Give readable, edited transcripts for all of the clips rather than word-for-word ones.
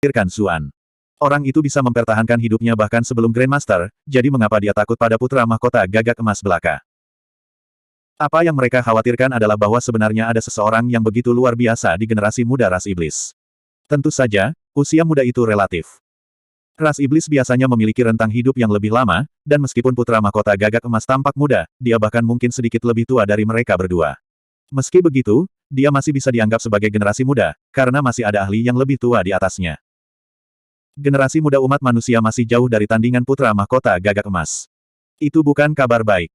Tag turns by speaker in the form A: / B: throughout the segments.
A: memikirkan Zuan. Orang itu bisa mempertahankan hidupnya bahkan sebelum Grandmaster, jadi mengapa dia takut pada putra mahkota gagak emas belaka? Apa yang mereka khawatirkan adalah bahwa sebenarnya ada seseorang yang begitu luar biasa di generasi muda ras iblis. Tentu saja, usia muda itu relatif. Ras iblis biasanya memiliki rentang hidup yang lebih lama, dan meskipun putra mahkota gagak emas tampak muda, dia bahkan mungkin sedikit lebih tua dari mereka berdua. Meski begitu, dia masih bisa dianggap sebagai generasi muda, karena masih ada ahli yang lebih tua di atasnya. Generasi muda umat manusia masih jauh dari tandingan putra mahkota gagak emas. Itu bukan kabar baik.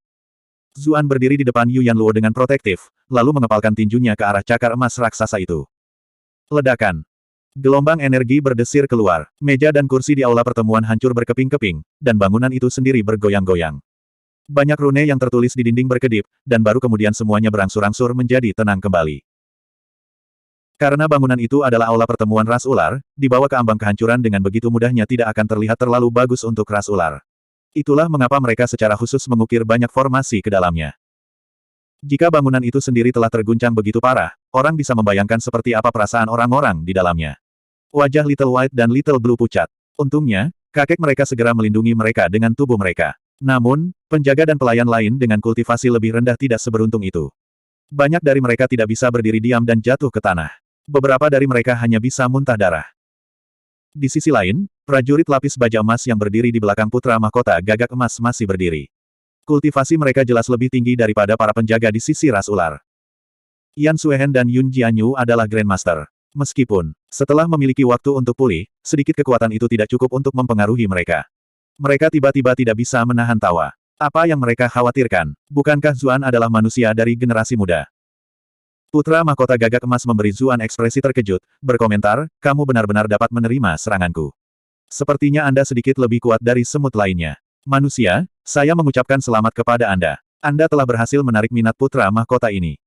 A: Zuan berdiri di depan Yu Yanluo dengan protektif, lalu mengepalkan tinjunya ke arah cakar emas raksasa itu. Ledakan. Gelombang energi berdesir keluar. Meja dan kursi di aula pertemuan hancur berkeping-keping, dan bangunan itu sendiri bergoyang-goyang. Banyak rune yang tertulis di dinding berkedip, dan baru kemudian semuanya berangsur-angsur menjadi tenang kembali. Karena bangunan itu adalah aula pertemuan ras ular, dibawa ke ambang kehancuran dengan begitu mudahnya tidak akan terlihat terlalu bagus untuk ras ular. Itulah mengapa mereka secara khusus mengukir banyak formasi ke dalamnya. Jika bangunan itu sendiri telah terguncang begitu parah, orang bisa membayangkan seperti apa perasaan orang-orang di dalamnya. Wajah Little White dan Little Blue pucat. Untungnya, kakek mereka segera melindungi mereka dengan tubuh mereka. Namun, penjaga dan pelayan lain dengan kultivasi lebih rendah tidak seberuntung itu. Banyak dari mereka tidak bisa berdiri diam dan jatuh ke tanah. Beberapa dari mereka hanya bisa muntah darah. Di sisi lain, prajurit lapis baja emas yang berdiri di belakang putra mahkota gagak emas masih berdiri. Kultivasi mereka jelas lebih tinggi daripada para penjaga di sisi ras ular. Yan Suehen dan Yun Jianyu adalah Grandmaster. Meskipun, setelah memiliki waktu untuk pulih, sedikit kekuatan itu tidak cukup untuk mempengaruhi mereka. Mereka tiba-tiba tidak bisa menahan tawa. Apa yang mereka khawatirkan? Bukankah Zuan adalah manusia dari generasi muda? Putra mahkota gagak emas memberi Zuan ekspresi terkejut, berkomentar, kamu benar-benar dapat menerima seranganku. Sepertinya Anda sedikit lebih kuat dari semut lainnya. Manusia, saya mengucapkan selamat kepada Anda. Anda telah berhasil menarik minat putra mahkota ini.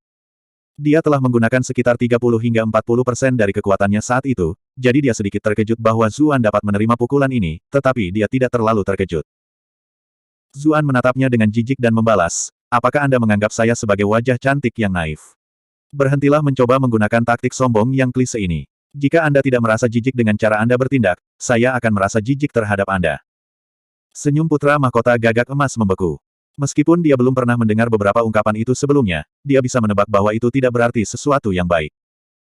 A: Dia telah menggunakan sekitar 30 hingga 40% dari kekuatannya saat itu, jadi dia sedikit terkejut bahwa Zuan dapat menerima pukulan ini, tetapi dia tidak terlalu terkejut. Zuan menatapnya dengan jijik dan membalas, apakah Anda menganggap saya sebagai wajah cantik yang naif? Berhentilah mencoba menggunakan taktik sombong yang klise ini. Jika Anda tidak merasa jijik dengan cara Anda bertindak, saya akan merasa jijik terhadap Anda. Senyum putra mahkota gagak emas membeku. Meskipun dia belum pernah mendengar beberapa ungkapan itu sebelumnya, dia bisa menebak bahwa itu tidak berarti sesuatu yang baik.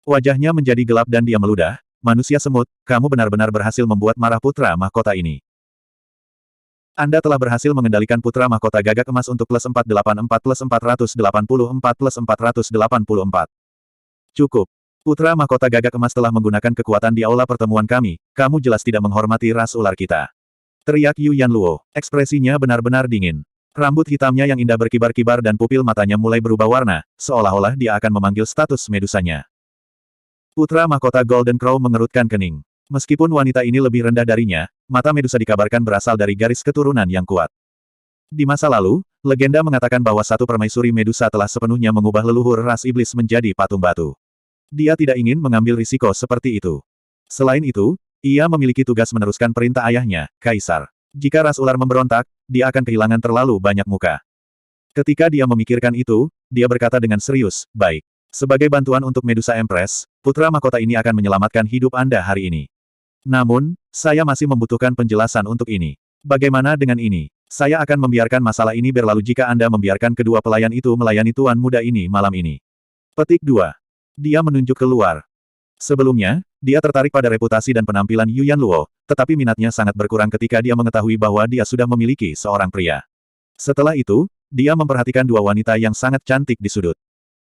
A: Wajahnya menjadi gelap dan dia meludah, manusia semut, kamu benar-benar berhasil membuat marah putra mahkota ini. Anda telah berhasil mengendalikan putra mahkota gagak emas untuk plus 484 plus 484 plus 484. Cukup. Putra mahkota gagak emas telah menggunakan kekuatan di aula pertemuan kami, kamu jelas tidak menghormati ras ular kita. Teriak Yu Yanluo. Ekspresinya benar-benar dingin. Rambut hitamnya yang indah berkibar-kibar dan pupil matanya mulai berubah warna, seolah-olah dia akan memanggil status medusanya. Putra mahkota Golden Crow mengerutkan kening. Meskipun wanita ini lebih rendah darinya, mata Medusa dikabarkan berasal dari garis keturunan yang kuat. Di masa lalu, legenda mengatakan bahwa satu permaisuri Medusa telah sepenuhnya mengubah leluhur ras iblis menjadi patung batu. Dia tidak ingin mengambil risiko seperti itu. Selain itu, ia memiliki tugas meneruskan perintah ayahnya, Kaisar. Jika ras ular memberontak, dia akan kehilangan terlalu banyak muka. Ketika dia memikirkan itu, dia berkata dengan serius, baik. Sebagai bantuan untuk Medusa Empress, putra mahkota ini akan menyelamatkan hidup Anda hari ini. Namun, saya masih membutuhkan penjelasan untuk ini. Bagaimana dengan ini? Saya akan membiarkan masalah ini berlalu jika Anda membiarkan kedua pelayan itu melayani tuan muda ini malam ini. Petik 2. Dia menunjuk keluar. Sebelumnya, dia tertarik pada reputasi dan penampilan Yu Yanluo, tetapi minatnya sangat berkurang ketika dia mengetahui bahwa dia sudah memiliki seorang pria. Setelah itu, dia memperhatikan dua wanita yang sangat cantik di sudut.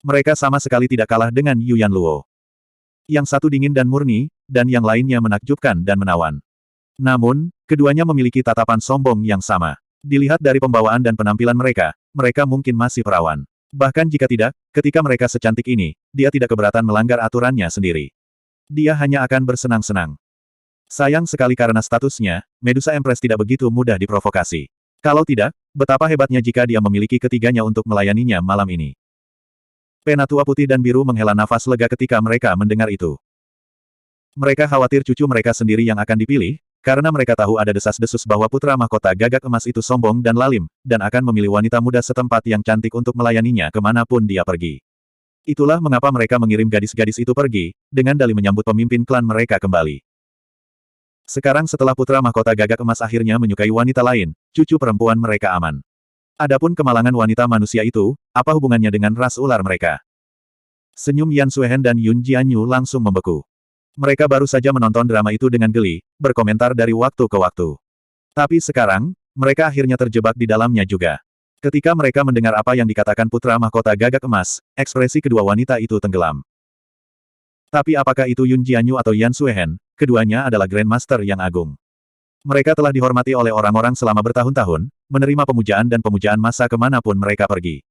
A: Mereka sama sekali tidak kalah dengan Yu Yanluo. Yang satu dingin dan murni, dan yang lainnya menakjubkan dan menawan. Namun, keduanya memiliki tatapan sombong yang sama. Dilihat dari pembawaan dan penampilan mereka, mereka mungkin masih perawan. Bahkan jika tidak, ketika mereka secantik ini, dia tidak keberatan melanggar aturannya sendiri. Dia hanya akan bersenang-senang. Sayang sekali karena statusnya, Medusa Empress tidak begitu mudah diprovokasi. Kalau tidak, betapa hebatnya jika dia memiliki ketiganya untuk melayaninya malam ini. Penatua putih dan biru menghela nafas lega ketika mereka mendengar itu. Mereka khawatir cucu mereka sendiri yang akan dipilih, karena mereka tahu ada desas-desus bahwa putra mahkota gagak emas itu sombong dan lalim, dan akan memilih wanita muda setempat yang cantik untuk melayaninya kemanapun dia pergi. Itulah mengapa mereka mengirim gadis-gadis itu pergi, dengan dalih menyambut pemimpin klan mereka kembali. Sekarang setelah putra mahkota gagak emas akhirnya menyukai wanita lain, cucu perempuan mereka aman. Adapun kemalangan wanita manusia itu, apa hubungannya dengan ras ular mereka? Senyum Yan Suehen dan Yun Jianyu langsung membeku. Mereka baru saja menonton drama itu dengan geli, berkomentar dari waktu ke waktu. Tapi sekarang, mereka akhirnya terjebak di dalamnya juga. Ketika mereka mendengar apa yang dikatakan putra mahkota gagak emas, ekspresi kedua wanita itu tenggelam. Tapi apakah itu Yun Jianyu atau Yan Suehen, keduanya adalah Grandmaster yang agung. Mereka telah dihormati oleh orang-orang selama bertahun-tahun, menerima pemujaan dan pemujaan masa kemanapun mereka pergi.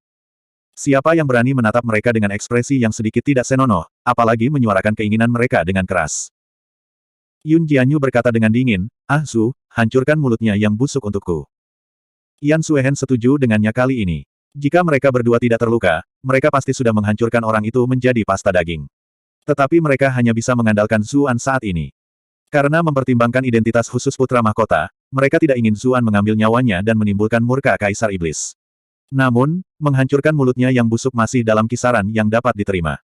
A: Siapa yang berani menatap mereka dengan ekspresi yang sedikit tidak senonoh, apalagi menyuarakan keinginan mereka dengan keras. Yun Jianyu berkata dengan dingin, "Ah Su, hancurkan mulutnya yang busuk untukku." Yan Suehen setuju dengannya kali ini. Jika mereka berdua tidak terluka, mereka pasti sudah menghancurkan orang itu menjadi pasta daging. Tetapi mereka hanya bisa mengandalkan Zuan saat ini. Karena mempertimbangkan identitas khusus putra mahkota, mereka tidak ingin Zuan mengambil nyawanya dan menimbulkan murka Kaisar Iblis. Namun, menghancurkan mulutnya yang busuk masih dalam kisaran yang dapat diterima.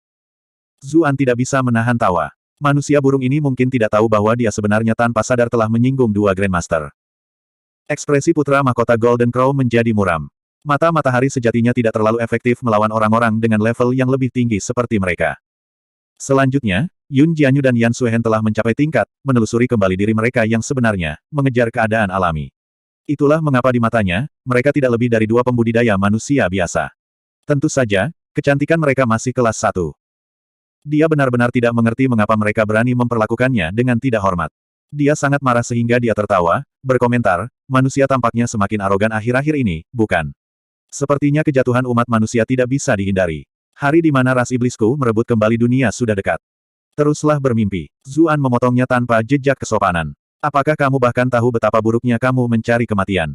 A: Zuan tidak bisa menahan tawa. Manusia burung ini mungkin tidak tahu bahwa dia sebenarnya tanpa sadar telah menyinggung dua Grandmaster. Ekspresi putra mahkota Golden Crow menjadi muram. Mata matahari sejatinya tidak terlalu efektif melawan orang-orang dengan level yang lebih tinggi seperti mereka. Selanjutnya, Yun Jianyu dan Yan Suehen telah mencapai tingkat, menelusuri kembali diri mereka yang sebenarnya, mengejar keadaan alami. Itulah mengapa di matanya, mereka tidak lebih dari dua pembudidaya manusia biasa. Tentu saja, kecantikan mereka masih kelas 1. Dia benar-benar tidak mengerti mengapa mereka berani memperlakukannya dengan tidak hormat. Dia sangat marah sehingga dia tertawa, berkomentar, manusia tampaknya semakin arogan akhir-akhir ini, bukan? Sepertinya kejatuhan umat manusia tidak bisa dihindari. Hari di mana ras iblisku merebut kembali dunia sudah dekat. Teruslah bermimpi. Zuan memotongnya tanpa jejak kesopanan. Apakah kamu bahkan tahu betapa buruknya kamu mencari kematian?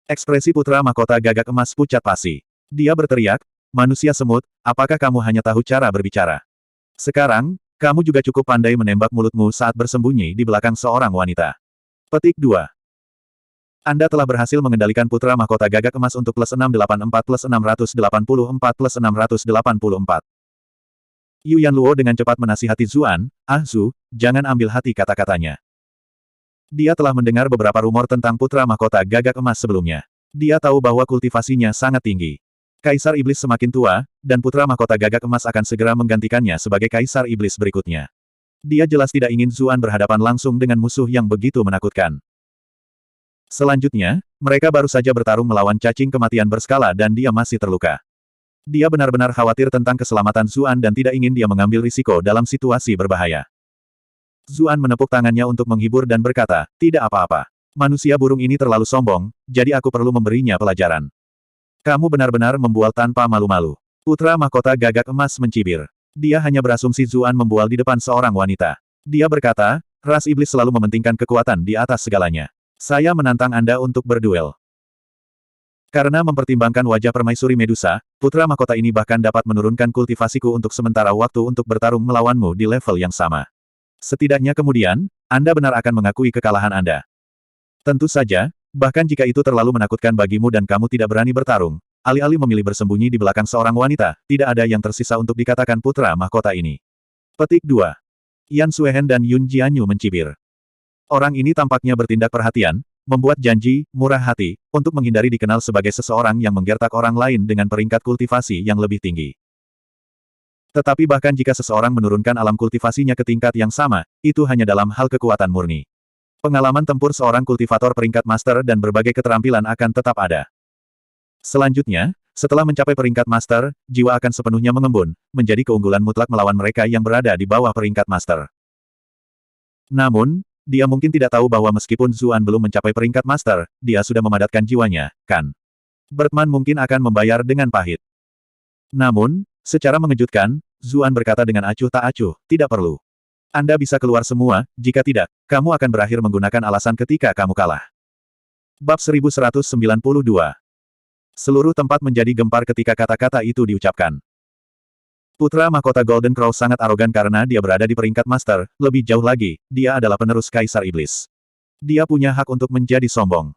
A: Ekspresi putra mahkota gagak emas pucat pasi. Dia berteriak, manusia semut, apakah kamu hanya tahu cara berbicara? Sekarang, kamu juga cukup pandai menembak mulutmu saat bersembunyi di belakang seorang wanita. Petik 2. Anda telah berhasil mengendalikan putra mahkota gagak emas untuk plus 684 plus 684 plus 684. Yu Yanluo dengan cepat menasihati Zuan, "Ah Zu, jangan ambil hati kata-katanya." Dia telah mendengar beberapa rumor tentang putra mahkota gagak emas sebelumnya. Dia tahu bahwa kultivasinya sangat tinggi. Kaisar Iblis semakin tua, dan putra mahkota gagak emas akan segera menggantikannya sebagai Kaisar Iblis berikutnya. Dia jelas tidak ingin Zuan berhadapan langsung dengan musuh yang begitu menakutkan. Selanjutnya, mereka baru saja bertarung melawan cacing kematian berskala dan dia masih terluka. Dia benar-benar khawatir tentang keselamatan Zuan dan tidak ingin dia mengambil risiko dalam situasi berbahaya. Zuan menepuk tangannya untuk menghibur dan berkata, "Tidak apa-apa. Manusia burung ini terlalu sombong, jadi aku perlu memberinya pelajaran." Kamu benar-benar membual tanpa malu-malu. Putra mahkota gagak emas mencibir. Dia hanya berasumsi Zuan membual di depan seorang wanita. Dia berkata, ras iblis selalu mementingkan kekuatan di atas segalanya. Saya menantang Anda untuk berduel. Karena mempertimbangkan wajah permaisuri Medusa, putra mahkota ini bahkan dapat menurunkan kultivasiku untuk sementara waktu untuk bertarung melawanmu di level yang sama. Setidaknya kemudian, Anda benar akan mengakui kekalahan Anda. Tentu saja, bahkan jika itu terlalu menakutkan bagimu dan kamu tidak berani bertarung, alih-alih memilih bersembunyi di belakang seorang wanita, tidak ada yang tersisa untuk dikatakan putra mahkota ini. Petik 2. Yan Suehen dan Yun Jianyu mencibir. Orang ini tampaknya bertindak perhatian, membuat janji, murah hati, untuk menghindari dikenal sebagai seseorang yang menggertak orang lain dengan peringkat kultivasi yang lebih tinggi. Tetapi bahkan jika seseorang menurunkan alam kultivasinya ke tingkat yang sama, itu hanya dalam hal kekuatan murni. Pengalaman tempur seorang kultivator peringkat master dan berbagai keterampilan akan tetap ada. Selanjutnya, setelah mencapai peringkat master, jiwa akan sepenuhnya mengembun, menjadi keunggulan mutlak melawan mereka yang berada di bawah peringkat master. Namun, dia mungkin tidak tahu bahwa meskipun Zuan belum mencapai peringkat master, dia sudah memadatkan jiwanya, kan? Bertman mungkin akan membayar dengan pahit. Namun, secara mengejutkan, Zuan berkata dengan acuh tak acuh, tidak perlu. Anda bisa keluar semua, jika tidak, kamu akan berakhir menggunakan alasan ketika kamu kalah. Bab 1192. Seluruh tempat menjadi gempar ketika kata-kata itu diucapkan. Putra mahkota Golden Crow sangat arogan karena dia berada di peringkat master, lebih jauh lagi, dia adalah penerus Kaisar Iblis. Dia punya hak untuk menjadi sombong.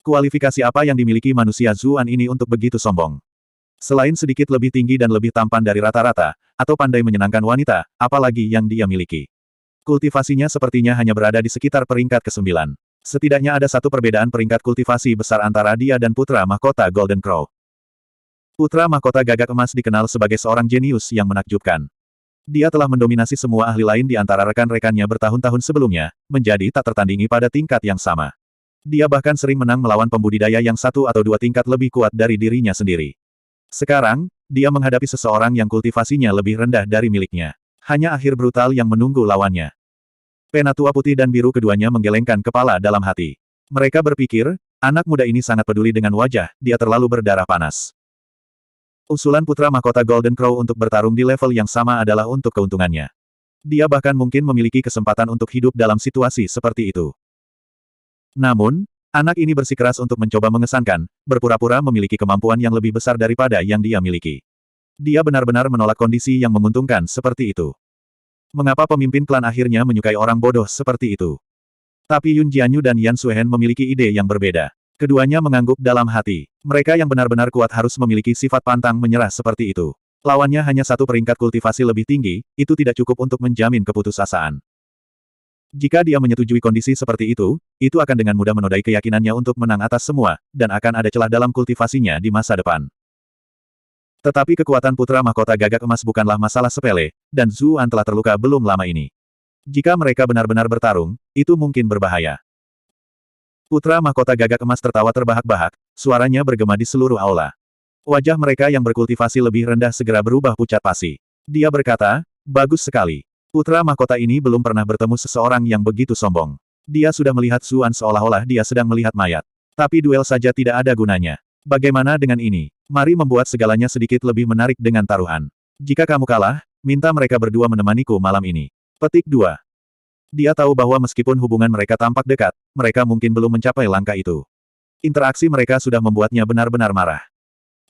A: Kualifikasi apa yang dimiliki manusia Zuan ini untuk begitu sombong? Selain sedikit lebih tinggi dan lebih tampan dari rata-rata, atau pandai menyenangkan wanita, apalagi yang dia miliki? Kultivasinya sepertinya hanya berada di sekitar peringkat ke-9. Setidaknya ada satu perbedaan peringkat kultivasi besar antara dia dan putra mahkota Golden Crow. Putra mahkota gagak emas dikenal sebagai seorang jenius yang menakjubkan. Dia telah mendominasi semua ahli lain di antara rekan-rekannya bertahun-tahun sebelumnya, menjadi tak tertandingi pada tingkat yang sama. Dia bahkan sering menang melawan pembudidaya yang satu atau dua tingkat lebih kuat dari dirinya sendiri. Sekarang, dia menghadapi seseorang yang kultivasinya lebih rendah dari miliknya. Hanya akhir brutal yang menunggu lawannya. Penatua putih dan biru keduanya menggelengkan kepala dalam hati. Mereka berpikir, anak muda ini sangat peduli dengan wajah, dia terlalu berdarah panas. Usulan putra mahkota Golden Crow untuk bertarung di level yang sama adalah untuk keuntungannya. Dia bahkan mungkin memiliki kesempatan untuk hidup dalam situasi seperti itu. Namun, anak ini bersikeras untuk mencoba mengesankan, berpura-pura memiliki kemampuan yang lebih besar daripada yang dia miliki. Dia benar-benar menolak kondisi yang menguntungkan seperti itu. Mengapa pemimpin klan akhirnya menyukai orang bodoh seperti itu? Tapi Yun Jianyu dan Yan Suehen memiliki ide yang berbeda. Keduanya mengangguk dalam hati. Mereka yang benar-benar kuat harus memiliki sifat pantang menyerah seperti itu. Lawannya hanya satu peringkat kultivasi lebih tinggi, itu tidak cukup untuk menjamin keputusasaan. Jika dia menyetujui kondisi seperti itu akan dengan mudah menodai keyakinannya untuk menang atas semua, dan akan ada celah dalam kultivasinya di masa depan. Tetapi kekuatan putra mahkota gagak emas bukanlah masalah sepele, dan Zuan telah terluka belum lama ini. Jika mereka benar-benar bertarung, itu mungkin berbahaya. Putra mahkota gagak emas tertawa terbahak-bahak, suaranya bergema di seluruh aula. Wajah mereka yang berkultivasi lebih rendah segera berubah pucat pasi. Dia berkata, bagus sekali. Putra mahkota ini belum pernah bertemu seseorang yang begitu sombong. Dia sudah melihat Zuan seolah-olah dia sedang melihat mayat. Tapi duel saja tidak ada gunanya. Bagaimana dengan ini? Mari membuat segalanya sedikit lebih menarik dengan taruhan. Jika kamu kalah, minta mereka berdua menemaniku malam ini. Petik 2. Dia tahu bahwa meskipun hubungan mereka tampak dekat, mereka mungkin belum mencapai langkah itu. Interaksi mereka sudah membuatnya benar-benar marah.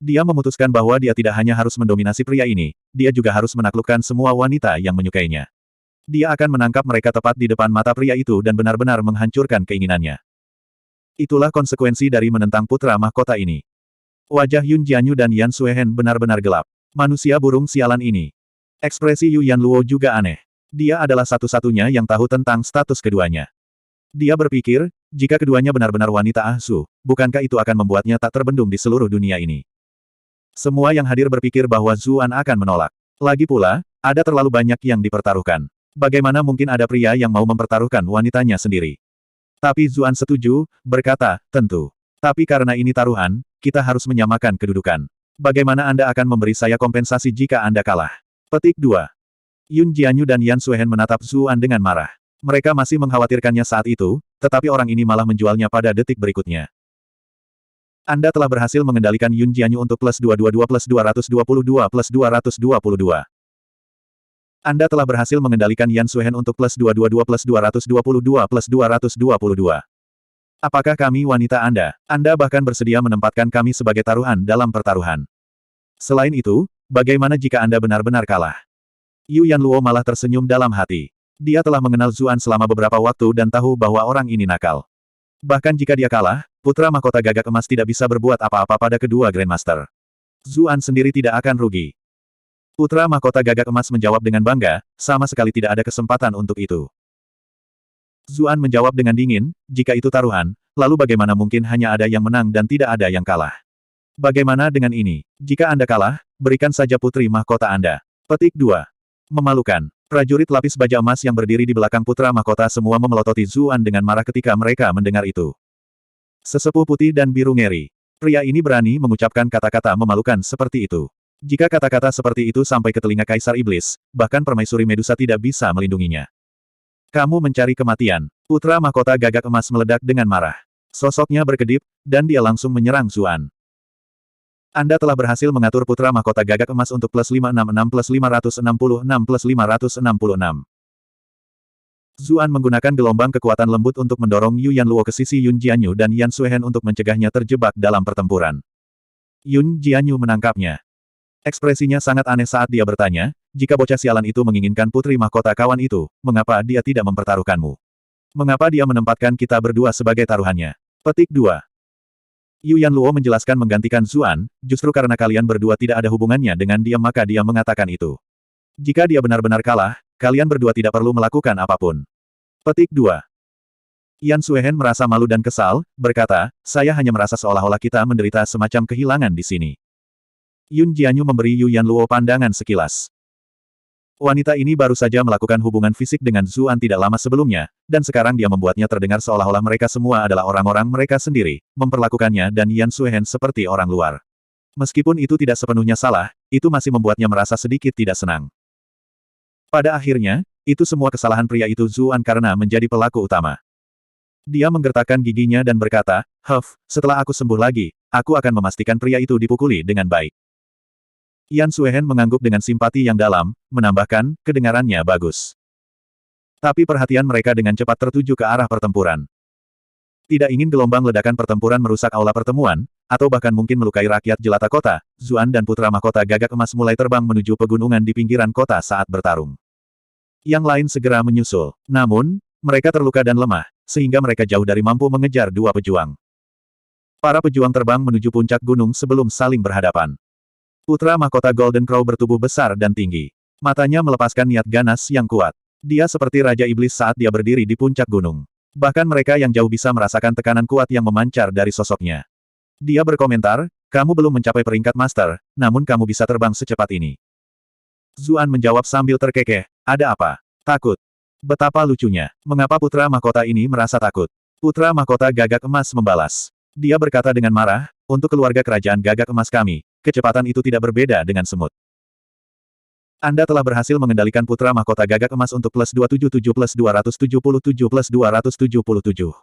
A: Dia memutuskan bahwa dia tidak hanya harus mendominasi pria ini, dia juga harus menaklukkan semua wanita yang menyukainya. Dia akan menangkap mereka tepat di depan mata pria itu dan benar-benar menghancurkan keinginannya. Itulah konsekuensi dari menentang putra mahkota ini. Wajah Yun Jianyu dan Yan Suehen benar-benar gelap. Manusia burung sialan ini. Ekspresi Yu Yanluo juga aneh. Dia adalah satu-satunya yang tahu tentang status keduanya. Dia berpikir, jika keduanya benar-benar wanita ahsu, bukankah itu akan membuatnya tak terbendung di seluruh dunia ini? Semua yang hadir berpikir bahwa Zuan akan menolak. Lagi pula, ada terlalu banyak yang dipertaruhkan. Bagaimana mungkin ada pria yang mau mempertaruhkan wanitanya sendiri? Tapi Zuan setuju, berkata, tentu. Tapi karena ini taruhan, kita harus menyamakan kedudukan. Bagaimana Anda akan memberi saya kompensasi jika Anda kalah? Petik 2. Yun Jianyu dan Yan Suehen menatap Zuan dengan marah. Mereka masih mengkhawatirkannya saat itu, tetapi orang ini malah menjualnya pada detik berikutnya. Anda telah berhasil mengendalikan Yun Jianyu untuk plus 222 plus 222 plus 222. Anda telah berhasil mengendalikan Yan Suehen untuk plus 222 plus 222 plus 222. Apakah kami wanita Anda? Anda bahkan bersedia menempatkan kami sebagai taruhan dalam pertaruhan. Selain itu, bagaimana jika Anda benar-benar kalah? Yu Yanluo malah tersenyum dalam hati. Dia telah mengenal Zuan selama beberapa waktu dan tahu bahwa orang ini nakal. Bahkan jika dia kalah, putra mahkota gagak emas tidak bisa berbuat apa-apa pada kedua Grandmaster. Zuan sendiri tidak akan rugi. Putra mahkota gagak emas menjawab dengan bangga, sama sekali tidak ada kesempatan untuk itu. Zuan menjawab dengan dingin, jika itu taruhan, lalu bagaimana mungkin hanya ada yang menang dan tidak ada yang kalah? Bagaimana dengan ini? Jika Anda kalah, berikan saja putri mahkota Anda. Petik 2. Memalukan. Prajurit lapis baja emas yang berdiri di belakang putra mahkota semua memelototi Zuan dengan marah ketika mereka mendengar itu. Sesepuh putih dan biru ngeri. Pria ini berani mengucapkan kata-kata memalukan seperti itu. Jika kata-kata seperti itu sampai ke telinga Kaisar Iblis, bahkan Permaisuri Medusa tidak bisa melindunginya. Kamu mencari kematian. Putra mahkota gagak emas meledak dengan marah. Sosoknya berkedip, dan dia langsung menyerang Zuan. Anda telah berhasil mengatur putra mahkota gagak emas untuk plus 566 plus 566 plus 566. Zuan menggunakan gelombang kekuatan lembut untuk mendorong Yu Yanluo ke sisi Yun Jianyu dan Yan Suehen untuk mencegahnya terjebak dalam pertempuran. Yun Jianyu menangkapnya. Ekspresinya sangat aneh saat dia bertanya, jika bocah sialan itu menginginkan putri mahkota kawan itu, mengapa dia tidak mempertaruhkanmu? Mengapa dia menempatkan kita berdua sebagai taruhannya? Petik 2. Yu Yanluo menjelaskan menggantikan Zuan, justru karena kalian berdua tidak ada hubungannya dengan dia maka dia mengatakan itu. Jika dia benar-benar kalah, kalian berdua tidak perlu melakukan apapun. Petik 2. Yan Suehen merasa malu dan kesal, berkata, saya hanya merasa seolah-olah kita menderita semacam kehilangan di sini. Yun Jianyu memberi Yu Yanluo pandangan sekilas. Wanita ini baru saja melakukan hubungan fisik dengan Zuan tidak lama sebelumnya, dan sekarang dia membuatnya terdengar seolah-olah mereka semua adalah orang-orang mereka sendiri, memperlakukannya dan Yan Suehen seperti orang luar. Meskipun itu tidak sepenuhnya salah, itu masih membuatnya merasa sedikit tidak senang. Pada akhirnya, itu semua kesalahan pria itu Zuan karena menjadi pelaku utama. Dia menggertakkan giginya dan berkata, setelah aku sembuh lagi, aku akan memastikan pria itu dipukuli dengan baik. Yan Suehen mengangguk dengan simpati yang dalam, menambahkan, kedengarannya bagus. Tapi perhatian mereka dengan cepat tertuju ke arah pertempuran. Tidak ingin gelombang ledakan pertempuran merusak aula pertemuan, atau bahkan mungkin melukai rakyat jelata kota, Zuan dan putra mahkota Gagak Emas mulai terbang menuju pegunungan di pinggiran kota saat bertarung. Yang lain segera menyusul. Namun, mereka terluka dan lemah, sehingga mereka jauh dari mampu mengejar dua pejuang. Para pejuang terbang menuju puncak gunung sebelum saling berhadapan. Putra mahkota Golden Crow bertubuh besar dan tinggi. Matanya melepaskan niat ganas yang kuat. Dia seperti Raja Iblis saat dia berdiri di puncak gunung. Bahkan mereka yang jauh bisa merasakan tekanan kuat yang memancar dari sosoknya. Dia berkomentar, kamu belum mencapai peringkat master, namun kamu bisa terbang secepat ini. Zuan menjawab sambil terkekeh, ada apa? Takut. Betapa lucunya. Mengapa putra mahkota ini merasa takut? Putra mahkota Gagak Emas membalas. Dia berkata dengan marah, untuk keluarga kerajaan Gagak Emas kami, kecepatan itu tidak berbeda dengan semut. Anda telah berhasil mengendalikan putra mahkota Gagak Emas untuk plus 277 plus 277 plus 277.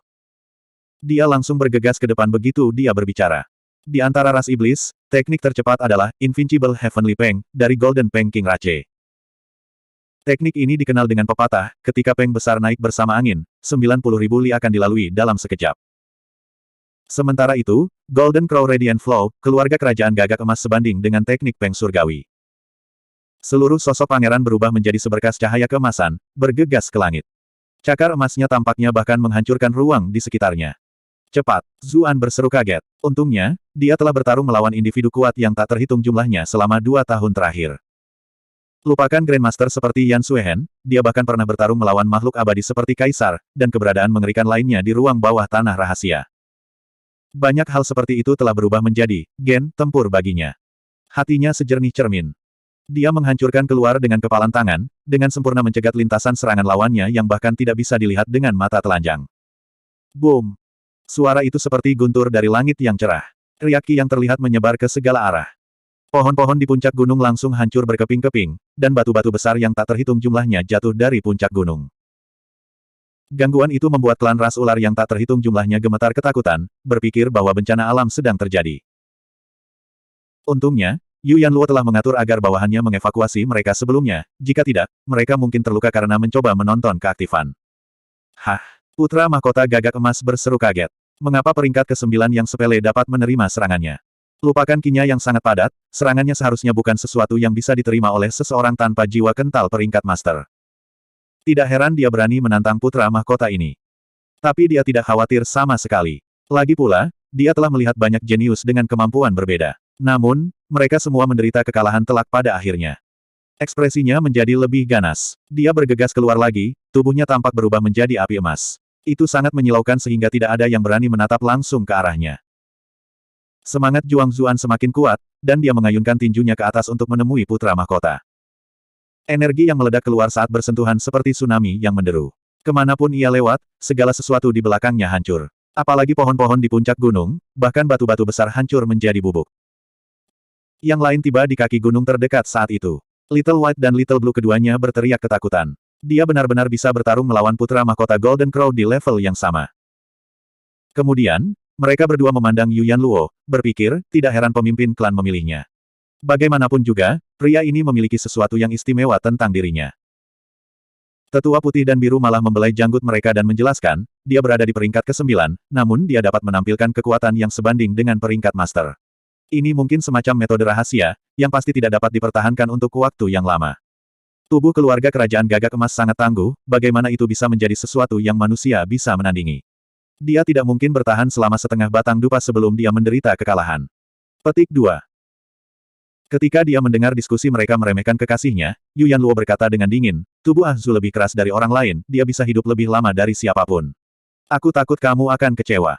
A: Dia langsung bergegas ke depan begitu dia berbicara. Di antara ras iblis, teknik tercepat adalah Invincible Heavenly Peng, dari Golden Peng King Rache. Teknik ini dikenal dengan pepatah, ketika peng besar naik bersama angin, 90.000 li akan dilalui dalam sekejap. Sementara itu, Golden Crow Radiant Flow, keluarga kerajaan Gagak Emas sebanding dengan teknik peng surgawi. Seluruh sosok pangeran berubah menjadi seberkas cahaya keemasan, bergegas ke langit. Cakar emasnya tampaknya bahkan menghancurkan ruang di sekitarnya. Cepat, Zuan berseru kaget. Untungnya, dia telah bertarung melawan individu kuat yang tak terhitung jumlahnya selama 2 tahun terakhir. Lupakan Grandmaster seperti Yan Suehen, dia bahkan pernah bertarung melawan makhluk abadi seperti Kaisar, dan keberadaan mengerikan lainnya di ruang bawah tanah rahasia. Banyak hal seperti itu telah berubah menjadi gen tempur baginya. Hatinya sejernih cermin. Dia menghancurkan keluar dengan kepalan tangan, dengan sempurna mencegat lintasan serangan lawannya yang bahkan tidak bisa dilihat dengan mata telanjang. Boom! Suara itu seperti guntur dari langit yang cerah. Riaki yang terlihat menyebar ke segala arah. Pohon-pohon di puncak gunung langsung hancur berkeping-keping, dan batu-batu besar yang tak terhitung jumlahnya jatuh dari puncak gunung. Gangguan itu membuat klan ras ular yang tak terhitung jumlahnya gemetar ketakutan, berpikir bahwa bencana alam sedang terjadi. Untungnya, Yu Yanluo telah mengatur agar bawahannya mengevakuasi mereka sebelumnya, jika tidak, mereka mungkin terluka karena mencoba menonton keaktifan. Hah! Putra mahkota Gagak Emas berseru kaget. Mengapa peringkat ke-9 yang sepele dapat menerima serangannya? Lupakan kinya yang sangat padat, serangannya seharusnya bukan sesuatu yang bisa diterima oleh seseorang tanpa jiwa kental peringkat master. Tidak heran dia berani menantang putra mahkota ini. Tapi dia tidak khawatir sama sekali. Lagi pula, dia telah melihat banyak jenius dengan kemampuan berbeda. Namun, mereka semua menderita kekalahan telak pada akhirnya. Ekspresinya menjadi lebih ganas. Dia bergegas keluar lagi, tubuhnya tampak berubah menjadi api emas. Itu sangat menyilaukan sehingga tidak ada yang berani menatap langsung ke arahnya. Semangat Juang Zuan semakin kuat, dan dia mengayunkan tinjunya ke atas untuk menemui putra mahkota. Energi yang meledak keluar saat bersentuhan seperti tsunami yang menderu. Kemanapun ia lewat, segala sesuatu di belakangnya hancur. Apalagi pohon-pohon di puncak gunung, bahkan batu-batu besar hancur menjadi bubuk. Yang lain tiba di kaki gunung terdekat saat itu. Little White dan Little Blue keduanya berteriak ketakutan. Dia benar-benar bisa bertarung melawan putra mahkota Golden Crow di level yang sama. Kemudian, mereka berdua memandang Yu Yanluo, berpikir, tidak heran pemimpin klan memilihnya. Bagaimanapun juga, pria ini memiliki sesuatu yang istimewa tentang dirinya. Tetua putih dan biru malah membelai janggut mereka dan menjelaskan, dia berada di peringkat ke-9, namun dia dapat menampilkan kekuatan yang sebanding dengan peringkat master. Ini mungkin semacam metode rahasia, yang pasti tidak dapat dipertahankan untuk waktu yang lama. Tubuh keluarga kerajaan Gagak Emas sangat tangguh, bagaimana itu bisa menjadi sesuatu yang manusia bisa menandingi. Dia tidak mungkin bertahan selama setengah batang dupa sebelum dia menderita kekalahan. Petik 2. Ketika dia mendengar diskusi mereka meremehkan kekasihnya, Yu Yanluo berkata dengan dingin, tubuh Ah Zu lebih keras dari orang lain, dia bisa hidup lebih lama dari siapapun. Aku takut kamu akan kecewa.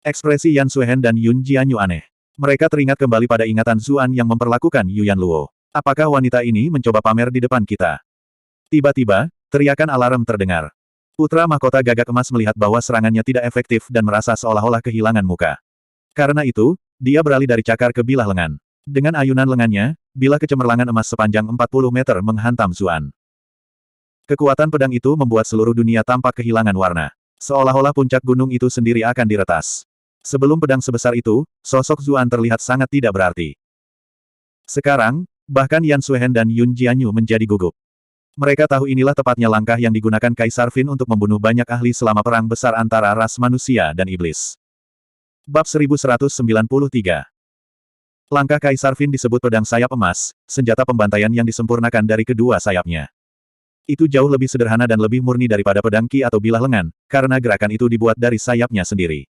A: Ekspresi Yan Suehen dan Yun Jianyu aneh. Mereka teringat kembali pada ingatan Zuan yang memperlakukan Yu Yanluo. Apakah wanita ini mencoba pamer di depan kita? Tiba-tiba, teriakan alarm terdengar. Putra Mahkota Gagak Emas melihat bahwa serangannya tidak efektif dan merasa seolah-olah kehilangan muka. Karena itu, dia beralih dari cakar ke bilah lengan. Dengan ayunan lengannya, bilah kecemerlangan emas sepanjang 40 meter menghantam Zuan. Kekuatan pedang itu membuat seluruh dunia tampak kehilangan warna. Seolah-olah puncak gunung itu sendiri akan diretas. Sebelum pedang sebesar itu, sosok Zuan terlihat sangat tidak berarti. Sekarang, bahkan Yan Suehen dan Yun Jianyu menjadi gugup. Mereka tahu inilah tepatnya langkah yang digunakan Kaisar Fin untuk membunuh banyak ahli selama perang besar antara ras manusia dan iblis. Bab 1193. Langkah Kaisar Fin disebut pedang sayap emas, senjata pembantaian yang disempurnakan dari kedua sayapnya. Itu jauh lebih sederhana dan lebih murni daripada pedang ki atau bilah lengan, karena gerakan itu dibuat dari sayapnya sendiri.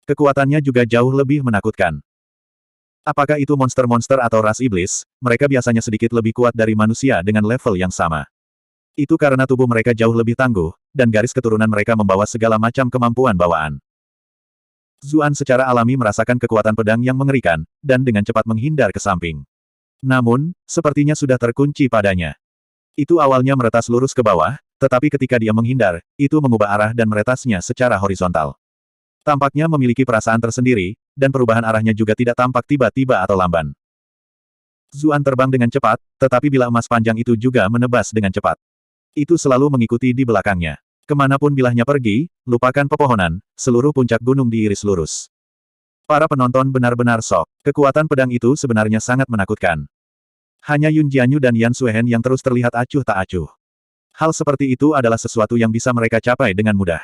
A: Kekuatannya juga jauh lebih menakutkan. Apakah itu monster-monster atau ras iblis, mereka biasanya sedikit lebih kuat dari manusia dengan level yang sama. Itu karena tubuh mereka jauh lebih tangguh, dan garis keturunan mereka membawa segala macam kemampuan bawaan. Zuan secara alami merasakan kekuatan pedang yang mengerikan, dan dengan cepat menghindar ke samping. Namun, sepertinya sudah terkunci padanya. Itu awalnya meretas lurus ke bawah, tetapi ketika dia menghindar, itu mengubah arah dan meretasnya secara horizontal. Tampaknya memiliki perasaan tersendiri, dan perubahan arahnya juga tidak tampak tiba-tiba atau lamban. Zuan terbang dengan cepat, tetapi bilah emas panjang itu juga menebas dengan cepat. Itu selalu mengikuti di belakangnya. Kemanapun bilahnya pergi, lupakan pepohonan, seluruh puncak gunung diiris lurus. Para penonton benar-benar shock. Kekuatan pedang itu sebenarnya sangat menakutkan. Hanya Yun Jianyu dan Yan Suehen yang terus terlihat acuh tak acuh. Hal seperti itu adalah sesuatu yang bisa mereka capai dengan mudah.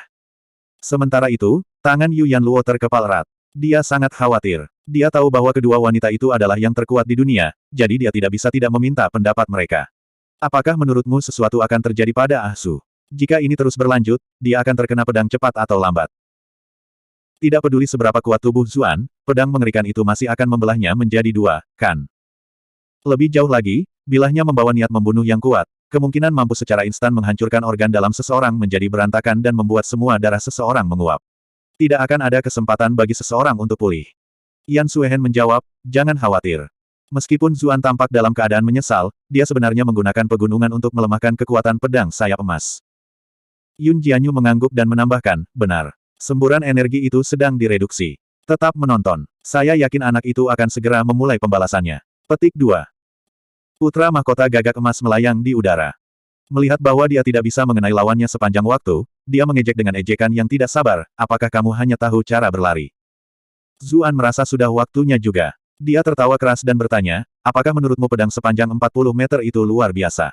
A: Sementara itu, tangan Yu Yanluo terkepal erat. Dia sangat khawatir. Dia tahu bahwa kedua wanita itu adalah yang terkuat di dunia, jadi dia tidak bisa tidak meminta pendapat mereka. Apakah menurutmu sesuatu akan terjadi pada Ah Su? Jika ini terus berlanjut, dia akan terkena pedang cepat atau lambat. Tidak peduli seberapa kuat tubuh Zuan, pedang mengerikan itu masih akan membelahnya menjadi dua, kan? Lebih jauh lagi, bilahnya membawa niat membunuh yang kuat, kemungkinan mampu secara instan menghancurkan organ dalam seseorang menjadi berantakan dan membuat semua darah seseorang menguap. Tidak akan ada kesempatan bagi seseorang untuk pulih. Yan Suehen menjawab, jangan khawatir. Meskipun Zuan tampak dalam keadaan menyesal, dia sebenarnya menggunakan pegunungan untuk melemahkan kekuatan pedang sayap emas. Yun Jianyu mengangguk dan menambahkan, benar. Semburan energi itu sedang direduksi. Tetap menonton. Saya yakin anak itu akan segera memulai pembalasannya. Petik 2. Putra Mahkota Gagak Emas melayang di udara. Melihat bahwa dia tidak bisa mengenai lawannya sepanjang waktu, dia mengejek dengan ejekan yang tidak sabar, apakah kamu hanya tahu cara berlari? Zuan merasa sudah waktunya juga. Dia tertawa keras dan bertanya, apakah menurutmu pedang sepanjang 40 meter itu luar biasa?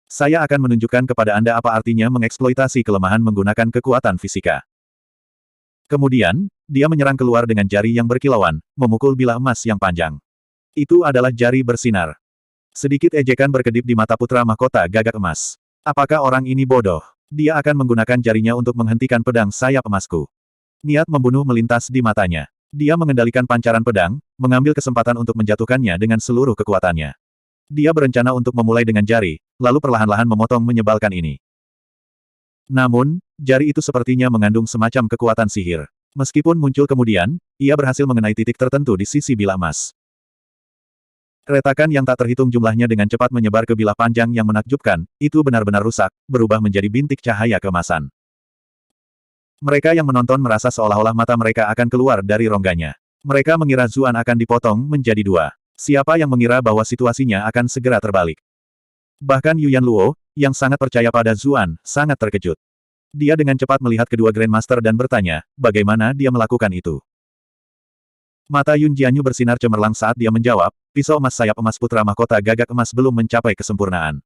A: Saya akan menunjukkan kepada Anda apa artinya mengeksploitasi kelemahan menggunakan kekuatan fisika. Kemudian, dia menyerang keluar dengan jari yang berkilauan, memukul bilah emas yang panjang. Itu adalah jari bersinar. Sedikit ejekan berkedip di mata putra mahkota Gagak Emas. Apakah orang ini bodoh? Dia akan menggunakan jarinya untuk menghentikan pedang sayap emasku. Niat membunuh melintas di matanya. Dia mengendalikan pancaran pedang, mengambil kesempatan untuk menjatuhkannya dengan seluruh kekuatannya. Dia berencana untuk memulai dengan jari, lalu perlahan-lahan memotong menyebalkan ini. Namun, jari itu sepertinya mengandung semacam kekuatan sihir. Meskipun muncul kemudian, ia berhasil mengenai titik tertentu di sisi bilah emas. Retakan yang tak terhitung jumlahnya dengan cepat menyebar ke bilah panjang yang menakjubkan, itu benar-benar rusak, berubah menjadi bintik cahaya keemasan. Mereka yang menonton merasa seolah-olah mata mereka akan keluar dari rongganya. Mereka mengira Zuan akan dipotong menjadi dua. Siapa yang mengira bahwa situasinya akan segera terbalik? Bahkan Yu Yanluo, yang sangat percaya pada Zuan, sangat terkejut. Dia dengan cepat melihat kedua Grandmaster dan bertanya, bagaimana dia melakukan itu? Mata Yun Jianyu bersinar cemerlang saat dia menjawab, pisau emas sayap emas putra mahkota Gagak Emas belum mencapai kesempurnaan.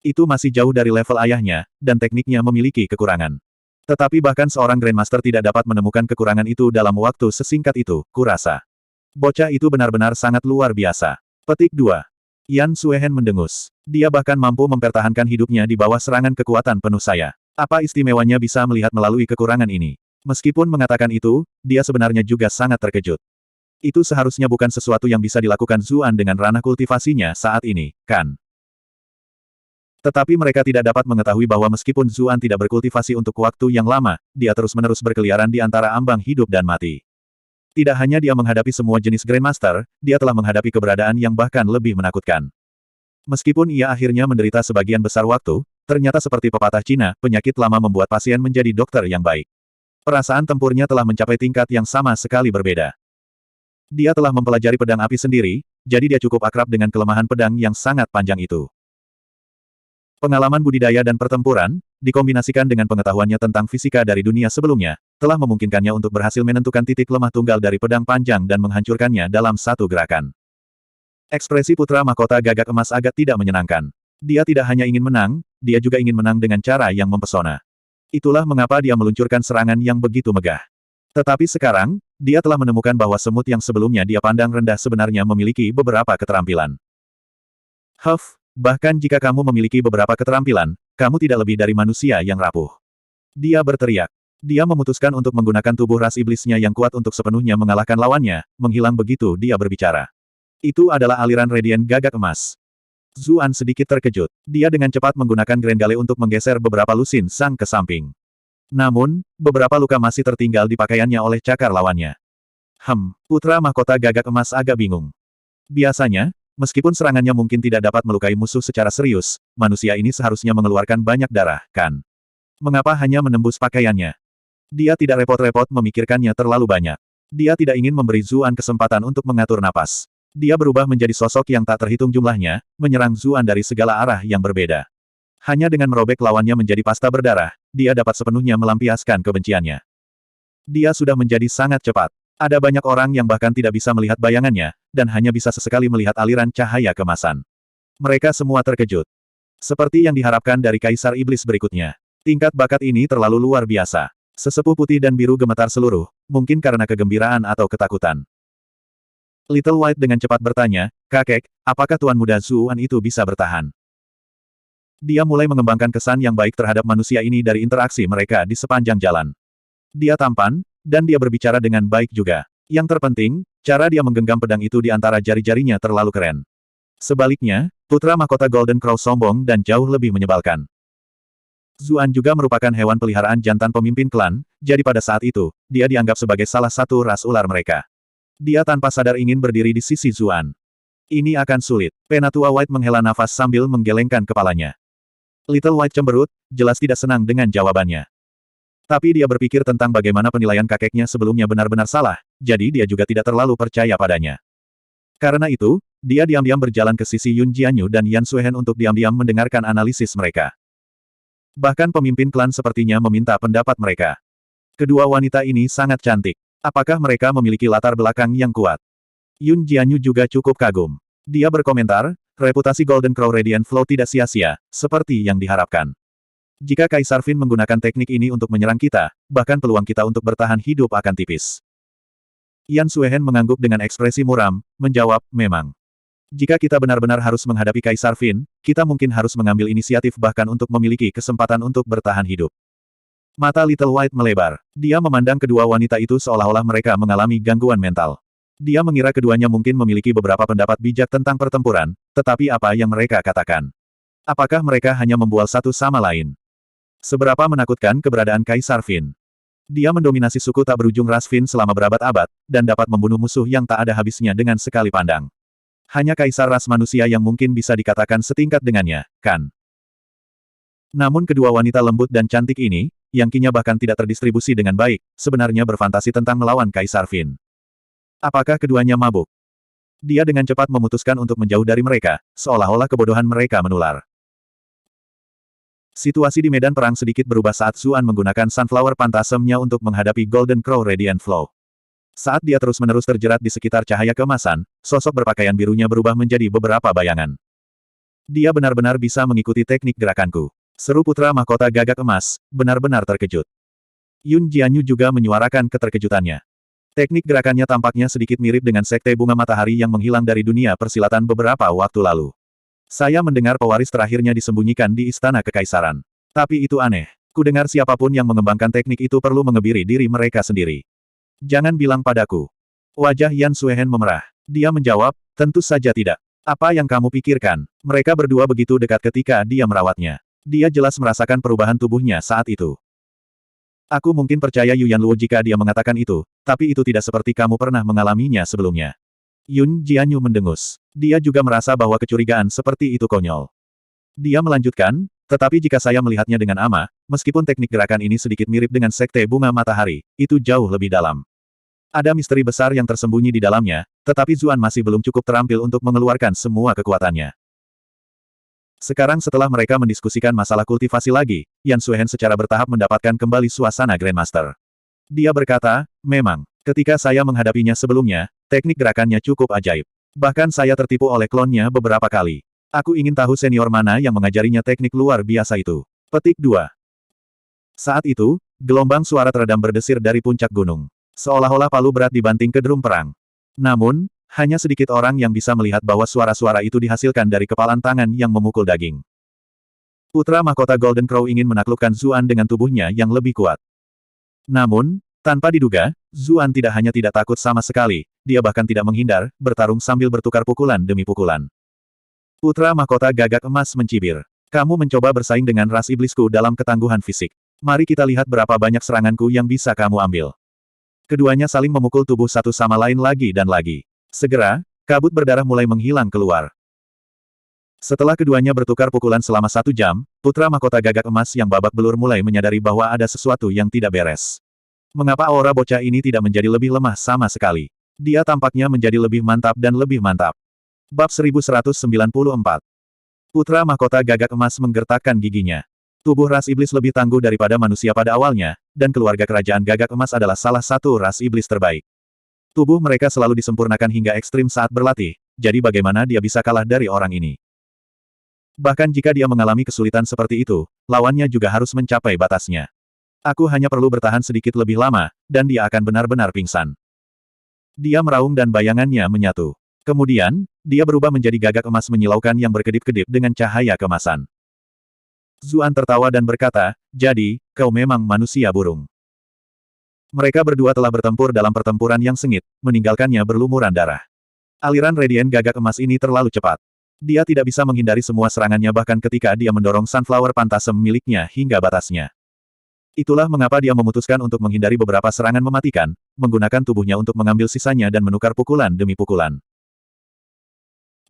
A: Itu masih jauh dari level ayahnya, dan tekniknya memiliki kekurangan. Tetapi bahkan seorang Grandmaster tidak dapat menemukan kekurangan itu dalam waktu sesingkat itu, kurasa. Bocah itu benar-benar sangat luar biasa. Petik 2. Yan Suehen mendengus. Dia bahkan mampu mempertahankan hidupnya di bawah serangan kekuatan penuh saya. Apa istimewanya bisa melihat melalui kekurangan ini? Meskipun mengatakan itu, dia sebenarnya juga sangat terkejut. Itu seharusnya bukan sesuatu yang bisa dilakukan Zuan dengan ranah kultivasinya saat ini, kan? Tetapi mereka tidak dapat mengetahui bahwa meskipun Zuan tidak berkultivasi untuk waktu yang lama, dia terus-menerus berkeliaran di antara ambang hidup dan mati. Tidak hanya dia menghadapi semua jenis Grandmaster, dia telah menghadapi keberadaan yang bahkan lebih menakutkan. Meskipun ia akhirnya menderita sebagian besar waktu, ternyata seperti pepatah Cina, penyakit lama membuat pasien menjadi dokter yang baik. Perasaan tempurnya telah mencapai tingkat yang sama sekali berbeda. Dia telah mempelajari pedang api sendiri, jadi dia cukup akrab dengan kelemahan pedang yang sangat panjang itu. Pengalaman budidaya dan pertempuran, dikombinasikan dengan pengetahuannya tentang fisika dari dunia sebelumnya, telah memungkinkannya untuk berhasil menentukan titik lemah tunggal dari pedang panjang dan menghancurkannya dalam satu gerakan. Ekspresi putra mahkota gagak emas agak tidak menyenangkan. Dia tidak hanya ingin menang, dia juga ingin menang dengan cara yang mempesona. Itulah mengapa dia meluncurkan serangan yang begitu megah. Tetapi sekarang, dia telah menemukan bahwa semut yang sebelumnya dia pandang rendah sebenarnya memiliki beberapa keterampilan. Bahkan jika kamu memiliki beberapa keterampilan, kamu tidak lebih dari manusia yang rapuh. Dia berteriak. Dia memutuskan untuk menggunakan tubuh ras iblisnya yang kuat untuk sepenuhnya mengalahkan lawannya, menghilang begitu dia berbicara. Itu adalah aliran radian gagak emas. Zuan sedikit terkejut. Dia dengan cepat menggunakan Grand Gale untuk menggeser beberapa lusin sang ke samping. Namun, beberapa luka masih tertinggal di pakaiannya oleh cakar lawannya. Putra mahkota gagak emas agak bingung. Biasanya, meskipun serangannya mungkin tidak dapat melukai musuh secara serius, manusia ini seharusnya mengeluarkan banyak darah, kan? Mengapa hanya menembus pakaiannya? Dia tidak repot-repot memikirkannya terlalu banyak. Dia tidak ingin memberi Zuan kesempatan untuk mengatur napas. Dia berubah menjadi sosok yang tak terhitung jumlahnya, menyerang Zuan dari segala arah yang berbeda. Hanya dengan merobek lawannya menjadi pasta berdarah, dia dapat sepenuhnya melampiaskan kebenciannya. Dia sudah menjadi sangat cepat. Ada banyak orang yang bahkan tidak bisa melihat bayangannya, dan hanya bisa sesekali melihat aliran cahaya kemasan. Mereka semua terkejut. Seperti yang diharapkan dari Kaisar Iblis berikutnya. Tingkat bakat ini terlalu luar biasa. Sesepuh putih dan biru gemetar seluruh, mungkin karena kegembiraan atau ketakutan. Little White dengan cepat bertanya, "Kakek, apakah Tuan Muda Zuan itu bisa bertahan?" Dia mulai mengembangkan kesan yang baik terhadap manusia ini dari interaksi mereka di sepanjang jalan. Dia tampan, dan dia berbicara dengan baik juga. Yang terpenting, cara dia menggenggam pedang itu di antara jari-jarinya terlalu keren. Sebaliknya, putra mahkota Golden Crow sombong dan jauh lebih menyebalkan. Zuan juga merupakan hewan peliharaan jantan pemimpin klan, jadi pada saat itu, dia dianggap sebagai salah satu ras ular mereka. Dia tanpa sadar ingin berdiri di sisi Zuan. Ini akan sulit. Penatua White menghela nafas sambil menggelengkan kepalanya. Little White cemberut, jelas tidak senang dengan jawabannya. Tapi dia berpikir tentang bagaimana penilaian kakeknya sebelumnya benar-benar salah, jadi dia juga tidak terlalu percaya padanya. Karena itu, dia diam-diam berjalan ke sisi Yun Jianyu dan Yan Suehen untuk diam-diam mendengarkan analisis mereka. Bahkan pemimpin klan sepertinya meminta pendapat mereka. Kedua wanita ini sangat cantik. Apakah mereka memiliki latar belakang yang kuat? Yun Jianyu juga cukup kagum. Dia berkomentar, reputasi Golden Crow Radiant Flow tidak sia-sia, seperti yang diharapkan. Jika Kaisar Fin menggunakan teknik ini untuk menyerang kita, bahkan peluang kita untuk bertahan hidup akan tipis. Yan Suehen mengangguk dengan ekspresi muram, menjawab, memang. Jika kita benar-benar harus menghadapi Kaisar Fin, kita mungkin harus mengambil inisiatif bahkan untuk memiliki kesempatan untuk bertahan hidup. Mata Little White melebar. Dia memandang kedua wanita itu seolah-olah mereka mengalami gangguan mental. Dia mengira keduanya mungkin memiliki beberapa pendapat bijak tentang pertempuran, tetapi apa yang mereka katakan? Apakah mereka hanya membual satu sama lain? Seberapa menakutkan keberadaan Kaisar Fin? Dia mendominasi suku tak berujung ras Fin selama berabad-abad, dan dapat membunuh musuh yang tak ada habisnya dengan sekali pandang. Hanya kaisar ras manusia yang mungkin bisa dikatakan setingkat dengannya, kan? Namun kedua wanita lembut dan cantik ini, yang kinya bahkan tidak terdistribusi dengan baik, sebenarnya berfantasi tentang melawan Kaisar Fin. Apakah keduanya mabuk? Dia dengan cepat memutuskan untuk menjauh dari mereka, seolah-olah kebodohan mereka menular. Situasi di medan perang sedikit berubah saat Zuan menggunakan Sunflower Phantasm-nya untuk menghadapi Golden Crow Radiant Flow. Saat dia terus-menerus terjerat di sekitar cahaya keemasan, sosok berpakaian birunya berubah menjadi beberapa bayangan. Dia benar-benar bisa mengikuti teknik gerakanku. Seru putra mahkota gagak emas, benar-benar terkejut. Yun Jianyu juga menyuarakan keterkejutannya. Teknik gerakannya tampaknya sedikit mirip dengan sekte bunga matahari yang menghilang dari dunia persilatan beberapa waktu lalu. Saya mendengar pewaris terakhirnya disembunyikan di Istana Kekaisaran. Tapi itu aneh. Kudengar siapapun yang mengembangkan teknik itu perlu mengebiri diri mereka sendiri. Jangan bilang padaku. Wajah Yan Suehen memerah. Dia menjawab, tentu saja tidak. Apa yang kamu pikirkan? Mereka berdua begitu dekat ketika dia merawatnya. Dia jelas merasakan perubahan tubuhnya saat itu. Aku mungkin percaya Yuan Luo jika dia mengatakan itu, tapi itu tidak seperti kamu pernah mengalaminya sebelumnya. Yun Jianyu mendengus. Dia juga merasa bahwa kecurigaan seperti itu konyol. Dia melanjutkan, tetapi jika saya melihatnya dengan ama, meskipun teknik gerakan ini sedikit mirip dengan sekte bunga matahari, itu jauh lebih dalam. Ada misteri besar yang tersembunyi di dalamnya, tetapi Zuan masih belum cukup terampil untuk mengeluarkan semua kekuatannya. Sekarang setelah mereka mendiskusikan masalah kultivasi lagi, Yan Suehen secara bertahap mendapatkan kembali suasana Grandmaster. Dia berkata, memang, ketika saya menghadapinya sebelumnya, teknik gerakannya cukup ajaib. Bahkan saya tertipu oleh klonnya beberapa kali. Aku ingin tahu senior mana yang mengajarinya teknik luar biasa itu. Petik 2. Saat itu, gelombang suara teredam berdesir dari puncak gunung. Seolah-olah palu berat dibanting ke drum perang. Namun, hanya sedikit orang yang bisa melihat bahwa suara-suara itu dihasilkan dari kepalan tangan yang memukul daging. Putra mahkota Golden Crow ingin menaklukkan Zuan dengan tubuhnya yang lebih kuat. Namun, tanpa diduga, Zuan tidak hanya tidak takut sama sekali, dia bahkan tidak menghindar, bertarung sambil bertukar pukulan demi pukulan. Putra mahkota gagak emas mencibir. Kamu mencoba bersaing dengan ras iblisku dalam ketangguhan fisik. Mari kita lihat berapa banyak seranganku yang bisa kamu ambil. Keduanya saling memukul tubuh satu sama lain lagi dan lagi. Segera, kabut berdarah mulai menghilang keluar. Setelah keduanya bertukar pukulan selama 1 jam, putra mahkota gagak emas yang babak belur mulai menyadari bahwa ada sesuatu yang tidak beres. Mengapa aura bocah ini tidak menjadi lebih lemah sama sekali? Dia tampaknya menjadi lebih mantap dan lebih mantap. Bab 1194. Putra mahkota gagak emas menggertakkan giginya. Tubuh ras iblis lebih tangguh daripada manusia pada awalnya, dan keluarga kerajaan gagak emas adalah salah satu ras iblis terbaik. Tubuh mereka selalu disempurnakan hingga ekstrim saat berlatih, jadi bagaimana dia bisa kalah dari orang ini? Bahkan jika dia mengalami kesulitan seperti itu, lawannya juga harus mencapai batasnya. Aku hanya perlu bertahan sedikit lebih lama, dan dia akan benar-benar pingsan. Dia meraung dan bayangannya menyatu. Kemudian, dia berubah menjadi gagak emas menyilaukan yang berkedip-kedip dengan cahaya kemasan. Zuan tertawa dan berkata, jadi, kau memang manusia burung. Mereka berdua telah bertempur dalam pertempuran yang sengit, meninggalkannya berlumuran darah. Aliran radian gagak emas ini terlalu cepat. Dia tidak bisa menghindari semua serangannya bahkan ketika dia mendorong Sunflower Phantasm miliknya hingga batasnya. Itulah mengapa dia memutuskan untuk menghindari beberapa serangan mematikan, menggunakan tubuhnya untuk mengambil sisanya dan menukar pukulan demi pukulan.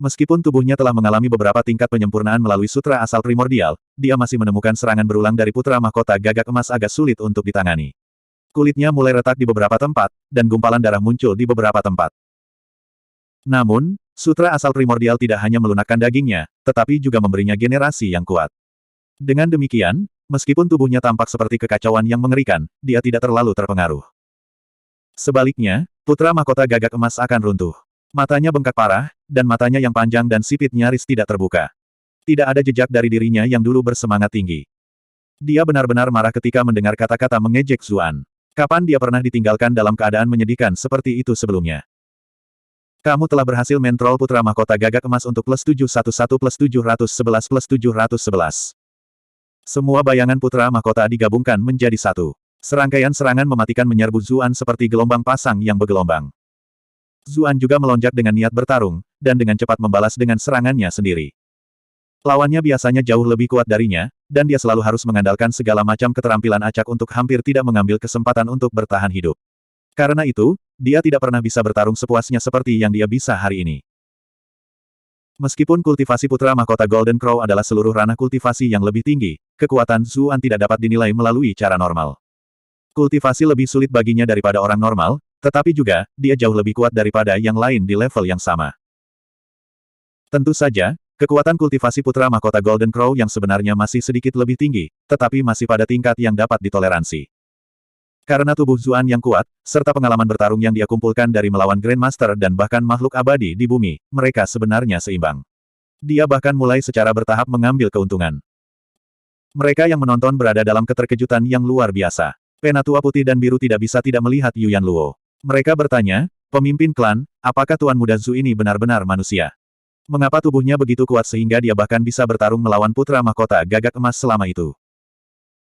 A: Meskipun tubuhnya telah mengalami beberapa tingkat penyempurnaan melalui sutra asal primordial, dia masih menemukan serangan berulang dari putra mahkota gagak emas agak sulit untuk ditangani. Kulitnya mulai retak di beberapa tempat, dan gumpalan darah muncul di beberapa tempat. Namun, sutra asal primordial tidak hanya melunakkan dagingnya, tetapi juga memberinya generasi yang kuat. Dengan demikian, meskipun tubuhnya tampak seperti kekacauan yang mengerikan, dia tidak terlalu terpengaruh. Sebaliknya, putra mahkota gagak emas akan runtuh. Matanya bengkak parah, dan matanya yang panjang dan sipit nyaris tidak terbuka. Tidak ada jejak dari dirinya yang dulu bersemangat tinggi. Dia benar-benar marah ketika mendengar kata-kata mengejek Zuan. Kapan dia pernah ditinggalkan dalam keadaan menyedihkan seperti itu sebelumnya? Kamu telah berhasil mentrol putra mahkota gagak emas untuk +711 +711 Semua bayangan putra mahkota digabungkan menjadi satu. Serangkaian serangan mematikan menyerbu Zuan seperti gelombang pasang yang bergelombang. Zuan juga melonjak dengan niat bertarung, dan dengan cepat membalas dengan serangannya sendiri. Lawannya biasanya jauh lebih kuat darinya, dan dia selalu harus mengandalkan segala macam keterampilan acak untuk hampir tidak mengambil kesempatan untuk bertahan hidup. Karena itu, dia tidak pernah bisa bertarung sepuasnya seperti yang dia bisa hari ini. Meskipun kultivasi putra mahkota Golden Crow adalah seluruh ranah kultivasi yang lebih tinggi, kekuatan Zuan tidak dapat dinilai melalui cara normal. Kultivasi lebih sulit baginya daripada orang normal, tetapi juga, dia jauh lebih kuat daripada yang lain di level yang sama. Tentu saja, kekuatan kultivasi putra mahkota Golden Crow yang sebenarnya masih sedikit lebih tinggi, tetapi masih pada tingkat yang dapat ditoleransi. Karena tubuh Zuan yang kuat, serta pengalaman bertarung yang dia kumpulkan dari melawan Grandmaster dan bahkan makhluk abadi di bumi, mereka sebenarnya seimbang. Dia bahkan mulai secara bertahap mengambil keuntungan. Mereka yang menonton berada dalam keterkejutan yang luar biasa. Penatua putih dan biru tidak bisa tidak melihat Yuan Luo. Mereka bertanya, pemimpin klan, apakah Tuan Muda Zhu ini benar-benar manusia? Mengapa tubuhnya begitu kuat sehingga dia bahkan bisa bertarung melawan putra mahkota gagak emas selama itu?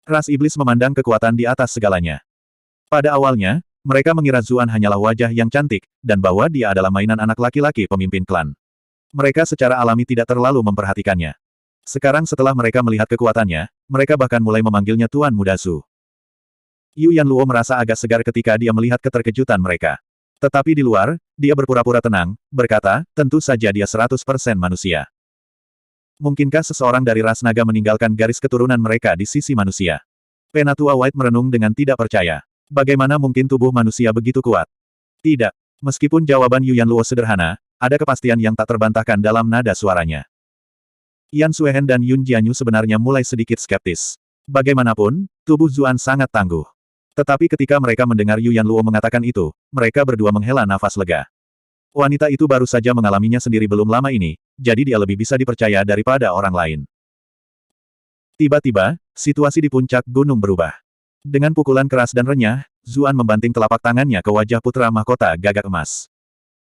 A: Ras iblis memandang kekuatan di atas segalanya. Pada awalnya, Mereka mengira Zuan hanyalah wajah yang cantik, dan bahwa dia adalah mainan anak laki-laki pemimpin klan. Mereka secara alami tidak terlalu memperhatikannya. Sekarang setelah mereka melihat kekuatannya, mereka bahkan mulai memanggilnya Tuan Muda Su. Yu Yanluo merasa agak segar ketika dia melihat keterkejutan mereka. Tetapi di luar, dia berpura-pura tenang, berkata, tentu saja dia 100% manusia. Mungkinkah seseorang dari ras naga meninggalkan garis keturunan mereka di sisi manusia? Penatua White merenung dengan tidak percaya. Bagaimana mungkin tubuh manusia begitu kuat? Tidak. Meskipun jawaban Yu Yanluo sederhana, ada kepastian yang tak terbantahkan dalam nada suaranya. Yan Suehen dan Yun Jianyu sebenarnya mulai sedikit skeptis. Bagaimanapun, tubuh Zuan sangat tangguh. Tetapi ketika mereka mendengar Yu Yanluo mengatakan itu, mereka berdua menghela nafas lega. Wanita itu baru saja mengalaminya sendiri belum lama ini, jadi dia lebih bisa dipercaya daripada orang lain. Tiba-tiba, situasi di puncak gunung berubah. Dengan pukulan keras dan renyah, Zuan membanting telapak tangannya ke wajah putra mahkota gagak emas.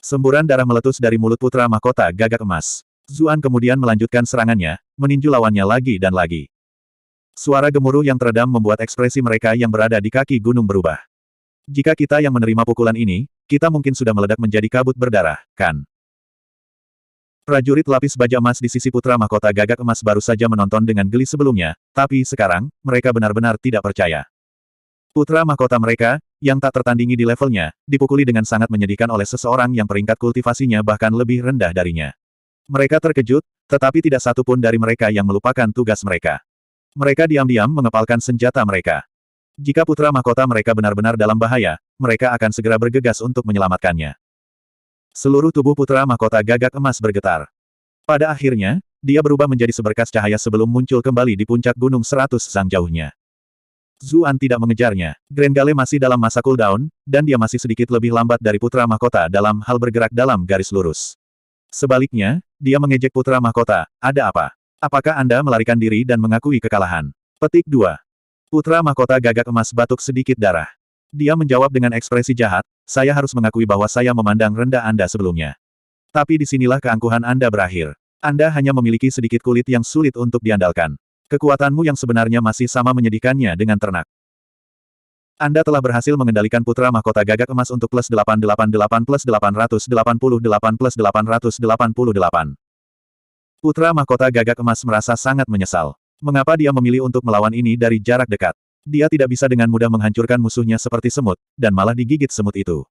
A: Semburan darah meletus dari mulut putra mahkota gagak emas. Zuan kemudian melanjutkan serangannya, meninju lawannya lagi dan lagi. Suara gemuruh yang teredam membuat ekspresi mereka yang berada di kaki gunung berubah. Jika kita yang menerima pukulan ini, kita mungkin sudah meledak menjadi kabut berdarah, kan? Prajurit lapis baja emas di sisi putra mahkota gagak emas baru saja menonton dengan geli sebelumnya, tapi sekarang, mereka benar-benar tidak percaya. Putra mahkota mereka, yang tak tertandingi di levelnya, dipukuli dengan sangat menyedihkan oleh seseorang yang peringkat kultivasinya bahkan lebih rendah darinya. Mereka terkejut, tetapi tidak satu pun dari mereka yang melupakan tugas mereka. Mereka diam-diam mengepalkan senjata mereka. Jika putra mahkota mereka benar-benar dalam bahaya, mereka akan segera bergegas untuk menyelamatkannya. Seluruh tubuh putra mahkota gagak emas bergetar. Pada akhirnya, dia berubah menjadi seberkas cahaya sebelum muncul kembali di puncak gunung 100 sang jauhnya. Zuan tidak mengejarnya. Grenggale masih dalam masa cooldown, dan dia masih sedikit lebih lambat dari putra mahkota dalam hal bergerak dalam garis lurus. Sebaliknya, dia mengejek putra mahkota, ada apa? Apakah Anda melarikan diri dan mengakui kekalahan? Petik 2. Putra mahkota gagak emas batuk sedikit darah. Dia menjawab dengan ekspresi jahat, saya harus mengakui bahwa saya memandang rendah Anda sebelumnya. Tapi disinilah keangkuhan Anda berakhir. Anda hanya memiliki sedikit kulit yang sulit untuk diandalkan. Kekuatanmu yang sebenarnya masih sama menyedihkannya dengan ternak. Anda telah berhasil mengendalikan putra mahkota gagak emas untuk plus 888 plus 888 plus 888. Putra mahkota gagak emas merasa sangat menyesal. Mengapa dia memilih untuk melawan ini dari jarak dekat? Dia tidak bisa dengan mudah menghancurkan musuhnya seperti semut, dan malah digigit semut itu.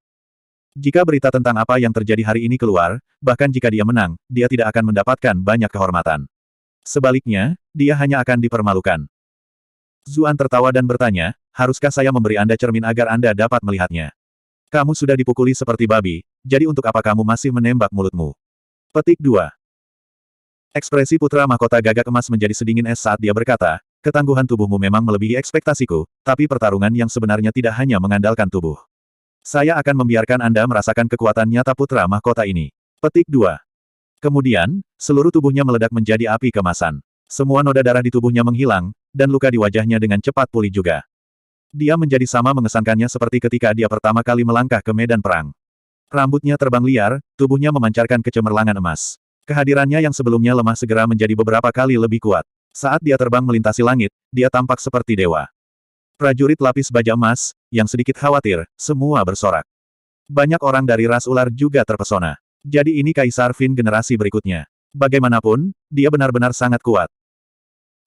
A: Jika berita tentang apa yang terjadi hari ini keluar, bahkan jika dia menang, dia tidak akan mendapatkan banyak kehormatan. Sebaliknya, dia hanya akan dipermalukan. Zuan tertawa dan bertanya, haruskah saya memberi Anda cermin agar Anda dapat melihatnya? Kamu sudah dipukuli seperti babi, jadi untuk apa kamu masih menembak mulutmu? Petik 2. Ekspresi putra mahkota gagak emas menjadi sedingin es saat dia berkata, ketangguhan tubuhmu memang melebihi ekspektasiku, tapi pertarungan yang sebenarnya tidak hanya mengandalkan tubuh. Saya akan membiarkan Anda merasakan kekuatan nyata putra mahkota ini. Petik 2. Kemudian, seluruh tubuhnya meledak menjadi api kemasan. Semua noda darah di tubuhnya menghilang, dan luka di wajahnya dengan cepat pulih juga. Dia menjadi sama mengesankannya seperti ketika dia pertama kali melangkah ke medan perang. Rambutnya terbang liar, tubuhnya memancarkan kecemerlangan emas. Kehadirannya yang sebelumnya lemah segera menjadi beberapa kali lebih kuat. Saat dia terbang melintasi langit, dia tampak seperti dewa. Prajurit lapis baja emas, yang sedikit khawatir, semua bersorak. Banyak orang dari ras ular juga terpesona. Jadi ini Kaisar Fin generasi berikutnya. Bagaimanapun, dia benar-benar sangat kuat.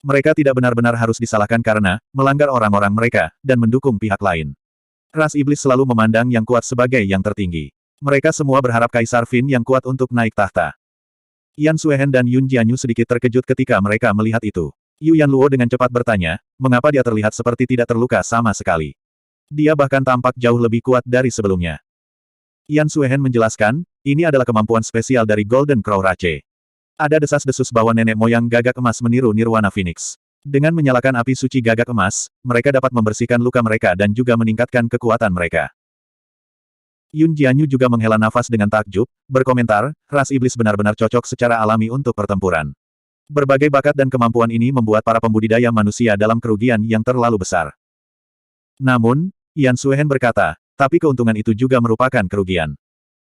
A: Mereka tidak benar-benar harus disalahkan karena melanggar orang-orang mereka, dan mendukung pihak lain. Ras iblis selalu memandang yang kuat sebagai yang tertinggi. Mereka semua berharap Kaisar Fin yang kuat untuk naik tahta. Yan Suehen dan Yun Jianyu sedikit terkejut ketika mereka melihat itu. Yu Yanluo dengan cepat bertanya, mengapa dia terlihat seperti tidak terluka sama sekali. Dia bahkan tampak jauh lebih kuat dari sebelumnya. Yan Suehen menjelaskan, ini adalah kemampuan spesial dari Golden Crow Rache. Ada desas-desus bahwa nenek moyang gagak emas meniru Nirwana Phoenix. Dengan menyalakan api suci gagak emas, mereka dapat membersihkan luka mereka dan juga meningkatkan kekuatan mereka. Yun Jianyu juga menghela nafas dengan takjub, berkomentar, ras iblis benar-benar cocok secara alami untuk pertempuran. Berbagai bakat dan kemampuan ini membuat para pembudidaya manusia dalam kerugian yang terlalu besar. Namun, Yan Suehen berkata, tapi keuntungan itu juga merupakan kerugian.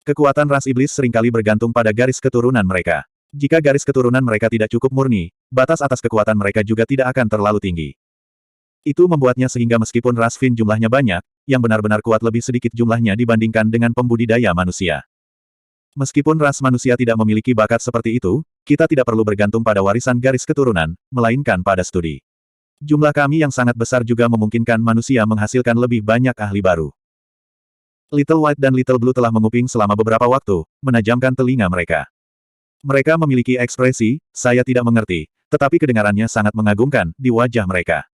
A: Kekuatan ras iblis seringkali bergantung pada garis keturunan mereka. Jika garis keturunan mereka tidak cukup murni, batas atas kekuatan mereka juga tidak akan terlalu tinggi. Itu membuatnya sehingga meskipun ras Fin jumlahnya banyak, yang benar-benar kuat lebih sedikit jumlahnya dibandingkan dengan pembudidaya manusia. Meskipun ras manusia tidak memiliki bakat seperti itu, kita tidak perlu bergantung pada warisan garis keturunan, melainkan pada studi. Jumlah kami yang sangat besar juga memungkinkan manusia menghasilkan lebih banyak ahli baru. Little White dan Little Blue telah menguping selama beberapa waktu, menajamkan telinga mereka. Mereka memiliki ekspresi, saya tidak mengerti, tetapi kedengarannya sangat mengagumkan, di wajah mereka.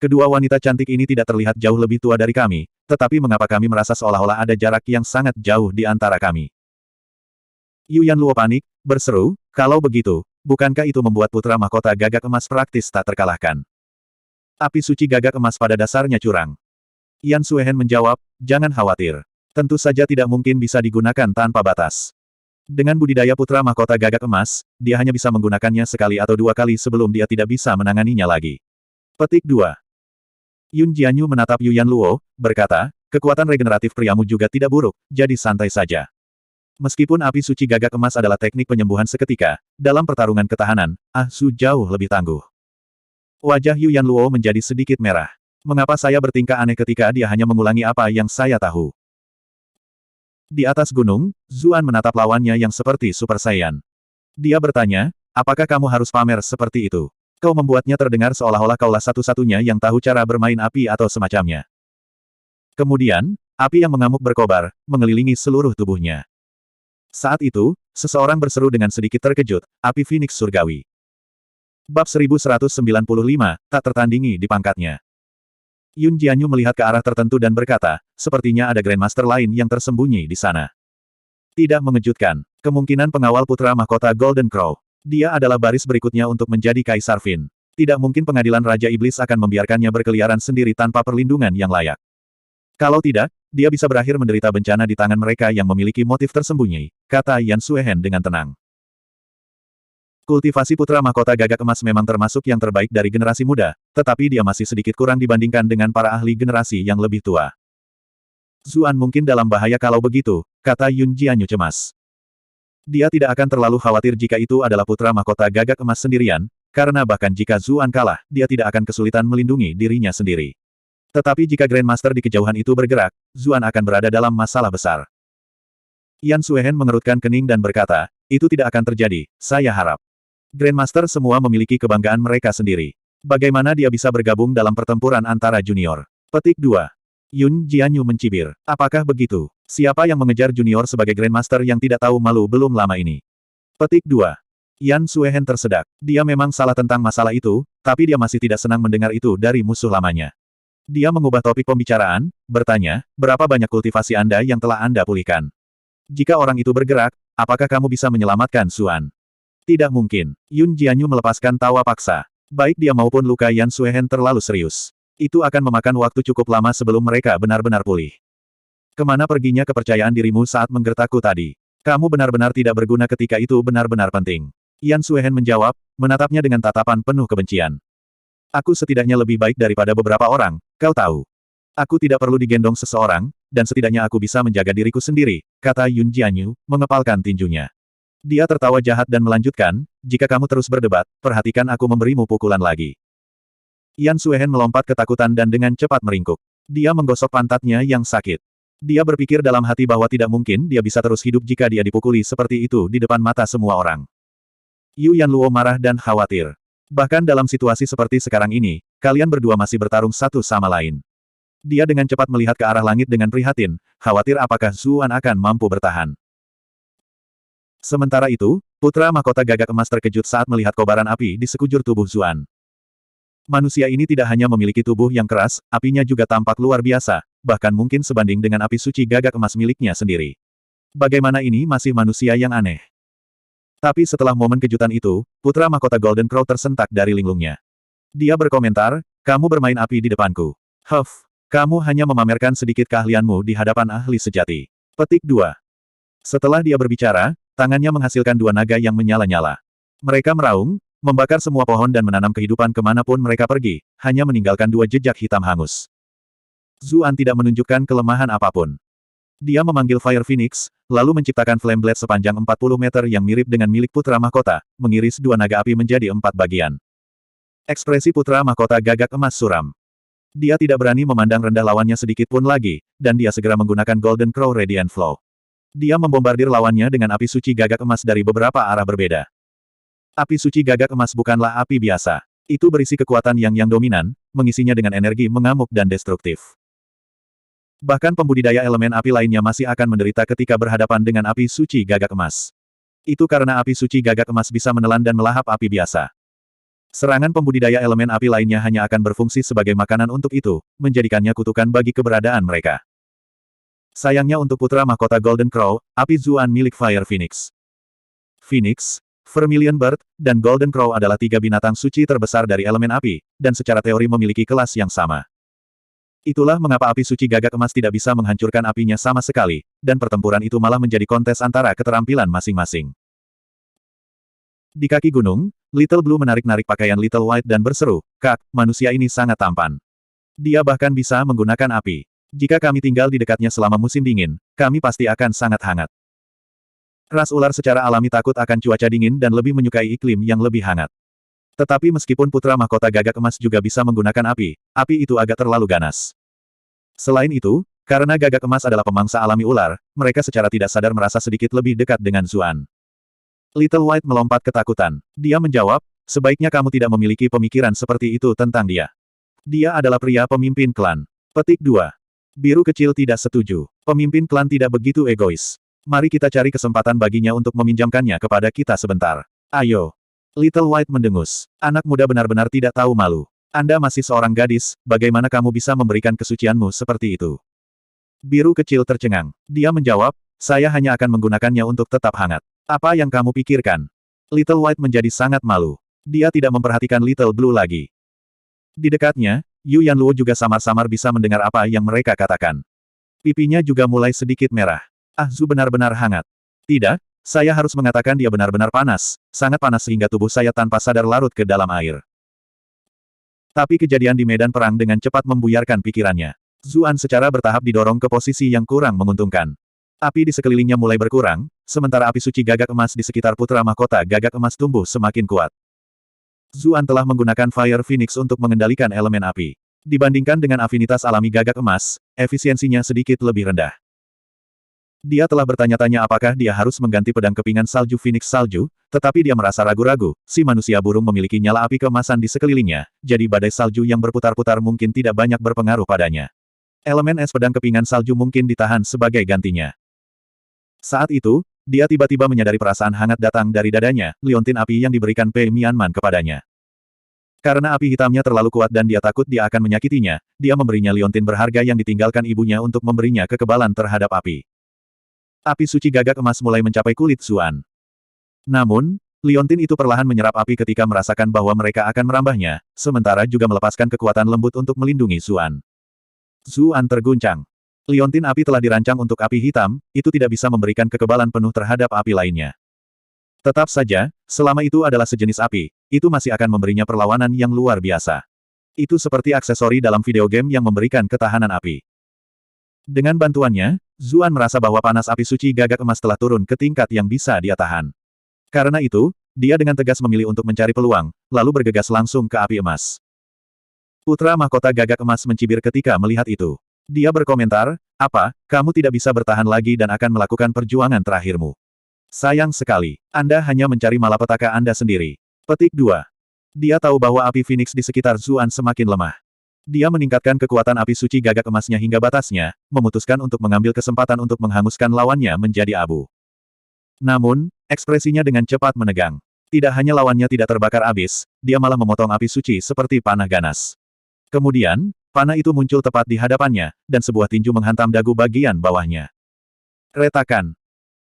A: Kedua wanita cantik ini tidak terlihat jauh lebih tua dari kami, tetapi mengapa kami merasa seolah-olah ada jarak yang sangat jauh di antara kami? Yu Yanluo panik, berseru, kalau begitu, bukankah itu membuat putra mahkota gagak emas praktis tak terkalahkan? Api suci gagak emas pada dasarnya curang. Yan Suehen menjawab, jangan khawatir. Tentu saja tidak mungkin bisa digunakan tanpa batas. Dengan budidaya putra mahkota gagak emas, dia hanya bisa menggunakannya sekali atau dua kali sebelum dia tidak bisa menanganinya lagi. Petik 2. Yun Jianyu menatap Yu Yanluo, berkata, kekuatan regeneratif priamu juga tidak buruk, jadi santai saja. Meskipun api suci gagak emas adalah teknik penyembuhan seketika, dalam pertarungan ketahanan, Ah Su jauh lebih tangguh. Wajah Yu Yanluo menjadi sedikit merah. Mengapa saya bertingkah aneh ketika dia hanya mengulangi apa yang saya tahu? Di atas gunung, Zuan menatap lawannya yang seperti Super Saiyan. Dia bertanya, apakah kamu harus pamer seperti itu? Kau membuatnya terdengar seolah-olah kaulah satu-satunya yang tahu cara bermain api atau semacamnya. Kemudian, api yang mengamuk berkobar, mengelilingi seluruh tubuhnya. Saat itu, seseorang berseru dengan sedikit terkejut, api Phoenix Surgawi. Bab 1195, tak tertandingi di pangkatnya. Yun Jianyu melihat ke arah tertentu dan berkata, sepertinya ada Grandmaster lain yang tersembunyi di sana. Tidak mengejutkan, kemungkinan pengawal putra mahkota Golden Crow. Dia adalah baris berikutnya untuk menjadi Kaisar Fin. Tidak mungkin pengadilan Raja Iblis akan membiarkannya berkeliaran sendiri tanpa perlindungan yang layak. Kalau tidak, dia bisa berakhir menderita bencana di tangan mereka yang memiliki motif tersembunyi, kata Yan Suehen dengan tenang. Kultivasi putra mahkota gagak emas memang termasuk yang terbaik dari generasi muda, tetapi dia masih sedikit kurang dibandingkan dengan para ahli generasi yang lebih tua. Zuan mungkin dalam bahaya kalau begitu, kata Yun Jianyu cemas. Dia tidak akan terlalu khawatir jika itu adalah putra mahkota gagak emas sendirian, karena bahkan jika Zuan kalah, dia tidak akan kesulitan melindungi dirinya sendiri. Tetapi jika Grandmaster di kejauhan itu bergerak, Zuan akan berada dalam masalah besar. Yan Suehen mengerutkan kening dan berkata, itu tidak akan terjadi, saya harap. Grandmaster semua memiliki kebanggaan mereka sendiri. Bagaimana dia bisa bergabung dalam pertempuran antara junior? Petik 2. Yun Jianyu mencibir. Apakah begitu? Siapa yang mengejar junior sebagai Grandmaster yang tidak tahu malu belum lama ini? Petik 2. Yan Suehen tersedak. Dia memang salah tentang masalah itu, tapi dia masih tidak senang mendengar itu dari musuh lamanya. Dia mengubah topik pembicaraan, bertanya, berapa banyak kultivasi Anda yang telah Anda pulihkan? Jika orang itu bergerak, apakah kamu bisa menyelamatkan Zuan? Tidak mungkin. Yun Jianyu melepaskan tawa paksa. Baik dia maupun luka Yan Suehen terlalu serius. Itu akan memakan waktu cukup lama sebelum mereka benar-benar pulih. Kemana perginya kepercayaan dirimu saat menggertakku tadi? Kamu benar-benar tidak berguna ketika itu benar-benar penting. Yan Suehen menjawab, menatapnya dengan tatapan penuh kebencian. Aku setidaknya lebih baik daripada beberapa orang, kau tahu. Aku tidak perlu digendong seseorang, dan setidaknya aku bisa menjaga diriku sendiri, kata Yun Jianyu, mengepalkan tinjunya. Dia tertawa jahat dan melanjutkan, jika kamu terus berdebat, perhatikan aku memberimu pukulan lagi. Yan Suehen melompat ketakutan dan dengan cepat meringkuk. Dia menggosok pantatnya yang sakit. Dia berpikir dalam hati bahwa tidak mungkin dia bisa terus hidup jika dia dipukuli seperti itu di depan mata semua orang. Yu Yanluo marah dan khawatir. Bahkan dalam situasi seperti sekarang ini, kalian berdua masih bertarung satu sama lain. Dia dengan cepat melihat ke arah langit dengan prihatin, khawatir apakah Zuan akan mampu bertahan. Sementara itu, putra mahkota gagak emas terkejut saat melihat kobaran api di sekujur tubuh Zuan. Manusia ini tidak hanya memiliki tubuh yang keras, apinya juga tampak luar biasa, bahkan mungkin sebanding dengan api suci gagak emas miliknya sendiri. Bagaimana ini masih manusia yang aneh? Tapi setelah momen kejutan itu, putra mahkota Golden Crow tersentak dari linglungnya. Dia berkomentar, kamu bermain api di depanku. Huff, kamu hanya memamerkan sedikit keahlianmu di hadapan ahli sejati. Petik 2. Setelah dia berbicara, tangannya menghasilkan dua naga yang menyala-nyala. Mereka meraung, membakar semua pohon dan menanam kehidupan kemanapun mereka pergi, hanya meninggalkan dua jejak hitam hangus. Zuan tidak menunjukkan kelemahan apapun. Dia memanggil Fire Phoenix, lalu menciptakan Flame Blade sepanjang 40 meter yang mirip dengan milik putra mahkota, mengiris dua naga api menjadi 4 bagian. Ekspresi putra mahkota gagak emas suram. Dia tidak berani memandang rendah lawannya sedikit pun lagi, dan dia segera menggunakan Golden Crow Radiant Flow. Dia membombardir lawannya dengan api suci gagak emas dari beberapa arah berbeda. Api suci gagak emas bukanlah api biasa. Itu berisi kekuatan yang dominan, mengisinya dengan energi mengamuk dan destruktif. Bahkan pembudidaya elemen api lainnya masih akan menderita ketika berhadapan dengan api suci gagak emas. Itu karena api suci gagak emas bisa menelan dan melahap api biasa. Serangan pembudidaya elemen api lainnya hanya akan berfungsi sebagai makanan untuk itu, menjadikannya kutukan bagi keberadaan mereka. Sayangnya untuk putra mahkota Golden Crow, api Zuan milik Fire Phoenix. Phoenix, Vermilion Bird, dan Golden Crow adalah tiga binatang suci terbesar dari elemen api, dan secara teori memiliki kelas yang sama. Itulah mengapa api suci gagak emas tidak bisa menghancurkan apinya sama sekali, dan pertempuran itu malah menjadi kontes antara keterampilan masing-masing. Di kaki gunung, Little Blue menarik-narik pakaian Little White dan berseru, "Kak, manusia ini sangat tampan. Dia bahkan bisa menggunakan api. Jika kami tinggal di dekatnya selama musim dingin, kami pasti akan sangat hangat." Ras ular secara alami takut akan cuaca dingin dan lebih menyukai iklim yang lebih hangat. Tetapi meskipun putra mahkota gagak emas juga bisa menggunakan api, api itu agak terlalu ganas. Selain itu, karena gagak emas adalah pemangsa alami ular, mereka secara tidak sadar merasa sedikit lebih dekat dengan Zuan. Little White melompat ketakutan. Dia menjawab, "Sebaiknya kamu tidak memiliki pemikiran seperti itu tentang dia. Dia adalah pria pemimpin klan." Petik 2. Biru kecil tidak setuju. Pemimpin klan tidak begitu egois. Mari kita cari kesempatan baginya untuk meminjamkannya kepada kita sebentar. Ayo. Little White mendengus. Anak muda benar-benar tidak tahu malu. Anda masih seorang gadis, bagaimana kamu bisa memberikan kesucianmu seperti itu? Biru kecil tercengang. Dia menjawab, "Saya hanya akan menggunakannya untuk tetap hangat." Apa yang kamu pikirkan? Little White menjadi sangat malu. Dia tidak memperhatikan Little Blue lagi. Di dekatnya, Yu Yanluo juga samar-samar bisa mendengar apa yang mereka katakan. Pipinya juga mulai sedikit merah. Ah Zu benar-benar hangat. Tidak, saya harus mengatakan dia benar-benar panas, sangat panas sehingga tubuh saya tanpa sadar larut ke dalam air. Tapi kejadian di medan perang dengan cepat membuyarkan pikirannya. Zuan secara bertahap didorong ke posisi yang kurang menguntungkan. Api di sekelilingnya mulai berkurang, sementara api suci gagak emas di sekitar putra mahkota gagak emas tumbuh semakin kuat. Zuan telah menggunakan Fire Phoenix untuk mengendalikan elemen api. Dibandingkan dengan afinitas alami gagak emas, efisiensinya sedikit lebih rendah. Dia telah bertanya-tanya apakah dia harus mengganti pedang kepingan salju Phoenix salju, tetapi dia merasa ragu-ragu, si manusia burung memiliki nyala api keemasan di sekelilingnya, jadi badai salju yang berputar-putar mungkin tidak banyak berpengaruh padanya. Elemen es pedang kepingan salju mungkin ditahan sebagai gantinya. Saat itu, dia tiba-tiba menyadari perasaan hangat datang dari dadanya, liontin api yang diberikan Pei Mianman kepadanya. Karena api hitamnya terlalu kuat dan dia takut dia akan menyakitinya, dia memberinya liontin berharga yang ditinggalkan ibunya untuk memberinya kekebalan terhadap api. Api suci gagak emas mulai mencapai kulit Zuan. Namun, liontin itu perlahan menyerap api ketika merasakan bahwa mereka akan merambahnya, sementara juga melepaskan kekuatan lembut untuk melindungi Zuan. Zuan terguncang. Liontin api telah dirancang untuk api hitam, itu tidak bisa memberikan kekebalan penuh terhadap api lainnya. Tetap saja, selama itu adalah sejenis api, itu masih akan memberinya perlawanan yang luar biasa. Itu seperti aksesori dalam video game yang memberikan ketahanan api. Dengan bantuannya, Zuan merasa bahwa panas api suci gagak emas telah turun ke tingkat yang bisa dia tahan. Karena itu, dia dengan tegas memilih untuk mencari peluang, lalu bergegas langsung ke api emas. Putra mahkota gagak emas mencibir ketika melihat itu. Dia berkomentar, "Apa, kamu tidak bisa bertahan lagi dan akan melakukan perjuangan terakhirmu? Sayang sekali, Anda hanya mencari malapetaka Anda sendiri." Petik 2. Dia tahu bahwa api Phoenix di sekitar Zuan semakin lemah. Dia meningkatkan kekuatan api suci gagak emasnya hingga batasnya, memutuskan untuk mengambil kesempatan untuk menghanguskan lawannya menjadi abu. Namun, ekspresinya dengan cepat menegang. Tidak hanya lawannya tidak terbakar abis, dia malah memotong api suci seperti panah ganas. Kemudian, panah itu muncul tepat di hadapannya, dan sebuah tinju menghantam dagu bagian bawahnya. Retakan.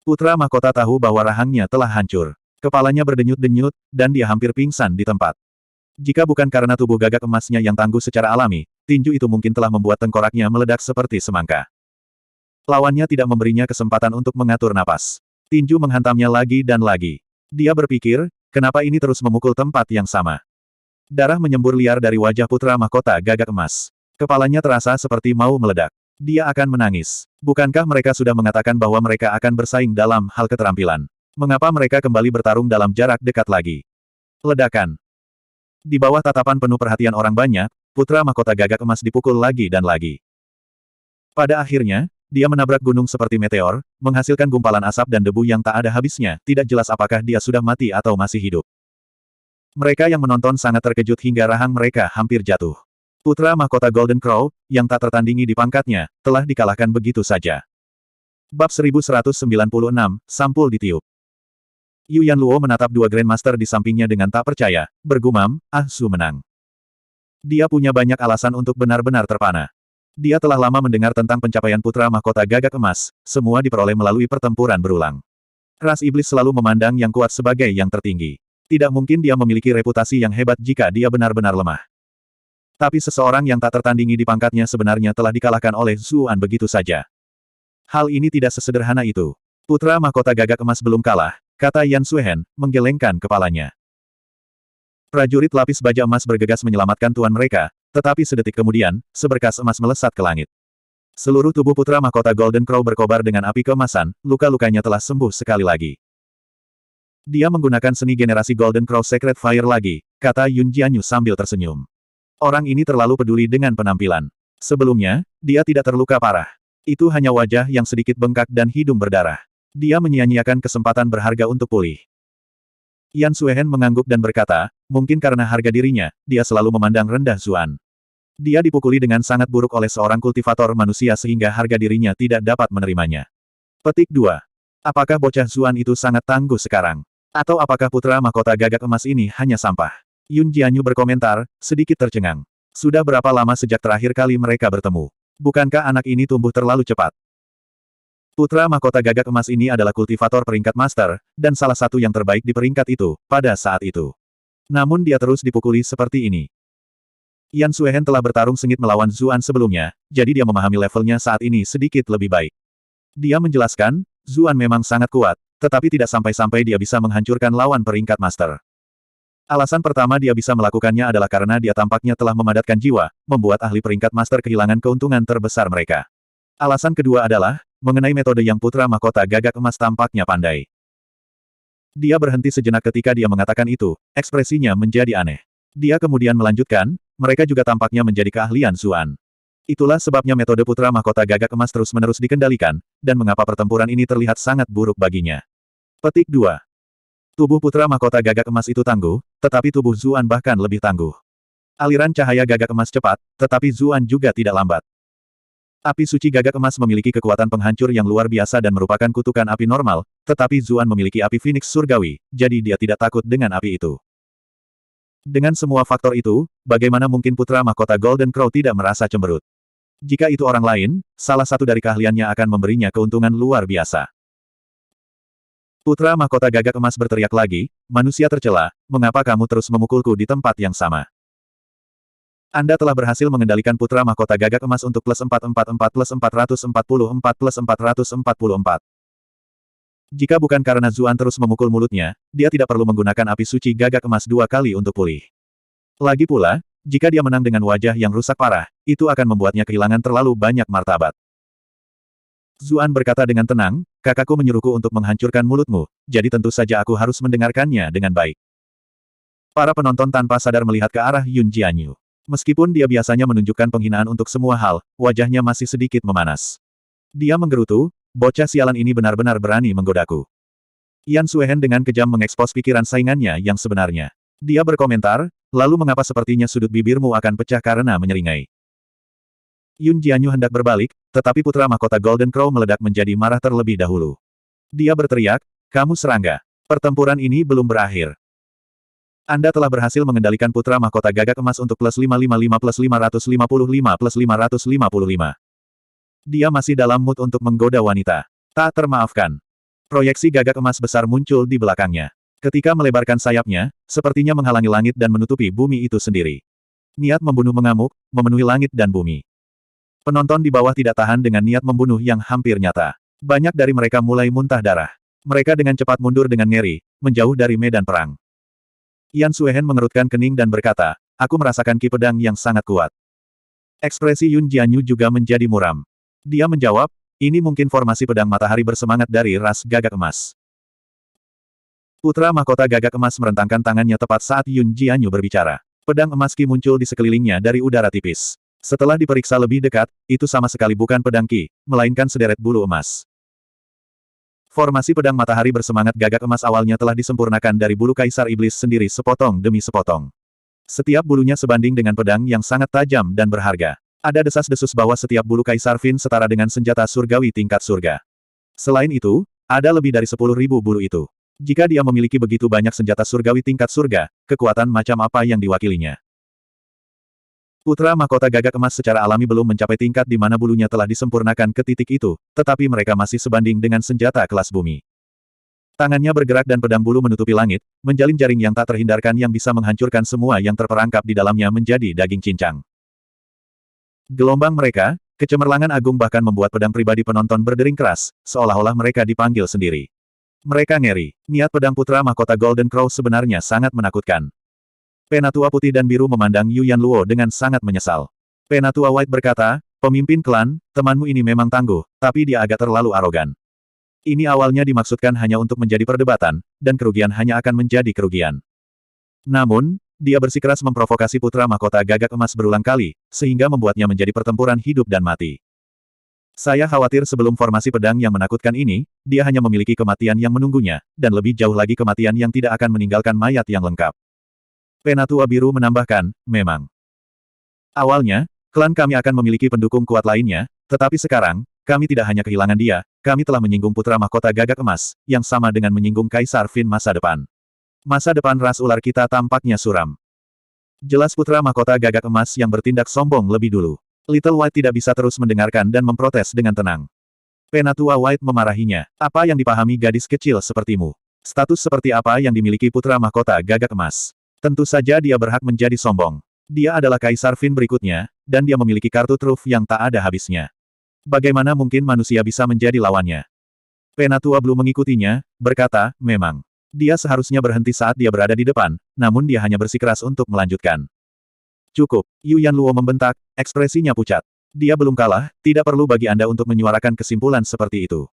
A: Putra mahkota tahu bahwa rahangnya telah hancur. Kepalanya berdenyut-denyut, dan dia hampir pingsan di tempat. Jika bukan karena tubuh gagak emasnya yang tangguh secara alami, tinju itu mungkin telah membuat tengkoraknya meledak seperti semangka. Lawannya tidak memberinya kesempatan untuk mengatur napas. Tinju menghantamnya lagi dan lagi. Dia berpikir, kenapa ini terus memukul tempat yang sama? Darah menyembur liar dari wajah putra mahkota gagak emas. Kepalanya terasa seperti mau meledak. Dia akan menangis. Bukankah mereka sudah mengatakan bahwa mereka akan bersaing dalam hal keterampilan? Mengapa mereka kembali bertarung dalam jarak dekat lagi? Ledakan. Di bawah tatapan penuh perhatian orang banyak, putra mahkota gagak emas dipukul lagi dan lagi. Pada akhirnya, dia menabrak gunung seperti meteor, menghasilkan gumpalan asap dan debu yang tak ada habisnya, tidak jelas apakah dia sudah mati atau masih hidup. Mereka yang menonton sangat terkejut hingga rahang mereka hampir jatuh. Putra mahkota Golden Crow, yang tak tertandingi di pangkatnya, telah dikalahkan begitu saja. Bab 1196, Sampul ditiup. Yu Yanluo menatap dua Grandmaster di sampingnya dengan tak percaya, bergumam, "Ah Su menang." Dia punya banyak alasan untuk benar-benar terpana. Dia telah lama mendengar tentang pencapaian putra mahkota gagak emas, semua diperoleh melalui pertempuran berulang. Ras iblis selalu memandang yang kuat sebagai yang tertinggi. Tidak mungkin dia memiliki reputasi yang hebat jika dia benar-benar lemah. Tapi seseorang yang tak tertandingi di pangkatnya sebenarnya telah dikalahkan oleh Zuan begitu saja. Hal ini tidak sesederhana itu. Putra mahkota gagak emas belum kalah, kata Yan Suhen, menggelengkan kepalanya. Prajurit lapis baja emas bergegas menyelamatkan tuan mereka, tetapi sedetik kemudian, seberkas emas melesat ke langit. Seluruh tubuh putra mahkota Golden Crow berkobar dengan api keemasan, luka-lukanya telah sembuh sekali lagi. Dia menggunakan seni generasi Golden Crow Secret Fire lagi, kata Yun Jianyu sambil tersenyum. Orang ini terlalu peduli dengan penampilan. Sebelumnya, dia tidak terluka parah. Itu hanya wajah yang sedikit bengkak dan hidung berdarah. Dia menyia-nyiakan kesempatan berharga untuk pulih. Yan Suhen mengangguk dan berkata, mungkin karena harga dirinya, dia selalu memandang rendah Zuan. Dia dipukuli dengan sangat buruk oleh seorang kultivator manusia sehingga harga dirinya tidak dapat menerimanya. Petik 2. Apakah bocah Zuan itu sangat tangguh sekarang? Atau apakah putra mahkota gagak emas ini hanya sampah? Yun Jianyu berkomentar, sedikit tercengang. Sudah berapa lama sejak terakhir kali mereka bertemu? Bukankah anak ini tumbuh terlalu cepat? Putra mahkota gagak emas ini adalah kultivator peringkat master, dan salah satu yang terbaik di peringkat itu, pada saat itu. Namun dia terus dipukuli seperti ini. Yan Suhen telah bertarung sengit melawan Zuan sebelumnya, jadi dia memahami levelnya saat ini sedikit lebih baik. Dia menjelaskan, Zuan memang sangat kuat, tetapi tidak sampai-sampai dia bisa menghancurkan lawan peringkat master. Alasan pertama dia bisa melakukannya adalah karena dia tampaknya telah memadatkan jiwa, membuat ahli peringkat master kehilangan keuntungan terbesar mereka. Alasan kedua adalah, mengenai metode yang putra mahkota gagak emas tampaknya pandai. Dia berhenti sejenak ketika dia mengatakan itu, ekspresinya menjadi aneh. Dia kemudian melanjutkan, mereka juga tampaknya menjadi keahlian Zuan. Itulah sebabnya metode putra mahkota gagak emas terus-menerus dikendalikan, dan mengapa pertempuran ini terlihat sangat buruk baginya. Petik 2. Tubuh putra mahkota gagak emas itu tangguh, tetapi tubuh Zuan bahkan lebih tangguh. Aliran cahaya gagak emas cepat, tetapi Zuan juga tidak lambat. Api suci gagak emas memiliki kekuatan penghancur yang luar biasa dan merupakan kutukan api normal, tetapi Zuan memiliki api Phoenix surgawi, jadi dia tidak takut dengan api itu. Dengan semua faktor itu, bagaimana mungkin putra mahkota Golden Crow tidak merasa cemberut? Jika itu orang lain, salah satu dari keahliannya akan memberinya keuntungan luar biasa. Putra mahkota gagak emas berteriak lagi, manusia tercela, mengapa kamu terus memukulku di tempat yang sama? Anda telah berhasil mengendalikan putra mahkota gagak emas untuk plus 444 plus 444 plus 444. Jika bukan karena Zuan terus memukul mulutnya, dia tidak perlu menggunakan api suci gagak emas 2 kali untuk pulih. Lagi pula, jika dia menang dengan wajah yang rusak parah, itu akan membuatnya kehilangan terlalu banyak martabat. Zuan berkata dengan tenang, kakakku menyuruhku untuk menghancurkan mulutmu, jadi tentu saja aku harus mendengarkannya dengan baik. Para penonton tanpa sadar melihat ke arah Yun Jianyu. Meskipun dia biasanya menunjukkan penghinaan untuk semua hal, wajahnya masih sedikit memanas. Dia menggerutu, bocah sialan ini benar-benar berani menggodaku. Yan Suhen dengan kejam mengekspos pikiran saingannya yang sebenarnya. Dia berkomentar, lalu mengapa sepertinya sudut bibirmu akan pecah karena menyeringai. Yun Jianyu hendak berbalik, tetapi putra mahkota Golden Crow meledak menjadi marah terlebih dahulu. Dia berteriak, kamu serangga. Pertempuran ini belum berakhir. Anda telah berhasil mengendalikan putra mahkota gagak emas untuk plus 555 plus 555 plus 555. Dia masih dalam mood untuk menggoda wanita. Tak termaafkan. Proyeksi gagak emas besar muncul di belakangnya. Ketika melebarkan sayapnya, sepertinya menghalangi langit dan menutupi bumi itu sendiri. Niat membunuh mengamuk, memenuhi langit dan bumi. Penonton di bawah tidak tahan dengan niat membunuh yang hampir nyata. Banyak dari mereka mulai muntah darah. Mereka dengan cepat mundur dengan ngeri, menjauh dari medan perang. Yan Suhen mengerutkan kening dan berkata, aku merasakan ki pedang yang sangat kuat. Ekspresi Yun Jianyu juga menjadi muram. Dia menjawab, ini mungkin formasi pedang matahari bersemangat dari ras gagak emas. Putra mahkota gagak emas merentangkan tangannya tepat saat Yun Jianyu berbicara. Pedang emas Qi muncul di sekelilingnya dari udara tipis. Setelah diperiksa lebih dekat, itu sama sekali bukan pedang Qi, melainkan sederet bulu emas. Formasi pedang matahari bersemangat gagak emas awalnya telah disempurnakan dari bulu kaisar iblis sendiri sepotong demi sepotong. Setiap bulunya sebanding dengan pedang yang sangat tajam dan berharga. Ada desas-desus bahwa setiap bulu kaisar Qin setara dengan senjata surgawi tingkat surga. Selain itu, ada lebih dari 10.000 bulu itu. Jika dia memiliki begitu banyak senjata surgawi tingkat surga, kekuatan macam apa yang diwakilinya? Putra mahkota gagak emas secara alami belum mencapai tingkat di mana bulunya telah disempurnakan ke titik itu, tetapi mereka masih sebanding dengan senjata kelas bumi. Tangannya bergerak dan pedang bulu menutupi langit, menjalin jaring yang tak terhindarkan yang bisa menghancurkan semua yang terperangkap di dalamnya menjadi daging cincang. Gelombang mereka, kecemerlangan agung bahkan membuat pedang pribadi penonton berdering keras, seolah-olah mereka dipanggil sendiri. Mereka ngeri. Niat pedang putra mahkota Golden Crow sebenarnya sangat menakutkan. Penatua putih dan biru memandang Yu Yanluo dengan sangat menyesal. Penatua White berkata, pemimpin klan, temanmu ini memang tangguh, tapi dia agak terlalu arogan. Ini awalnya dimaksudkan hanya untuk menjadi perdebatan, dan kerugian hanya akan menjadi kerugian. Namun, dia bersikeras memprovokasi putra mahkota gagak emas berulang kali, sehingga membuatnya menjadi pertempuran hidup dan mati. Saya khawatir sebelum formasi pedang yang menakutkan ini, dia hanya memiliki kematian yang menunggunya, dan lebih jauh lagi kematian yang tidak akan meninggalkan mayat yang lengkap. Penatua biru menambahkan, memang. Awalnya, klan kami akan memiliki pendukung kuat lainnya, tetapi sekarang, kami tidak hanya kehilangan dia, kami telah menyinggung putra mahkota gagak emas, yang sama dengan menyinggung Kaisar Qin masa depan. Masa depan ras ular kita tampaknya suram. Jelas putra mahkota gagak emas yang bertindak sombong lebih dulu. Little White tidak bisa terus mendengarkan dan memprotes dengan tenang. Penatua White memarahinya. Apa yang dipahami gadis kecil sepertimu? Status seperti apa yang dimiliki putra mahkota gagak emas? Tentu saja dia berhak menjadi sombong. Dia adalah Kaisar Qin berikutnya, dan dia memiliki kartu truf yang tak ada habisnya. Bagaimana mungkin manusia bisa menjadi lawannya? Penatua Blue mengikutinya, berkata, memang. Dia seharusnya berhenti saat dia berada di depan, namun dia hanya bersikeras untuk melanjutkan. Cukup, Yu Yanluo membentak, ekspresinya pucat. Dia belum kalah, tidak perlu bagi Anda untuk menyuarakan kesimpulan seperti itu.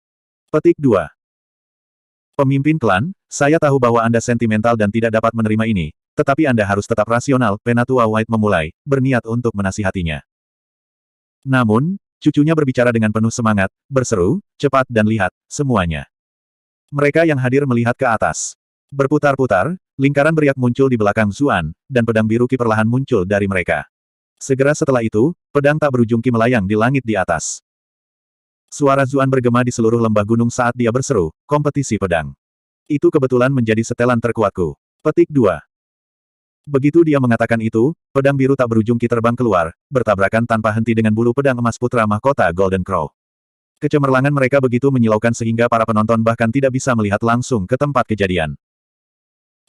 A: Petik 2. Pemimpin klan, saya tahu bahwa Anda sentimental dan tidak dapat menerima ini, tetapi Anda harus tetap rasional, Penatua White memulai, berniat untuk menasihatinya. Namun, cucunya berbicara dengan penuh semangat, berseru, cepat dan lihat, semuanya. Mereka yang hadir melihat ke atas. Berputar-putar, lingkaran beriak muncul di belakang Zuan, dan pedang biru Qi perlahan muncul dari mereka. Segera setelah itu, pedang tak berujung Qi melayang di langit di atas. Suara Zuan bergema di seluruh lembah gunung saat dia berseru, kompetisi pedang. Itu kebetulan menjadi setelan terkuatku. Petik 2. Begitu dia mengatakan itu, pedang biru tak berujung Qi terbang keluar, bertabrakan tanpa henti dengan bulu pedang emas putra mahkota Golden Crow. Kecemerlangan mereka begitu menyilaukan sehingga para penonton bahkan tidak bisa melihat langsung ke tempat kejadian.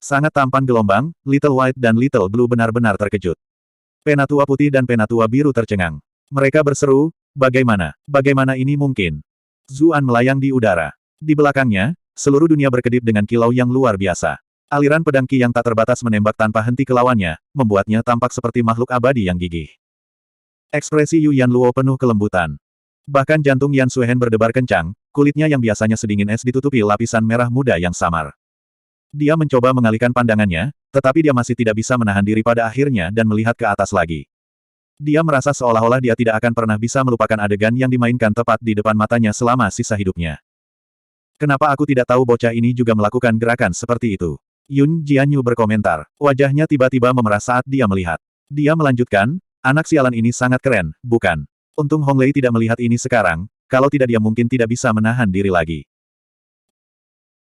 A: Sangat tampan gelombang, Little White dan Little Blue benar-benar terkejut. Penatua putih dan penatua biru tercengang. Mereka berseru, bagaimana? Bagaimana ini mungkin? Zuan melayang di udara. Di belakangnya, seluruh dunia berkedip dengan kilau yang luar biasa. Aliran pedang Qi yang tak terbatas menembak tanpa henti ke lawannya, membuatnya tampak seperti makhluk abadi yang gigih. Ekspresi Yu Yanluo penuh kelembutan. Bahkan jantung Yan Suehen berdebar kencang, kulitnya yang biasanya sedingin es ditutupi lapisan merah muda yang samar. Dia mencoba mengalihkan pandangannya, tetapi dia masih tidak bisa menahan diri pada akhirnya dan melihat ke atas lagi. Dia merasa seolah-olah dia tidak akan pernah bisa melupakan adegan yang dimainkan tepat di depan matanya selama sisa hidupnya. Kenapa aku tidak tahu bocah ini juga melakukan gerakan seperti itu? Yun Jianyu berkomentar. Wajahnya tiba-tiba memerah saat dia melihat. Dia melanjutkan, anak sialan ini sangat keren, bukan? Untung Hong Lei tidak melihat ini sekarang, kalau tidak dia mungkin tidak bisa menahan diri lagi.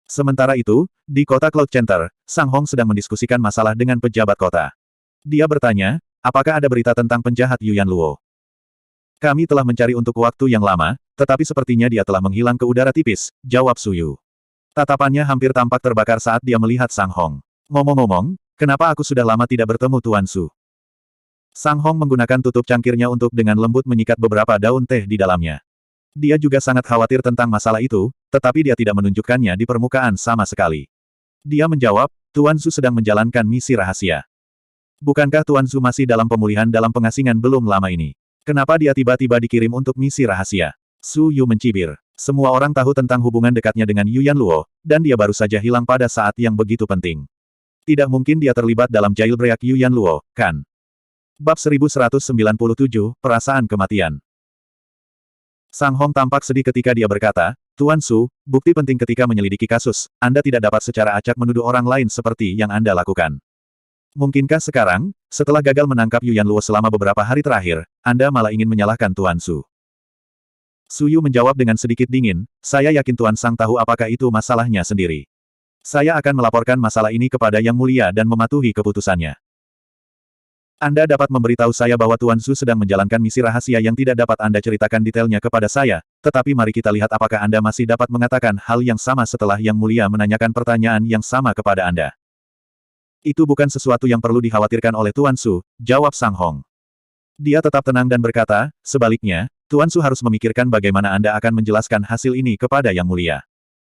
A: Sementara itu, di kota Cloud Center, Sang Hong sedang mendiskusikan masalah dengan pejabat kota. Dia bertanya, apakah ada berita tentang penjahat Yu Yanluo? Kami telah mencari untuk waktu yang lama, tetapi sepertinya dia telah menghilang ke udara tipis, jawab Su Yu. Tatapannya hampir tampak terbakar saat dia melihat Sang Hong. Ngomong-ngomong, kenapa aku sudah lama tidak bertemu Tuan Su? Sang Hong menggunakan tutup cangkirnya untuk dengan lembut menyikat beberapa daun teh di dalamnya. Dia juga sangat khawatir tentang masalah itu, tetapi dia tidak menunjukkannya di permukaan sama sekali. Dia menjawab, Tuan Su sedang menjalankan misi rahasia. Bukankah Tuan Su masih dalam pemulihan dalam pengasingan belum lama ini? Kenapa dia tiba-tiba dikirim untuk misi rahasia? Su Yu mencibir. Semua orang tahu tentang hubungan dekatnya dengan Yu Yanluo, dan dia baru saja hilang pada saat yang begitu penting. Tidak mungkin dia terlibat dalam jailbreak Yu Yanluo, kan? Bab 1197, Perasaan Kematian. Sang Hong tampak sedih ketika dia berkata, Tuan Su, bukti penting ketika menyelidiki kasus, Anda tidak dapat secara acak menuduh orang lain seperti yang Anda lakukan. Mungkinkah sekarang, setelah gagal menangkap Yu Yanluo selama beberapa hari terakhir, Anda malah ingin menyalahkan Tuan Su? Su Yu menjawab dengan sedikit dingin, saya yakin Tuan Sang tahu apakah itu masalahnya sendiri. Saya akan melaporkan masalah ini kepada Yang Mulia dan mematuhi keputusannya. Anda dapat memberitahu saya bahwa Tuan Su sedang menjalankan misi rahasia yang tidak dapat Anda ceritakan detailnya kepada saya, tetapi mari kita lihat apakah Anda masih dapat mengatakan hal yang sama setelah Yang Mulia menanyakan pertanyaan yang sama kepada Anda. Itu bukan sesuatu yang perlu dikhawatirkan oleh Tuan Su, jawab Sang Hong. Dia tetap tenang dan berkata, sebaliknya, Tuan Su harus memikirkan bagaimana Anda akan menjelaskan hasil ini kepada Yang Mulia.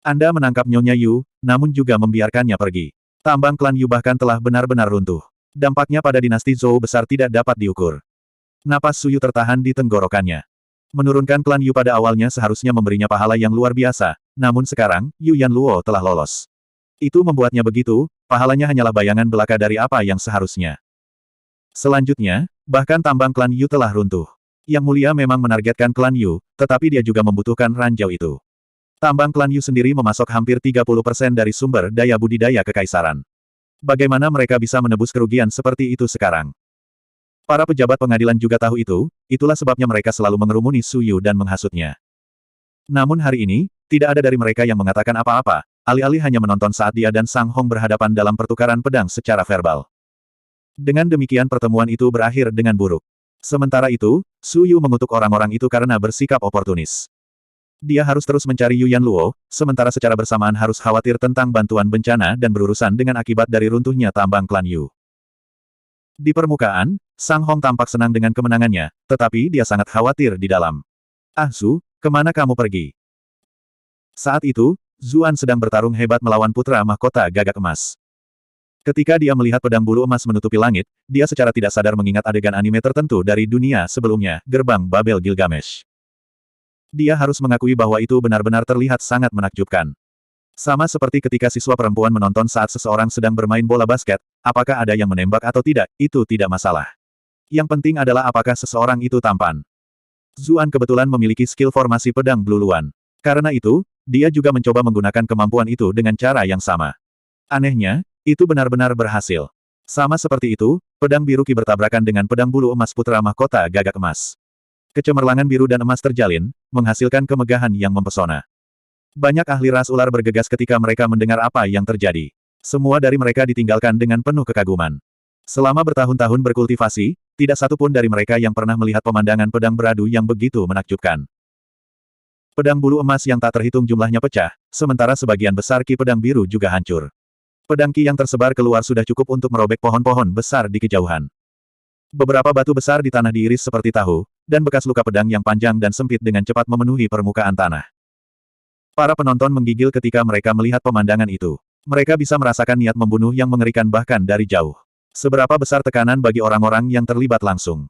A: Anda menangkap Nyonya Yu, namun juga membiarkannya pergi. Tambang klan Yu bahkan telah benar-benar runtuh. Dampaknya pada dinasti Zhou besar tidak dapat diukur. Napas Su Yu tertahan di tenggorokannya. Menurunkan klan Yu pada awalnya seharusnya memberinya pahala yang luar biasa, namun sekarang, Yu Yanluo telah lolos. Itu membuatnya begitu, pahalanya hanyalah bayangan belaka dari apa yang seharusnya. Selanjutnya, bahkan tambang klan Yu telah runtuh. Yang Mulia memang menargetkan klan Yu, tetapi dia juga membutuhkan ranjau itu. Tambang klan Yu sendiri memasok hampir 30% dari sumber daya budidaya kekaisaran. Bagaimana mereka bisa menebus kerugian seperti itu sekarang? Para pejabat pengadilan juga tahu itu, itulah sebabnya mereka selalu mengerumuni Su Yu dan menghasutnya. Namun hari ini, tidak ada dari mereka yang mengatakan apa-apa, alih-alih hanya menonton saat dia dan Sang Hong berhadapan dalam pertukaran pedang secara verbal. Dengan demikian pertemuan itu berakhir dengan buruk. Sementara itu, Su Yu mengutuk orang-orang itu karena bersikap oportunis. Dia harus terus mencari Yu Yanluo, sementara secara bersamaan harus khawatir tentang bantuan bencana dan berurusan dengan akibat dari runtuhnya tambang klan Yu. Di permukaan, Sang Hong tampak senang dengan kemenangannya, tetapi dia sangat khawatir di dalam. Ah Su, kemana kamu pergi? Saat itu, Zuan sedang bertarung hebat melawan putra mahkota gagak emas. Ketika dia melihat pedang bulu emas menutupi langit, dia secara tidak sadar mengingat adegan anime tertentu dari dunia sebelumnya, Gerbang Babel Gilgamesh. Dia harus mengakui bahwa itu benar-benar terlihat sangat menakjubkan. Sama seperti ketika siswa perempuan menonton saat seseorang sedang bermain bola basket, apakah ada yang menembak atau tidak, itu tidak masalah. Yang penting adalah apakah seseorang itu tampan. Zuan kebetulan memiliki skill formasi pedang Bluluan. Karena itu, dia juga mencoba menggunakan kemampuan itu dengan cara yang sama. Anehnya, itu benar-benar berhasil. Sama seperti itu, pedang biru Qi bertabrakan dengan pedang bulu emas putra mahkota gagak emas. Kecemerlangan biru dan emas terjalin, menghasilkan kemegahan yang mempesona. Banyak ahli ras ular bergegas ketika mereka mendengar apa yang terjadi. Semua dari mereka ditinggalkan dengan penuh kekaguman. Selama bertahun-tahun berkultivasi, tidak satu pun dari mereka yang pernah melihat pemandangan pedang beradu yang begitu menakjubkan. Pedang bulu emas yang tak terhitung jumlahnya pecah, sementara sebagian besar Qi pedang biru juga hancur. Pedang Qi yang tersebar keluar sudah cukup untuk merobek pohon-pohon besar di kejauhan. Beberapa batu besar di tanah diiris seperti tahu, dan bekas luka pedang yang panjang dan sempit dengan cepat memenuhi permukaan tanah. Para penonton menggigil ketika mereka melihat pemandangan itu. Mereka bisa merasakan niat membunuh yang mengerikan bahkan dari jauh. Seberapa besar tekanan bagi orang-orang yang terlibat langsung.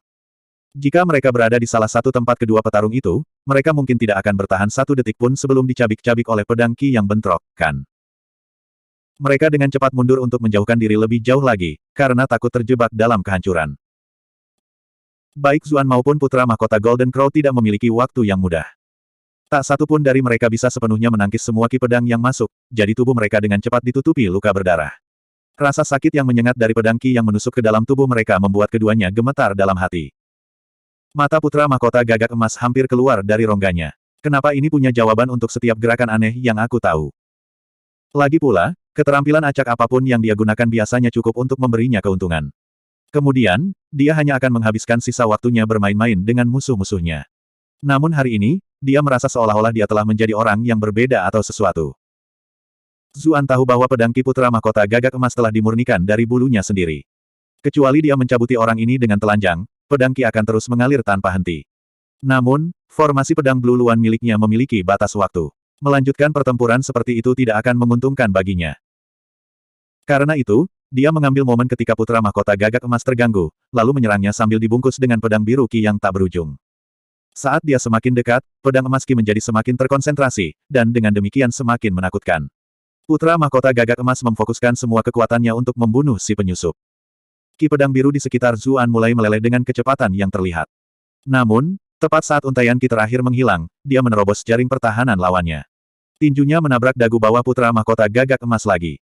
A: Jika mereka berada di salah satu tempat kedua petarung itu, mereka mungkin tidak akan bertahan satu detik pun sebelum dicabik-cabik oleh pedang Qi yang bentrok, kan? Mereka dengan cepat mundur untuk menjauhkan diri lebih jauh lagi, karena takut terjebak dalam kehancuran. Baik Zuan maupun putra mahkota Golden Crow tidak memiliki waktu yang mudah. Tak satu pun dari mereka bisa sepenuhnya menangkis semua Qi pedang yang masuk, jadi tubuh mereka dengan cepat ditutupi luka berdarah. Rasa sakit yang menyengat dari pedang Qi yang menusuk ke dalam tubuh mereka membuat keduanya gemetar dalam hati. Mata putra mahkota gagak emas hampir keluar dari rongganya. Kenapa ini punya jawaban untuk setiap gerakan aneh yang aku tahu? Lagi pula, keterampilan acak apapun yang dia gunakan biasanya cukup untuk memberinya keuntungan. Kemudian, dia hanya akan menghabiskan sisa waktunya bermain-main dengan musuh-musuhnya. Namun hari ini, dia merasa seolah-olah dia telah menjadi orang yang berbeda atau sesuatu. Zuan tahu bahwa pedang Qi putra mahkota gagak emas telah dimurnikan dari bulunya sendiri. Kecuali dia mencabuti orang ini dengan telanjang, pedang Qi akan terus mengalir tanpa henti. Namun, formasi pedang Bluluan miliknya memiliki batas waktu. Melanjutkan pertempuran seperti itu tidak akan menguntungkan baginya. Karena itu, dia mengambil momen ketika putra mahkota gagak emas terganggu, lalu menyerangnya sambil dibungkus dengan pedang biru Qi yang tak berujung. Saat dia semakin dekat, pedang emas Qi menjadi semakin terkonsentrasi, dan dengan demikian semakin menakutkan. Putra mahkota gagak emas memfokuskan semua kekuatannya untuk membunuh si penyusup. Ki pedang biru di sekitar Zuan mulai meleleh dengan kecepatan yang terlihat. Namun, tepat saat untaian ki terakhir menghilang, dia menerobos jaring pertahanan lawannya. Tinjunya menabrak dagu bawah putra mahkota gagak emas lagi.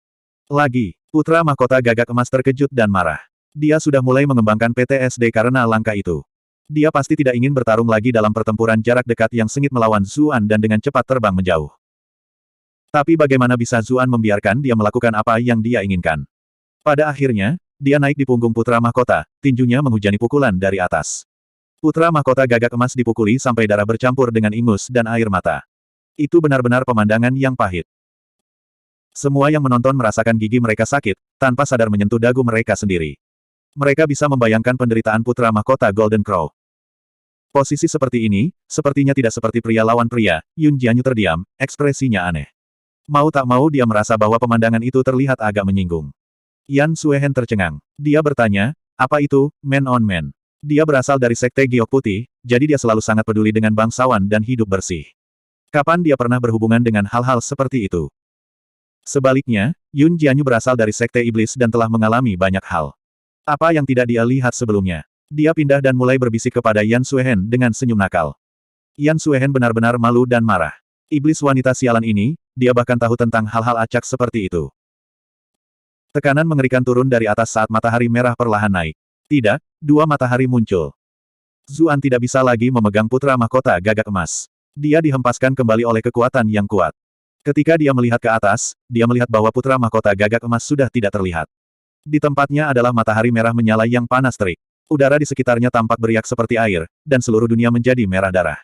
A: Putra mahkota gagak emas terkejut dan marah. Dia sudah mulai mengembangkan PTSD karena langkah itu. Dia pasti tidak ingin bertarung lagi dalam pertempuran jarak dekat yang sengit melawan Zuan dan dengan cepat terbang menjauh. Tapi bagaimana bisa Zuan membiarkan dia melakukan apa yang dia inginkan? Pada akhirnya, dia naik di punggung putra mahkota, tinjunya menghujani pukulan dari atas. Putra mahkota gagak emas dipukuli sampai darah bercampur dengan ingus dan air mata. Itu benar-benar pemandangan yang pahit. Semua yang menonton merasakan gigi mereka sakit, tanpa sadar menyentuh dagu mereka sendiri. Mereka bisa membayangkan penderitaan putra mahkota Golden Crow. Posisi seperti ini, sepertinya tidak seperti pria lawan pria. Yun Jianyu terdiam, ekspresinya aneh. Mau tak mau dia merasa bahwa pemandangan itu terlihat agak menyinggung. Yan Suehen tercengang. Dia bertanya, apa itu, man on man? Dia berasal dari Sekte Giok Putih, jadi dia selalu sangat peduli dengan bangsawan dan hidup bersih. Kapan dia pernah berhubungan dengan hal-hal seperti itu? Sebaliknya, Yun Jianyu berasal dari Sekte Iblis dan telah mengalami banyak hal. Apa yang tidak dia lihat sebelumnya? Dia pindah dan mulai berbisik kepada Yan Suehen dengan senyum nakal. Yan Suehen benar-benar malu dan marah. Iblis wanita sialan ini, dia bahkan tahu tentang hal-hal acak seperti itu. Tekanan mengerikan turun dari atas saat matahari merah perlahan naik. Tidak, dua matahari muncul. Zuan tidak bisa lagi memegang putra mahkota gagak emas. Dia dihempaskan kembali oleh kekuatan yang kuat. Ketika dia melihat ke atas, dia melihat bahwa putra mahkota gagak emas sudah tidak terlihat. Di tempatnya adalah matahari merah menyala yang panas terik. Udara di sekitarnya tampak beriak seperti air, dan seluruh dunia menjadi merah darah.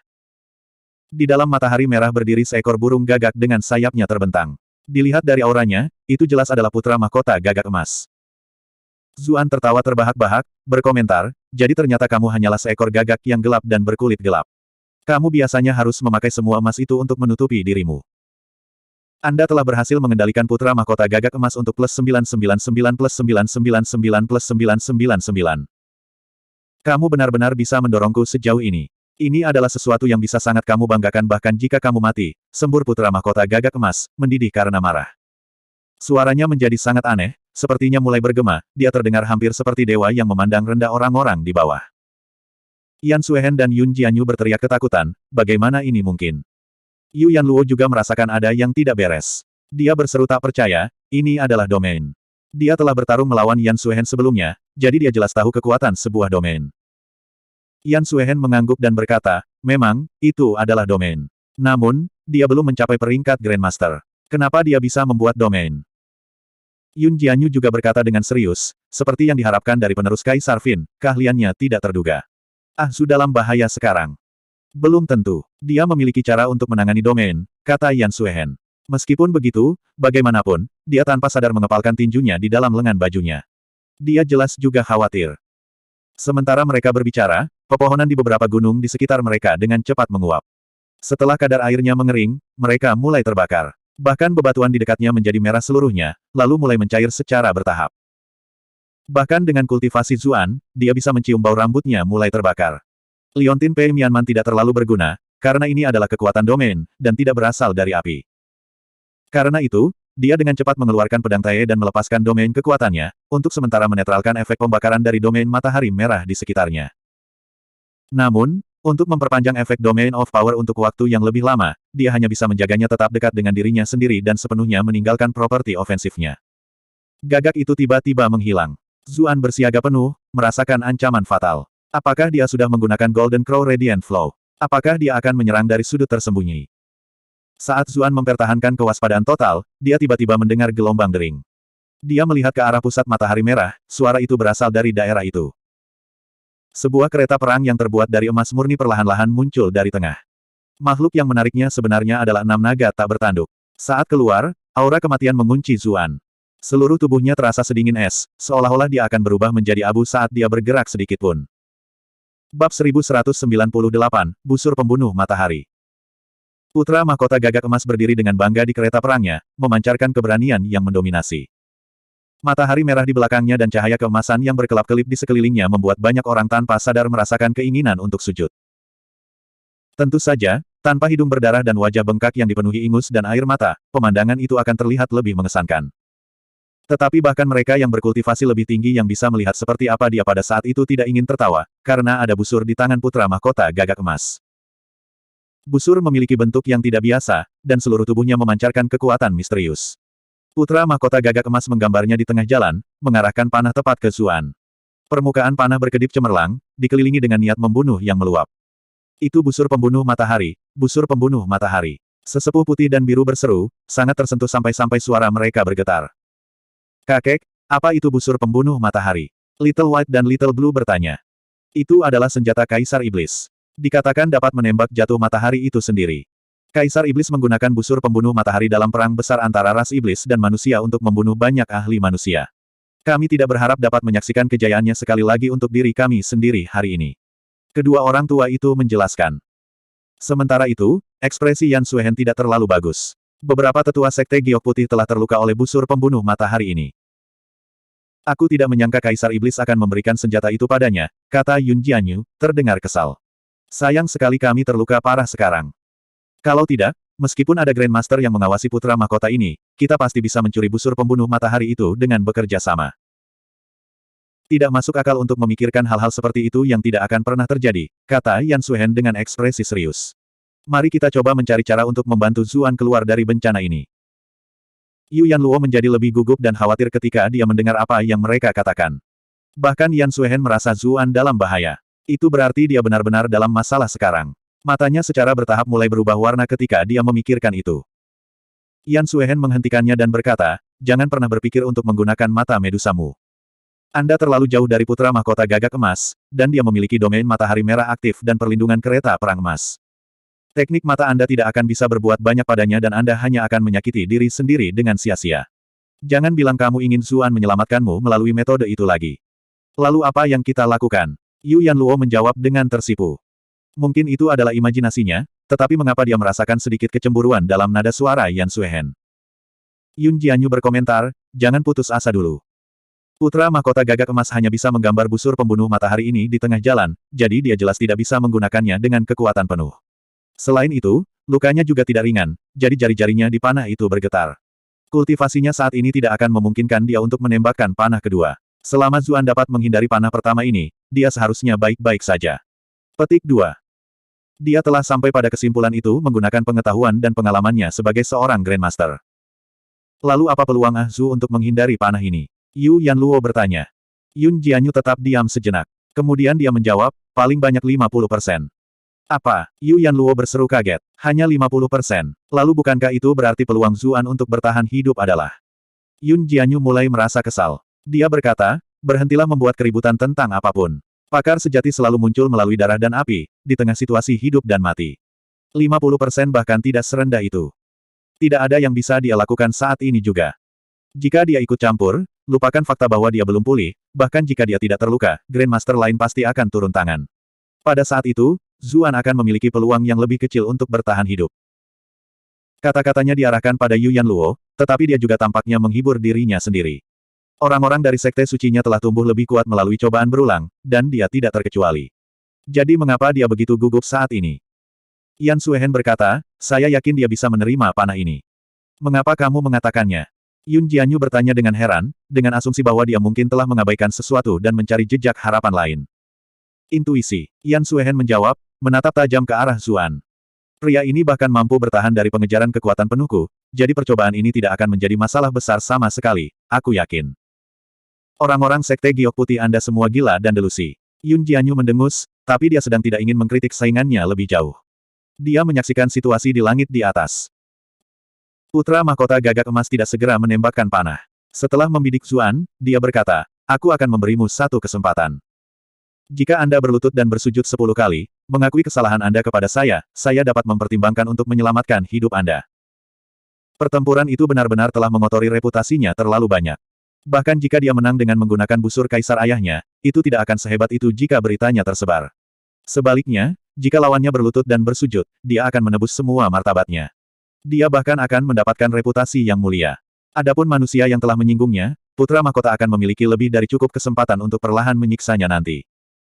A: Di dalam matahari merah berdiri seekor burung gagak dengan sayapnya terbentang. Dilihat dari auranya, itu jelas adalah putra mahkota gagak emas. Zuan tertawa terbahak-bahak, berkomentar, jadi ternyata kamu hanyalah seekor gagak yang gelap dan berkulit gelap. Kamu biasanya harus memakai semua emas itu untuk menutupi dirimu. Anda telah berhasil mengendalikan putra mahkota gagak emas untuk plus 999 plus 999 plus 999. Kamu benar-benar bisa mendorongku sejauh ini. Ini adalah sesuatu yang bisa sangat kamu banggakan bahkan jika kamu mati, sembur putra mahkota gagak emas, mendidih karena marah. Suaranya menjadi sangat aneh, sepertinya mulai bergema, dia terdengar hampir seperti dewa yang memandang rendah orang-orang di bawah. Yan Suehen dan Yun Jianyu berteriak ketakutan, bagaimana ini mungkin? Yu Yanluo juga merasakan ada yang tidak beres. Dia berseru tak percaya, ini adalah domain. Dia telah bertarung melawan Yan Suehen sebelumnya, jadi dia jelas tahu kekuatan sebuah domain. Yan Suehen mengangguk dan berkata, memang, itu adalah domain. Namun, dia belum mencapai peringkat Grandmaster. Kenapa dia bisa membuat domain? Yun Jianyu juga berkata dengan serius, seperti yang diharapkan dari penerus Kaisar Qin, keahliannya tidak terduga. Sudah dalam bahaya sekarang. Belum tentu. Dia memiliki cara untuk menangani domain, kata Yan Suehen. Meskipun begitu, bagaimanapun, dia tanpa sadar mengepalkan tinjunya di dalam lengan bajunya. Dia jelas juga khawatir. Sementara mereka berbicara, pepohonan di beberapa gunung di sekitar mereka dengan cepat menguap. Setelah kadar airnya mengering, mereka mulai terbakar. Bahkan bebatuan di dekatnya menjadi merah seluruhnya, lalu mulai mencair secara bertahap. Bahkan dengan kultivasi Zuan, dia bisa mencium bau rambutnya mulai terbakar. Liontin Pei Mianman tidak terlalu berguna, karena ini adalah kekuatan domain, dan tidak berasal dari api. Karena itu, dia dengan cepat mengeluarkan pedang Tae dan melepaskan domain kekuatannya, untuk sementara menetralkan efek pembakaran dari domain matahari merah di sekitarnya. Namun, untuk memperpanjang efek domain of power untuk waktu yang lebih lama, dia hanya bisa menjaganya tetap dekat dengan dirinya sendiri dan sepenuhnya meninggalkan properti ofensifnya. Gagak itu tiba-tiba menghilang. Zuan bersiaga penuh, merasakan ancaman fatal. Apakah dia sudah menggunakan Golden Crow Radiant Flow? Apakah dia akan menyerang dari sudut tersembunyi? Saat Zuan mempertahankan kewaspadaan total, dia tiba-tiba mendengar gelombang dering. Dia melihat ke arah pusat matahari merah, suara itu berasal dari daerah itu. Sebuah kereta perang yang terbuat dari emas murni perlahan-lahan muncul dari tengah. Makhluk yang menariknya sebenarnya adalah 6 naga tak bertanduk. Saat keluar, aura kematian mengunci Zuan. Seluruh tubuhnya terasa sedingin es, seolah-olah dia akan berubah menjadi abu saat dia bergerak sedikitpun. Bab 1198, Busur Pembunuh Matahari. Putra mahkota gagak emas berdiri dengan bangga di kereta perangnya, memancarkan keberanian yang mendominasi. Matahari merah di belakangnya dan cahaya keemasan yang berkelap-kelip di sekelilingnya membuat banyak orang tanpa sadar merasakan keinginan untuk sujud. Tentu saja, Tanpa hidung berdarah dan wajah bengkak yang dipenuhi ingus dan air mata, pemandangan itu akan terlihat lebih mengesankan. Tetapi bahkan mereka yang berkultivasi lebih tinggi yang bisa melihat seperti apa dia pada saat itu tidak ingin tertawa, karena ada busur di tangan putra mahkota gagak emas. Busur memiliki bentuk yang tidak biasa, dan seluruh tubuhnya memancarkan kekuatan misterius. Putra mahkota gagak emas menggambarnya di tengah jalan, mengarahkan panah tepat ke Zuan. Permukaan panah berkedip cemerlang, dikelilingi dengan niat membunuh yang meluap. Itu busur pembunuh matahari, busur pembunuh matahari. Sesepuh putih dan biru berseru, sangat tersentuh sampai-sampai suara mereka bergetar. Kakek, apa itu busur pembunuh matahari? Little White dan Little Blue bertanya. Itu adalah senjata Kaisar Iblis. Dikatakan dapat menembak jatuh matahari itu sendiri. Kaisar Iblis menggunakan busur pembunuh matahari dalam perang besar antara ras iblis dan manusia untuk membunuh banyak ahli manusia. Kami tidak berharap dapat menyaksikan kejayaannya sekali lagi untuk diri kami sendiri hari ini. Kedua orang tua itu menjelaskan. Sementara itu, ekspresi Yan Suehen tidak terlalu bagus. Beberapa tetua sekte giok putih telah terluka oleh busur pembunuh matahari ini. Aku tidak menyangka Kaisar Iblis akan memberikan senjata itu padanya, kata Yun Jianyu, terdengar kesal. Sayang sekali kami terluka parah sekarang. Kalau tidak, meskipun ada Grandmaster yang mengawasi putra mahkota ini, kita pasti bisa mencuri busur pembunuh matahari itu dengan bekerja sama. Tidak masuk akal untuk memikirkan hal-hal seperti itu yang tidak akan pernah terjadi, kata Yan Suehen dengan ekspresi serius. Mari kita coba mencari cara untuk membantu Zuan keluar dari bencana ini. Yu Yanluo menjadi lebih gugup dan khawatir ketika dia mendengar apa yang mereka katakan. Bahkan Yan Suehen merasa Zuan dalam bahaya. Itu berarti dia benar-benar dalam masalah sekarang. Matanya secara bertahap mulai berubah warna ketika dia memikirkan itu. Yan Suehen menghentikannya dan berkata, jangan pernah berpikir untuk menggunakan mata medusamu. Anda terlalu jauh dari putra mahkota gagak emas, dan dia memiliki domain matahari merah aktif dan perlindungan kereta perang emas. Teknik mata Anda tidak akan bisa berbuat banyak padanya dan Anda hanya akan menyakiti diri sendiri dengan sia-sia. Jangan bilang kamu ingin Zuan menyelamatkanmu melalui metode itu lagi. Lalu apa yang kita lakukan? Yu Yanluo menjawab dengan tersipu. Mungkin itu adalah imajinasinya, tetapi mengapa dia merasakan sedikit kecemburuan dalam nada suara Yan Suehen? Yun Jianyu berkomentar, jangan putus asa dulu. Putra mahkota gagak emas hanya bisa menggambar busur pembunuh matahari ini di tengah jalan, jadi dia jelas tidak bisa menggunakannya dengan kekuatan penuh. Selain itu, lukanya juga tidak ringan, jadi jari-jarinya di panah itu bergetar. Kultivasinya saat ini tidak akan memungkinkan dia untuk menembakkan panah kedua. Selama Zuan dapat menghindari panah pertama ini, dia seharusnya baik-baik saja. Petik 2. Dia telah sampai pada kesimpulan itu menggunakan pengetahuan dan pengalamannya sebagai seorang Grandmaster. Lalu apa peluang Ah Zu untuk menghindari panah ini? Yu Yanluo bertanya. Yun Jianyu tetap diam sejenak. Kemudian dia menjawab, paling banyak 50%. Apa? Yu Yanluo berseru kaget. Hanya 50%. Lalu bukankah itu berarti peluang Zuan untuk bertahan hidup adalah? Yun Jianyu mulai merasa kesal. Dia berkata, berhentilah membuat keributan tentang apapun. Pakar sejati selalu muncul melalui darah dan api, di tengah situasi hidup dan mati. 50% bahkan tidak serendah itu. Tidak ada yang bisa dia lakukan saat ini juga. Jika dia ikut campur, lupakan fakta bahwa dia belum pulih, bahkan jika dia tidak terluka, Grandmaster lain pasti akan turun tangan. Pada saat itu, Zuan akan memiliki peluang yang lebih kecil untuk bertahan hidup. Kata-katanya diarahkan pada Yu Yanluo, tetapi dia juga tampaknya menghibur dirinya sendiri. Orang-orang dari sekte sucinya telah tumbuh lebih kuat melalui cobaan berulang, dan dia tidak terkecuali. Jadi mengapa dia begitu gugup saat ini? Yan Suehen berkata, saya yakin dia bisa menerima panah ini. Mengapa kamu mengatakannya? Yun Jianyu bertanya dengan heran, dengan asumsi bahwa dia mungkin telah mengabaikan sesuatu dan mencari jejak harapan lain. Intuisi. Yan Suehen menjawab, menatap tajam ke arah Zuan. Pria ini bahkan mampu bertahan dari pengejaran kekuatan penuhku, jadi percobaan ini tidak akan menjadi masalah besar sama sekali, aku yakin. Orang-orang sekte giok putih Anda semua gila dan delusi. Yun Jianyu mendengus, tapi dia sedang tidak ingin mengkritik saingannya lebih jauh. Dia menyaksikan situasi di langit di atas. Putra mahkota gagak emas tidak segera menembakkan panah. Setelah membidik Zuan, dia berkata, aku akan memberimu satu kesempatan. Jika Anda berlutut dan bersujud 10 kali, mengakui kesalahan Anda kepada saya dapat mempertimbangkan untuk menyelamatkan hidup Anda. Pertempuran itu benar-benar telah mengotori reputasinya terlalu banyak. Bahkan jika dia menang dengan menggunakan busur kaisar ayahnya, itu tidak akan sehebat itu jika beritanya tersebar. Sebaliknya, jika lawannya berlutut dan bersujud, dia akan menebus semua martabatnya. Dia bahkan akan mendapatkan reputasi yang mulia. Adapun manusia yang telah menyinggungnya, putra mahkota akan memiliki lebih dari cukup kesempatan untuk perlahan menyiksanya nanti.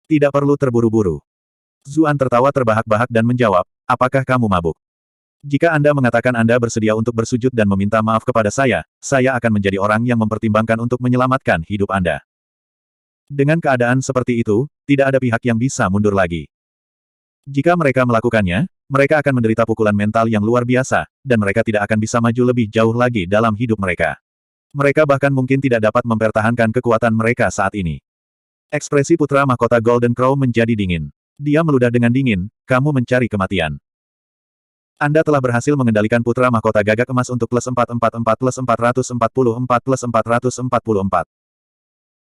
A: Tidak perlu terburu-buru. Zuan tertawa terbahak-bahak dan menjawab, apakah kamu mabuk? Jika Anda mengatakan Anda bersedia untuk bersujud dan meminta maaf kepada saya akan menjadi orang yang mempertimbangkan untuk menyelamatkan hidup Anda. Dengan keadaan seperti itu, tidak ada pihak yang bisa mundur lagi. Jika mereka melakukannya, mereka akan menderita pukulan mental yang luar biasa, dan mereka tidak akan bisa maju lebih jauh lagi dalam hidup mereka. Mereka bahkan mungkin tidak dapat mempertahankan kekuatan mereka saat ini. Ekspresi putra mahkota Golden Crow menjadi dingin. Dia meludah dengan dingin, kamu mencari kematian. Anda telah berhasil mengendalikan putra mahkota gagak emas untuk plus 444 plus 444 plus 444.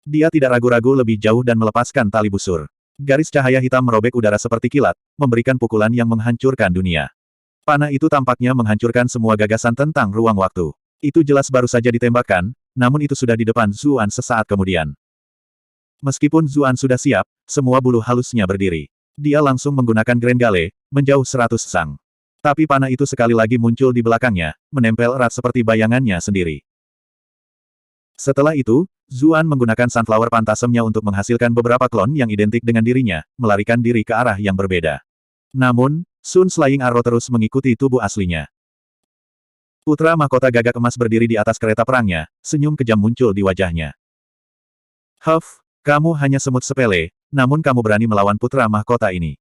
A: Dia tidak ragu-ragu lebih jauh dan melepaskan tali busur. Garis cahaya hitam merobek udara seperti kilat, memberikan pukulan yang menghancurkan dunia. Panah itu tampaknya menghancurkan semua gagasan tentang ruang waktu. Itu jelas baru saja ditembakkan, namun itu sudah di depan Zuan sesaat kemudian. Meskipun Zuan sudah siap, semua bulu halusnya berdiri. Dia langsung menggunakan Grand Gale, menjauh 100 sang. Tapi panah itu sekali lagi muncul di belakangnya, menempel erat seperti bayangannya sendiri. Setelah itu, Zuan menggunakan Sunflower Phantasm-nya untuk menghasilkan beberapa klon yang identik dengan dirinya, melarikan diri ke arah yang berbeda. Namun, Sun Slaying Arrow terus mengikuti tubuh aslinya. Putra mahkota gagak emas berdiri di atas kereta perangnya, senyum kejam muncul di wajahnya. Huff, kamu hanya semut sepele, namun kamu berani melawan putra mahkota ini.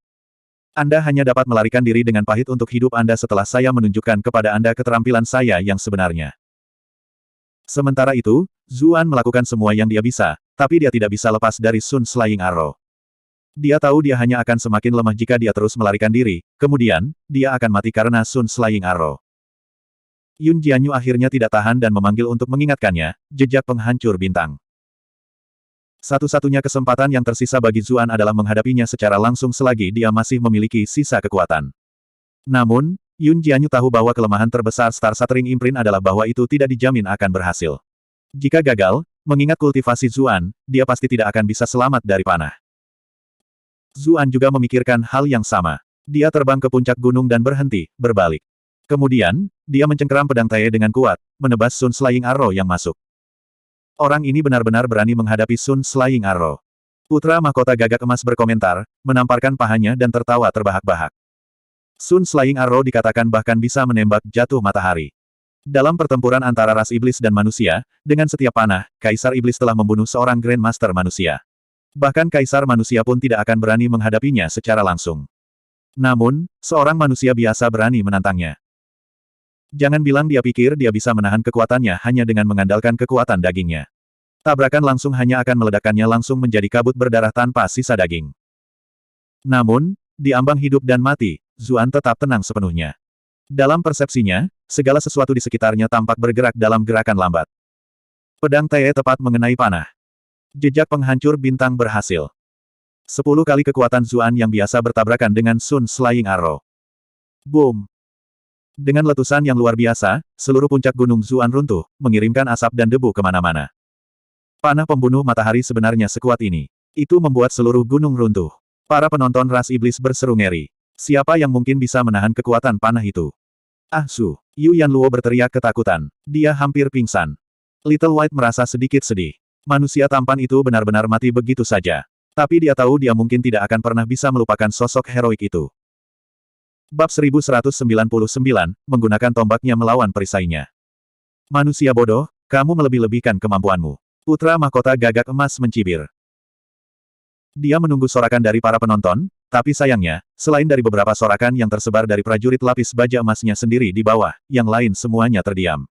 A: Anda hanya dapat melarikan diri dengan pahit untuk hidup Anda setelah saya menunjukkan kepada Anda keterampilan saya yang sebenarnya. Sementara itu, Zuan melakukan semua yang dia bisa, tapi dia tidak bisa lepas dari Sun Slaying Arrow. Dia tahu dia hanya akan semakin lemah jika dia terus melarikan diri, kemudian, dia akan mati karena Sun Slaying Arrow. Yun Jianyu akhirnya tidak tahan dan memanggil untuk mengingatkannya, jejak penghancur bintang. Satu-satunya kesempatan yang tersisa bagi Zuan adalah menghadapinya secara langsung selagi dia masih memiliki sisa kekuatan. Namun, Yun Jianyu tahu bahwa kelemahan terbesar Star Shattering Imprint adalah bahwa itu tidak dijamin akan berhasil. Jika gagal, mengingat kultivasi Zuan, dia pasti tidak akan bisa selamat dari panah. Zuan juga memikirkan hal yang sama. Dia terbang ke puncak gunung dan berhenti, berbalik. Kemudian, dia mencengkeram pedang Tae dengan kuat, menebas Sun Slaying Arrow yang masuk. Orang ini benar-benar berani menghadapi Sun Slaying Arrow. Putra mahkota gagak emas berkomentar, menamparkan pahanya dan tertawa terbahak-bahak. Sun Slaying Arrow dikatakan bahkan bisa menembak jatuh matahari. Dalam pertempuran antara ras iblis dan manusia, dengan setiap panah, Kaisar Iblis telah membunuh seorang Grandmaster manusia. Bahkan Kaisar manusia pun tidak akan berani menghadapinya secara langsung. Namun, seorang manusia biasa berani menantangnya. Jangan bilang dia pikir dia bisa menahan kekuatannya hanya dengan mengandalkan kekuatan dagingnya. Tabrakan langsung hanya akan meledakkannya langsung menjadi kabut berdarah tanpa sisa daging. Namun, di ambang hidup dan mati, Zuan tetap tenang sepenuhnya. Dalam persepsinya, segala sesuatu di sekitarnya tampak bergerak dalam gerakan lambat. Pedang Tae tepat mengenai panah. Jejak penghancur bintang berhasil. 10 kali kekuatan Zuan yang biasa bertabrakan dengan Sun Slaying Arrow. Boom! Dengan letusan yang luar biasa, seluruh puncak gunung Zuan runtuh, mengirimkan asap dan debu kemana-mana. Panah pembunuh matahari sebenarnya sekuat ini. Itu membuat seluruh gunung runtuh. Para penonton ras iblis berseru ngeri. Siapa yang mungkin bisa menahan kekuatan panah itu? Ah Su! Yu Yanluo berteriak ketakutan. Dia hampir pingsan. Little White merasa sedikit sedih. Manusia tampan itu benar-benar mati begitu saja. Tapi dia tahu dia mungkin tidak akan pernah bisa melupakan sosok heroik itu. Bab 1199, menggunakan tombaknya melawan perisainya. Manusia bodoh, kamu melebih-lebihkan kemampuanmu. Putra mahkota gagak emas mencibir. Dia menunggu sorakan dari para penonton, tapi sayangnya, selain dari beberapa sorakan yang tersebar dari prajurit lapis baja emasnya sendiri di bawah, yang lain semuanya terdiam.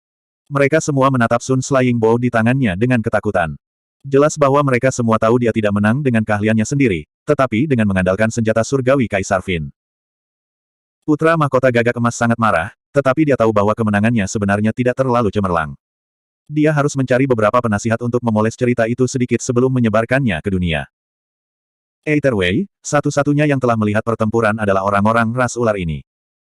A: Mereka semua menatap Sun Slaying Bow di tangannya dengan ketakutan. Jelas bahwa mereka semua tahu dia tidak menang dengan keahliannya sendiri, tetapi dengan mengandalkan senjata surgawi Kaisar Fin. Putra mahkota gagak emas sangat marah, tetapi dia tahu bahwa kemenangannya sebenarnya tidak terlalu cemerlang. Dia harus mencari beberapa penasihat untuk memoles cerita itu sedikit sebelum menyebarkannya ke dunia. Either satu-satunya yang telah melihat pertempuran adalah orang-orang ras ular ini.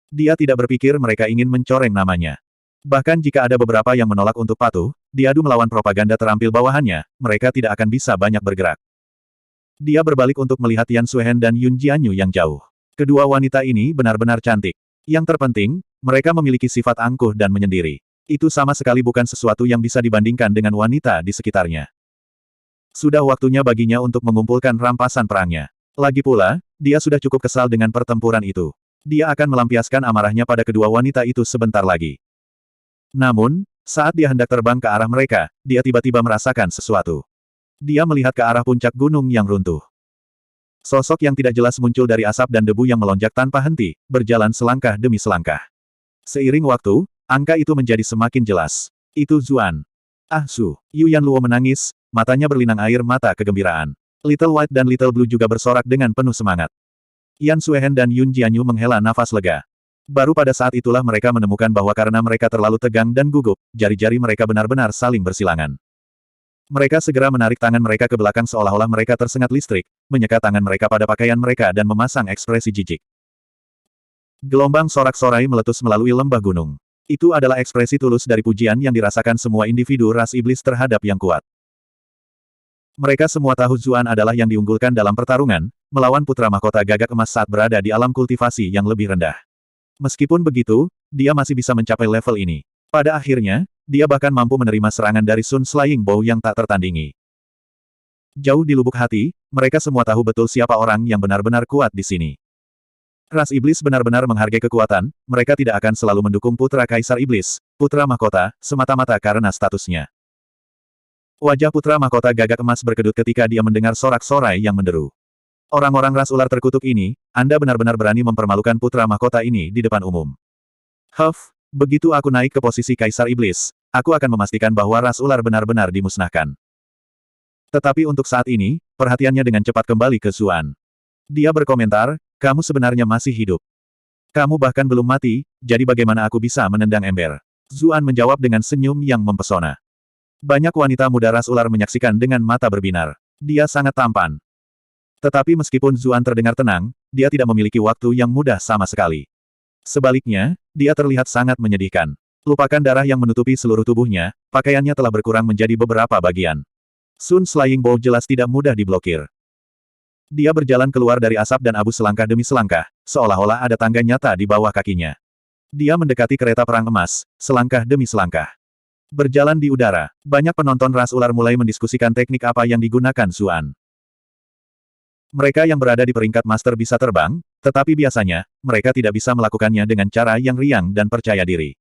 A: Dia tidak berpikir mereka ingin mencoreng namanya. Bahkan jika ada beberapa yang menolak untuk patuh, diadu melawan propaganda terampil bawahannya, mereka tidak akan bisa banyak bergerak. Dia berbalik untuk melihat Yan Suhen dan Yun Jianyu yang jauh. Kedua wanita ini benar-benar cantik. Yang terpenting, mereka memiliki sifat angkuh dan menyendiri. Itu sama sekali bukan sesuatu yang bisa dibandingkan dengan wanita di sekitarnya. Sudah waktunya baginya untuk mengumpulkan rampasan perangnya. Lagi pula, dia sudah cukup kesal dengan pertempuran itu. Dia akan melampiaskan amarahnya pada kedua wanita itu sebentar lagi. Namun, saat dia hendak terbang ke arah mereka, dia tiba-tiba merasakan sesuatu. Dia melihat ke arah puncak gunung yang runtuh. Sosok yang tidak jelas muncul dari asap dan debu yang melonjak tanpa henti, berjalan selangkah demi selangkah. Seiring waktu, angka itu menjadi semakin jelas. Itu Zuan. Ah Su. Yuan Luo menangis, matanya berlinang air mata kegembiraan. Little White dan Little Blue juga bersorak dengan penuh semangat. Yan Suehen dan Yun Jianyu menghela nafas lega. Baru pada saat itulah mereka menemukan bahwa karena mereka terlalu tegang dan gugup, jari-jari mereka benar-benar saling bersilangan. Mereka segera menarik tangan mereka ke belakang seolah-olah mereka tersengat listrik, menyeka tangan mereka pada pakaian mereka dan memasang ekspresi jijik. Gelombang sorak-sorai meletus melalui lembah gunung. Itu adalah ekspresi tulus dari pujian yang dirasakan semua individu ras iblis terhadap yang kuat. Mereka semua tahu Zuan adalah yang diunggulkan dalam pertarungan, melawan putra mahkota gagak emas saat berada di alam kultivasi yang lebih rendah. Meskipun begitu, dia masih bisa mencapai level ini. Pada akhirnya, dia bahkan mampu menerima serangan dari Sun Slaying Bow yang tak tertandingi. Jauh di lubuk hati, mereka semua tahu betul siapa orang yang benar-benar kuat di sini. Ras iblis benar-benar menghargai kekuatan, mereka tidak akan selalu mendukung putra kaisar iblis, putra mahkota, semata-mata karena statusnya. Wajah putra mahkota gagak emas berkedut ketika dia mendengar sorak-sorai yang menderu. Orang-orang ras ular terkutuk ini, Anda benar-benar berani mempermalukan putra mahkota ini di depan umum. Huff, begitu aku naik ke posisi kaisar iblis, aku akan memastikan bahwa ras ular benar-benar dimusnahkan. Tetapi untuk saat ini, perhatiannya dengan cepat kembali ke Zuan. Dia berkomentar, kamu sebenarnya masih hidup. Kamu bahkan belum mati, jadi bagaimana aku bisa menendang ember? Zuan menjawab dengan senyum yang mempesona. Banyak wanita muda ras ular menyaksikan dengan mata berbinar. Dia sangat tampan. Tetapi meskipun Zuan terdengar tenang, dia tidak memiliki waktu yang mudah sama sekali. Sebaliknya, dia terlihat sangat menyedihkan. Lupakan darah yang menutupi seluruh tubuhnya, pakaiannya telah berkurang menjadi beberapa bagian. Sun Slaying Bow jelas tidak mudah diblokir. Dia berjalan keluar dari asap dan abu selangkah demi selangkah, seolah-olah ada tangga nyata di bawah kakinya. Dia mendekati kereta perang emas, selangkah demi selangkah. Berjalan di udara, banyak penonton ras ular mulai mendiskusikan teknik apa yang digunakan Zuan. Mereka yang berada di peringkat master bisa terbang, tetapi biasanya, mereka tidak bisa melakukannya dengan cara yang riang dan percaya diri.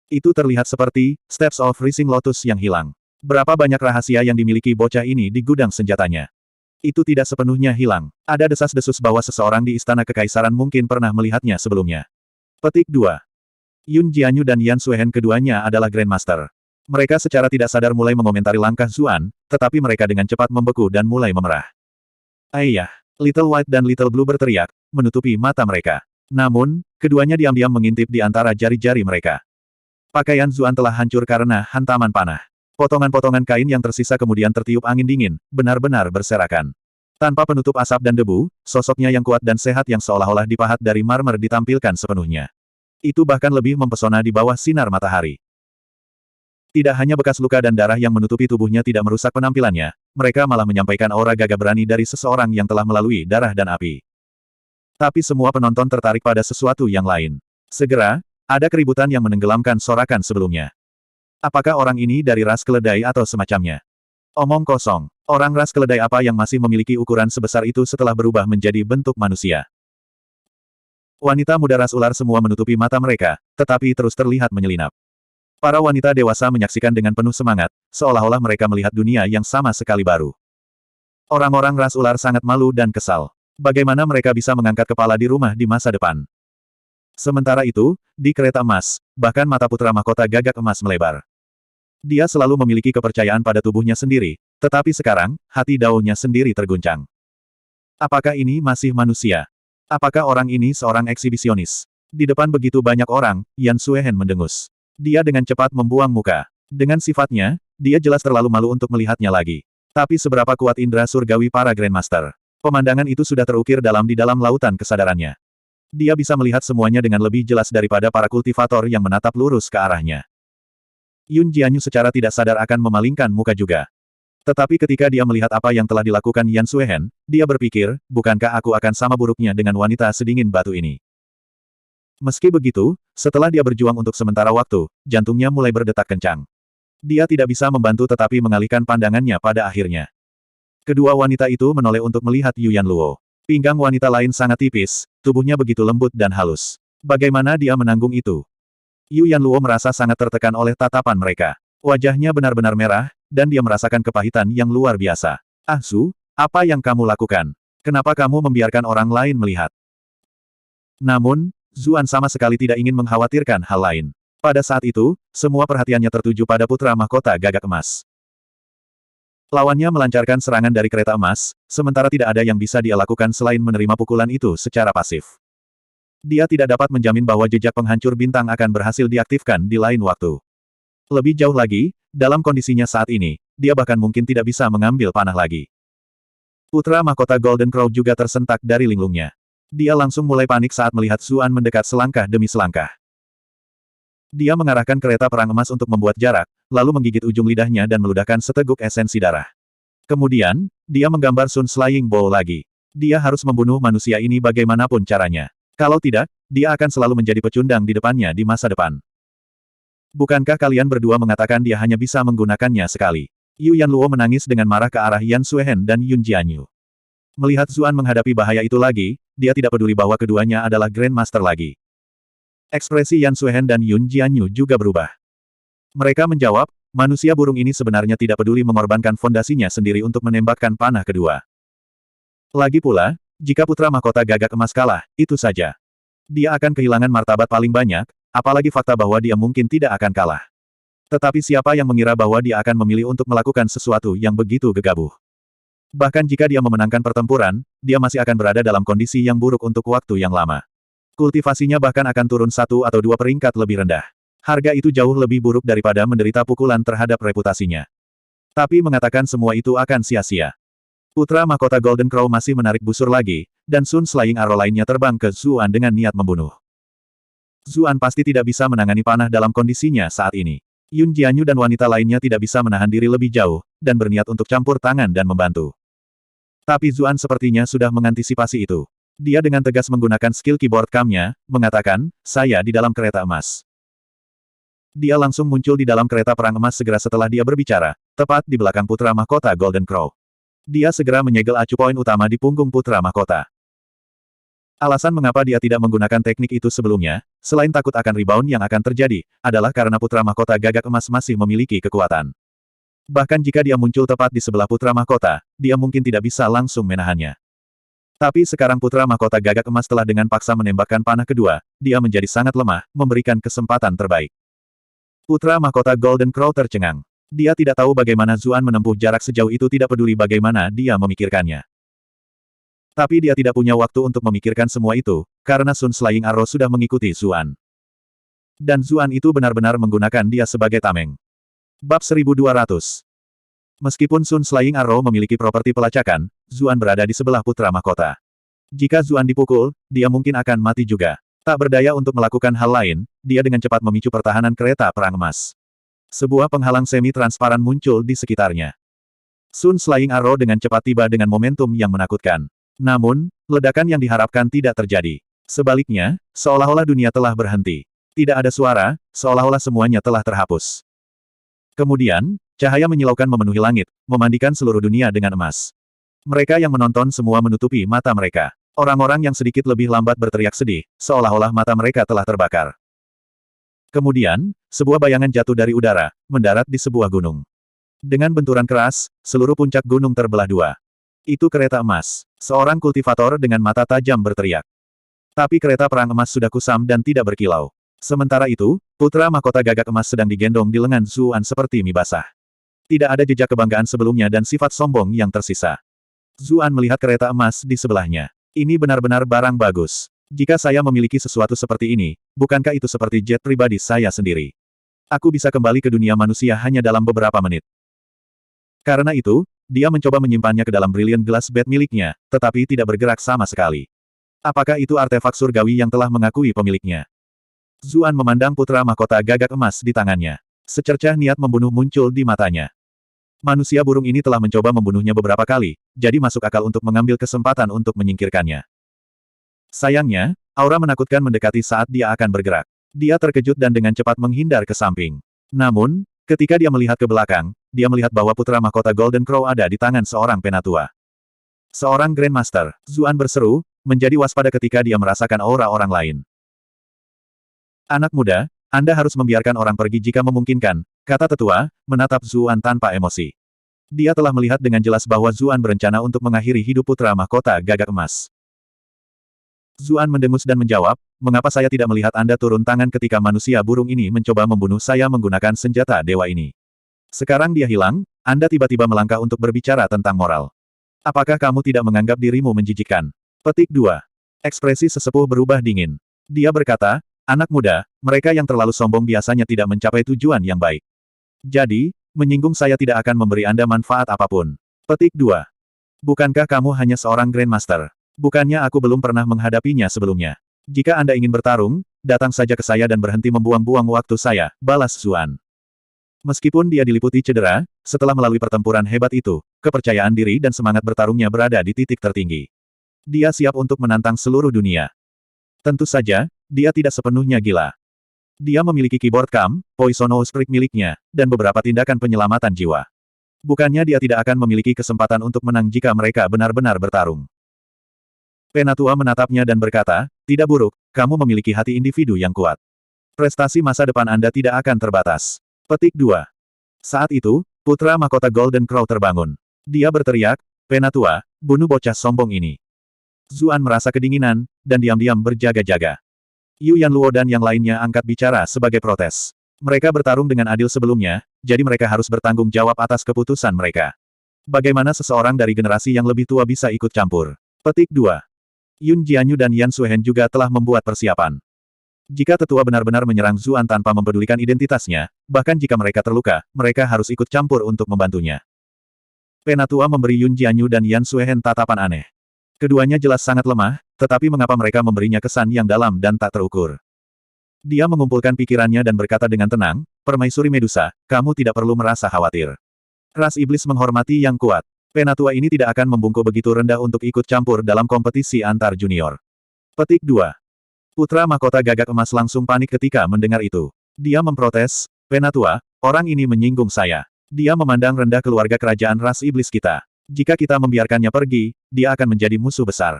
A: Itu terlihat seperti Steps of Rising Lotus yang hilang. Berapa banyak rahasia yang dimiliki bocah ini di gudang senjatanya. Itu tidak sepenuhnya hilang. Ada desas-desus bahwa seseorang di istana kekaisaran mungkin pernah melihatnya sebelumnya. Petik 2. Yun Jianyu dan Yan Suehen keduanya adalah Grandmaster. Mereka secara tidak sadar mulai mengomentari langkah Zuan, tetapi mereka dengan cepat membeku dan mulai memerah. Ayah! Little White dan Little Blue berteriak, menutupi mata mereka. Namun, keduanya diam-diam mengintip di antara jari-jari mereka. Pakaian Zuan telah hancur karena hantaman panah. Potongan-potongan kain yang tersisa kemudian tertiup angin dingin, benar-benar berserakan. Tanpa penutup asap dan debu, sosoknya yang kuat dan sehat yang seolah-olah dipahat dari marmer ditampilkan sepenuhnya. Itu bahkan lebih mempesona di bawah sinar matahari. Tidak hanya bekas luka dan darah yang menutupi tubuhnya tidak merusak penampilannya, mereka malah menyampaikan aura gagah berani dari seseorang yang telah melalui darah dan api. Tapi semua penonton tertarik pada sesuatu yang lain. Segera, ada keributan yang menenggelamkan sorakan sebelumnya. Apakah orang ini dari ras keledai atau semacamnya? Omong kosong. Orang ras keledai apa yang masih memiliki ukuran sebesar itu setelah berubah menjadi bentuk manusia? Wanita muda ras ular semua menutupi mata mereka, tetapi terus terlihat menyelinap. Para wanita dewasa menyaksikan dengan penuh semangat, seolah-olah mereka melihat dunia yang sama sekali baru. Orang-orang ras ular sangat malu dan kesal. Bagaimana mereka bisa mengangkat kepala di rumah di masa depan? Sementara itu, di kereta emas, bahkan mata putra mahkota gagak emas melebar. Dia selalu memiliki kepercayaan pada tubuhnya sendiri, tetapi sekarang, hati daunnya sendiri terguncang. Apakah ini masih manusia? Apakah orang ini seorang eksibisionis? Di depan begitu banyak orang, Yan Suehen mendengus. Dia dengan cepat membuang muka. Dengan sifatnya, dia jelas terlalu malu untuk melihatnya lagi. Tapi seberapa kuat indera surgawi para Grandmaster? Pemandangan itu sudah terukir dalam di dalam lautan kesadarannya. Dia bisa melihat semuanya dengan lebih jelas daripada para kultivator yang menatap lurus ke arahnya. Yun Jianyu secara tidak sadar akan memalingkan muka juga. Tetapi ketika dia melihat apa yang telah dilakukan Yan Suehen, dia berpikir, bukankah aku akan sama buruknya dengan wanita sedingin batu ini? Meski begitu, setelah dia berjuang untuk sementara waktu, jantungnya mulai berdetak kencang. Dia tidak bisa membantu tetapi mengalihkan pandangannya pada akhirnya. Kedua wanita itu menoleh untuk melihat Yuan Luo. Pinggang wanita lain sangat tipis, tubuhnya begitu lembut dan halus. Bagaimana dia menanggung itu? Yu Yanluo merasa sangat tertekan oleh tatapan mereka. Wajahnya benar-benar merah, dan dia merasakan kepahitan yang luar biasa. Ah Su, apa yang kamu lakukan? Kenapa kamu membiarkan orang lain melihat? Namun, Zuan sama sekali tidak ingin mengkhawatirkan hal lain. Pada saat itu, semua perhatiannya tertuju pada putra mahkota gagak emas. Lawannya melancarkan serangan dari kereta emas, sementara tidak ada yang bisa dia lakukan selain menerima pukulan itu secara pasif. Dia tidak dapat menjamin bahwa jejak penghancur bintang akan berhasil diaktifkan di lain waktu. Lebih jauh lagi, dalam kondisinya saat ini, dia bahkan mungkin tidak bisa mengambil panah lagi. Putra mahkota Golden Crow juga tersentak dari linglungnya. Dia langsung mulai panik saat melihat Zuan mendekat selangkah demi selangkah. Dia mengarahkan kereta perang emas untuk membuat jarak, lalu menggigit ujung lidahnya dan meludahkan seteguk esensi darah. Kemudian, dia menggambar Sun Slaying Bow lagi. Dia harus membunuh manusia ini bagaimanapun caranya. Kalau tidak, dia akan selalu menjadi pecundang di depannya di masa depan. Bukankah kalian berdua mengatakan dia hanya bisa menggunakannya sekali? Yu Yanluo menangis dengan marah ke arah Yan Suehen dan Yun Jianyu. Melihat Zuan menghadapi bahaya itu lagi, dia tidak peduli bahwa keduanya adalah Grandmaster lagi. Ekspresi Yan Suehen dan Yun Jianyu juga berubah. Mereka menjawab, manusia burung ini sebenarnya tidak peduli mengorbankan fondasinya sendiri untuk menembakkan panah kedua. Lagi pula, jika putra mahkota gagak emas kalah, itu saja. Dia akan kehilangan martabat paling banyak, apalagi fakta bahwa dia mungkin tidak akan kalah. Tetapi siapa yang mengira bahwa dia akan memilih untuk melakukan sesuatu yang begitu gegabah? Bahkan jika dia memenangkan pertempuran, dia masih akan berada dalam kondisi yang buruk untuk waktu yang lama. Kultivasinya bahkan akan turun 1 atau 2 peringkat lebih rendah. Harga itu jauh lebih buruk daripada menderita pukulan terhadap reputasinya. Tapi mengatakan semua itu akan sia-sia. Putra mahkota Golden Crow masih menarik busur lagi, dan Sun Slaying Arrow lainnya terbang ke Zuan dengan niat membunuh. Zuan pasti tidak bisa menangani panah dalam kondisinya saat ini. Yun Jianyu dan wanita lainnya tidak bisa menahan diri lebih jauh, dan berniat untuk campur tangan dan membantu. Tapi Zuan sepertinya sudah mengantisipasi itu. Dia dengan tegas menggunakan skill keyboard cam-nya, mengatakan, saya di dalam kereta emas. Dia langsung muncul di dalam kereta perang emas segera setelah dia berbicara, tepat di belakang putra mahkota Golden Crow. Dia segera menyegel acu poin utama di punggung putra mahkota. Alasan mengapa dia tidak menggunakan teknik itu sebelumnya, selain takut akan rebound yang akan terjadi, adalah karena putra mahkota gagak emas masih memiliki kekuatan. Bahkan jika dia muncul tepat di sebelah putra mahkota, dia mungkin tidak bisa langsung menahannya. Tapi sekarang putra mahkota gagak emas telah dengan paksa menembakkan panah kedua, dia menjadi sangat lemah, memberikan kesempatan terbaik. Putra mahkota Golden Crow tercengang. Dia tidak tahu bagaimana Zuan menempuh jarak sejauh itu tidak peduli bagaimana dia memikirkannya. Tapi dia tidak punya waktu untuk memikirkan semua itu, karena Sun Slaying Arrow sudah mengikuti Zuan. Dan Zuan itu benar-benar menggunakan dia sebagai tameng. Bab 1200. Meskipun Sun Slaying Arrow memiliki properti pelacakan, Zuan berada di sebelah putra mahkota. Jika Zuan dipukul, dia mungkin akan mati juga. Tak berdaya untuk melakukan hal lain, dia dengan cepat memicu pertahanan kereta perang emas. Sebuah penghalang semi-transparan muncul di sekitarnya. Sun Slaying Arrow dengan cepat tiba dengan momentum yang menakutkan. Namun, ledakan yang diharapkan tidak terjadi. Sebaliknya, seolah-olah dunia telah berhenti. Tidak ada suara, seolah-olah semuanya telah terhapus. Kemudian, cahaya menyilaukan memenuhi langit, memandikan seluruh dunia dengan emas. Mereka yang menonton semua menutupi mata mereka. Orang-orang yang sedikit lebih lambat berteriak sedih, seolah-olah mata mereka telah terbakar. Kemudian, sebuah bayangan jatuh dari udara, mendarat di sebuah gunung. Dengan benturan keras, seluruh puncak gunung terbelah dua. Itu kereta emas. Seorang kultivator dengan mata tajam berteriak. Tapi kereta perang emas sudah kusam dan tidak berkilau. Sementara itu, putra mahkota gagak emas sedang digendong di lengan Zuan seperti mie basah. Tidak ada jejak kebanggaan sebelumnya dan sifat sombong yang tersisa. Zuan melihat kereta emas di sebelahnya. Ini benar-benar barang bagus. Jika saya memiliki sesuatu seperti ini, bukankah itu seperti jet pribadi saya sendiri? Aku bisa kembali ke dunia manusia hanya dalam beberapa menit. Karena itu, dia mencoba menyimpannya ke dalam Brilliant Glass Bed miliknya, tetapi tidak bergerak sama sekali. Apakah itu artefak surgawi yang telah mengakui pemiliknya? Zuan memandang putra mahkota gagak emas di tangannya. Secercah niat membunuh muncul di matanya. Manusia burung ini telah mencoba membunuhnya beberapa kali, jadi masuk akal untuk mengambil kesempatan untuk menyingkirkannya. Sayangnya, aura menakutkan mendekati saat dia akan bergerak. Dia terkejut dan dengan cepat menghindar ke samping. Namun, ketika dia melihat ke belakang, dia melihat bahwa putra mahkota Golden Crow ada di tangan seorang penatua. Seorang Grandmaster, Zuan berseru, menjadi waspada ketika dia merasakan aura orang lain. Anak muda, Anda harus membiarkan orang pergi jika memungkinkan, kata tetua, menatap Zuan tanpa emosi. Dia telah melihat dengan jelas bahwa Zuan berencana untuk mengakhiri hidup putra mahkota gagak emas. Zuan mendengus dan menjawab, mengapa saya tidak melihat Anda turun tangan ketika manusia burung ini mencoba membunuh saya menggunakan senjata dewa ini? Sekarang dia hilang, Anda tiba-tiba melangkah untuk berbicara tentang moral. Apakah kamu tidak menganggap dirimu menjijikkan? Petik 2. Ekspresi sesepuh berubah dingin. Dia berkata, anak muda, mereka yang terlalu sombong biasanya tidak mencapai tujuan yang baik. Jadi, menyinggung saya tidak akan memberi Anda manfaat apapun. Petik 2. Bukankah kamu hanya seorang Grandmaster? Bukannya aku belum pernah menghadapinya sebelumnya. Jika Anda ingin bertarung, datang saja ke saya dan berhenti membuang-buang waktu saya, balas Zuan. Meskipun dia diliputi cedera, setelah melalui pertempuran hebat itu, kepercayaan diri dan semangat bertarungnya berada di titik tertinggi. Dia siap untuk menantang seluruh dunia. Tentu saja, dia tidak sepenuhnya gila. Dia memiliki keyboard cam, poisonous streak miliknya, dan beberapa tindakan penyelamatan jiwa. Bukannya dia tidak akan memiliki kesempatan untuk menang jika mereka benar-benar bertarung. Penatua menatapnya dan berkata, tidak buruk, kamu memiliki hati individu yang kuat. Prestasi masa depan Anda tidak akan terbatas. Petik 2. Saat itu, putra mahkota Golden Crow terbangun. Dia berteriak, Penatua, bunuh bocah sombong ini. Zuan merasa kedinginan, dan diam-diam berjaga-jaga. Yu Yanluo dan yang lainnya angkat bicara sebagai protes. Mereka bertarung dengan adil sebelumnya, jadi mereka harus bertanggung jawab atas keputusan mereka. Bagaimana seseorang dari generasi yang lebih tua bisa ikut campur? Petik 2. Yun Jianyu dan Yan Suhen juga telah membuat persiapan. Jika tetua benar-benar menyerang Zuan tanpa mempedulikan identitasnya, bahkan jika mereka terluka, mereka harus ikut campur untuk membantunya. Penatua memberi Yun Jianyu dan Yan Suhen tatapan aneh. Keduanya jelas sangat lemah, tetapi mengapa mereka memberinya kesan yang dalam dan tak terukur. Dia mengumpulkan pikirannya dan berkata dengan tenang, Permaisuri Medusa, kamu tidak perlu merasa khawatir. Ras iblis menghormati yang kuat. Penatua ini tidak akan membungkuk begitu rendah untuk ikut campur dalam kompetisi antar junior. Petik 2. Putra mahkota gagak emas langsung panik ketika mendengar itu. Dia memprotes, Penatua, orang ini menyinggung saya. Dia memandang rendah keluarga kerajaan ras iblis kita. Jika kita membiarkannya pergi, dia akan menjadi musuh besar.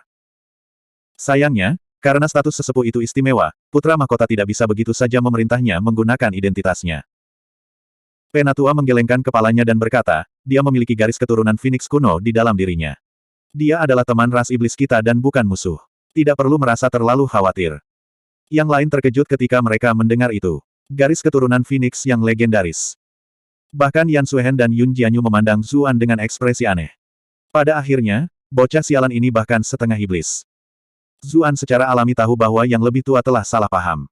A: Sayangnya, karena status sesepuh itu istimewa, putra mahkota tidak bisa begitu saja memerintahnya menggunakan identitasnya. Penatua menggelengkan kepalanya dan berkata, dia memiliki garis keturunan Phoenix kuno di dalam dirinya. Dia adalah teman ras iblis kita dan bukan musuh. Tidak perlu merasa terlalu khawatir. Yang lain terkejut ketika mereka mendengar itu. Garis keturunan Phoenix yang legendaris. Bahkan Yan Suhen dan Yun Jianyu memandang Zuan dengan ekspresi aneh. Pada akhirnya, bocah sialan ini bahkan setengah iblis. Zuan secara alami tahu bahwa yang lebih tua telah salah paham.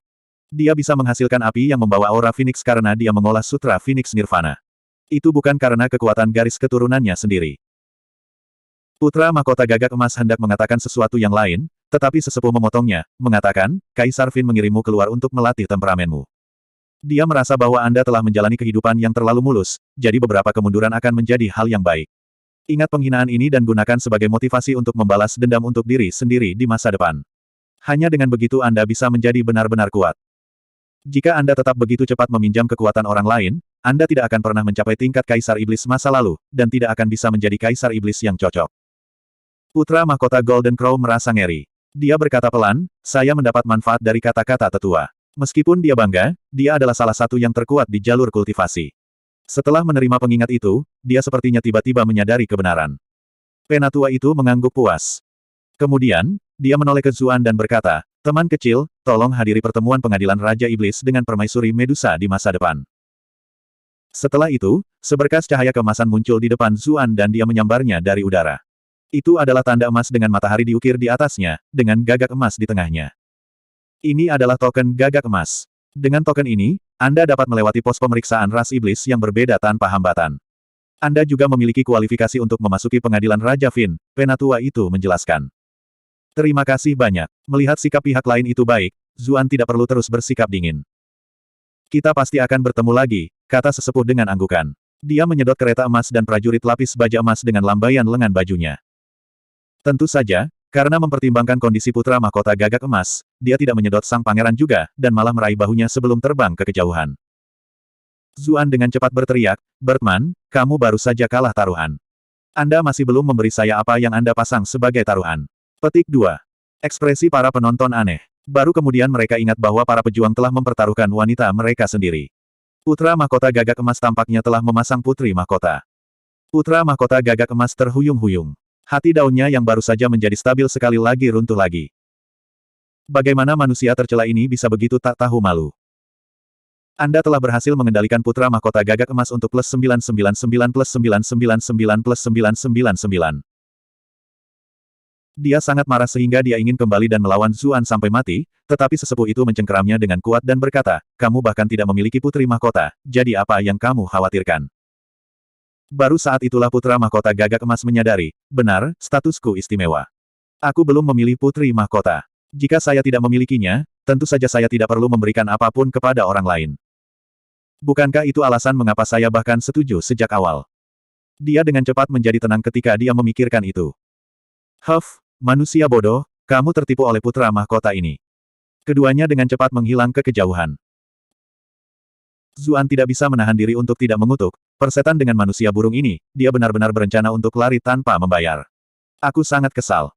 A: Dia bisa menghasilkan api yang membawa aura Phoenix karena dia mengolah sutra Phoenix Nirvana. Itu bukan karena kekuatan garis keturunannya sendiri. Putra mahkota gagak emas hendak mengatakan sesuatu yang lain, tetapi sesepuh memotongnya, mengatakan, Kaisar Fin mengirimmu keluar untuk melatih temperamenmu. Dia merasa bahwa Anda telah menjalani kehidupan yang terlalu mulus, jadi beberapa kemunduran akan menjadi hal yang baik. Ingat penghinaan ini dan gunakan sebagai motivasi untuk membalas dendam untuk diri sendiri di masa depan. Hanya dengan begitu Anda bisa menjadi benar-benar kuat. Jika Anda tetap begitu cepat meminjam kekuatan orang lain, Anda tidak akan pernah mencapai tingkat Kaisar Iblis masa lalu, dan tidak akan bisa menjadi Kaisar Iblis yang cocok. Putra mahkota Golden Crow merasa ngeri. Dia berkata pelan, saya mendapat manfaat dari kata-kata tetua. Meskipun dia bangga, dia adalah salah satu yang terkuat di jalur kultivasi. Setelah menerima pengingat itu, dia sepertinya tiba-tiba menyadari kebenaran. Penatua itu mengangguk puas. Kemudian, dia menoleh ke Zuan dan berkata, teman kecil, tolong hadiri pertemuan pengadilan Raja Iblis dengan Permaisuri Medusa di masa depan. Setelah itu, seberkas cahaya keemasan muncul di depan Zuan dan dia menyambarnya dari udara. Itu adalah tanda emas dengan matahari diukir di atasnya, dengan gagak emas di tengahnya. Ini adalah token gagak emas. Dengan token ini, Anda dapat melewati pos pemeriksaan ras iblis yang berbeda tanpa hambatan. Anda juga memiliki kualifikasi untuk memasuki pengadilan Raja Fin, penatua itu menjelaskan. Terima kasih banyak. Melihat sikap pihak lain itu baik, Zuan tidak perlu terus bersikap dingin. Kita pasti akan bertemu lagi, kata sesepuh dengan anggukan. Dia menyedot kereta emas dan prajurit lapis baja emas dengan lambaian lengan bajunya. Tentu saja, karena mempertimbangkan kondisi putra mahkota gagak emas, dia tidak menyedot sang pangeran juga, dan malah meraih bahunya sebelum terbang ke kejauhan. Zuan dengan cepat berteriak, Bertman, kamu baru saja kalah taruhan. Anda masih belum memberi saya apa yang Anda pasang sebagai taruhan. Petik 2. Ekspresi para penonton aneh. Baru kemudian mereka ingat bahwa para pejuang telah mempertaruhkan wanita mereka sendiri. Putra Mahkota Gagak Emas tampaknya telah memasang Putri Mahkota. Putra Mahkota Gagak Emas terhuyung-huyung. Hati daunnya yang baru saja menjadi stabil sekali lagi runtuh lagi. Bagaimana manusia tercela ini bisa begitu tak tahu malu? Anda telah berhasil mengendalikan Putra Mahkota Gagak Emas untuk plus 999 plus 999 plus 999. Dia sangat marah sehingga dia ingin kembali dan melawan Zuan sampai mati, tetapi sesepuh itu mencengkeramnya dengan kuat dan berkata, kamu bahkan tidak memiliki Putri Mahkota, jadi apa yang kamu khawatirkan? Baru saat itulah Putra Mahkota Gagak Emas menyadari, benar, statusku istimewa. Aku belum memilih Putri Mahkota. Jika saya tidak memilikinya, tentu saja saya tidak perlu memberikan apapun kepada orang lain. Bukankah itu alasan mengapa saya bahkan setuju sejak awal? Dia dengan cepat menjadi tenang ketika dia memikirkan itu. Huff, manusia bodoh, kamu tertipu oleh Putra Mahkota ini. Keduanya dengan cepat menghilang ke kejauhan. Zuan tidak bisa menahan diri untuk tidak mengutuk, persetan dengan manusia burung ini, dia benar-benar berencana untuk lari tanpa membayar. Aku sangat kesal.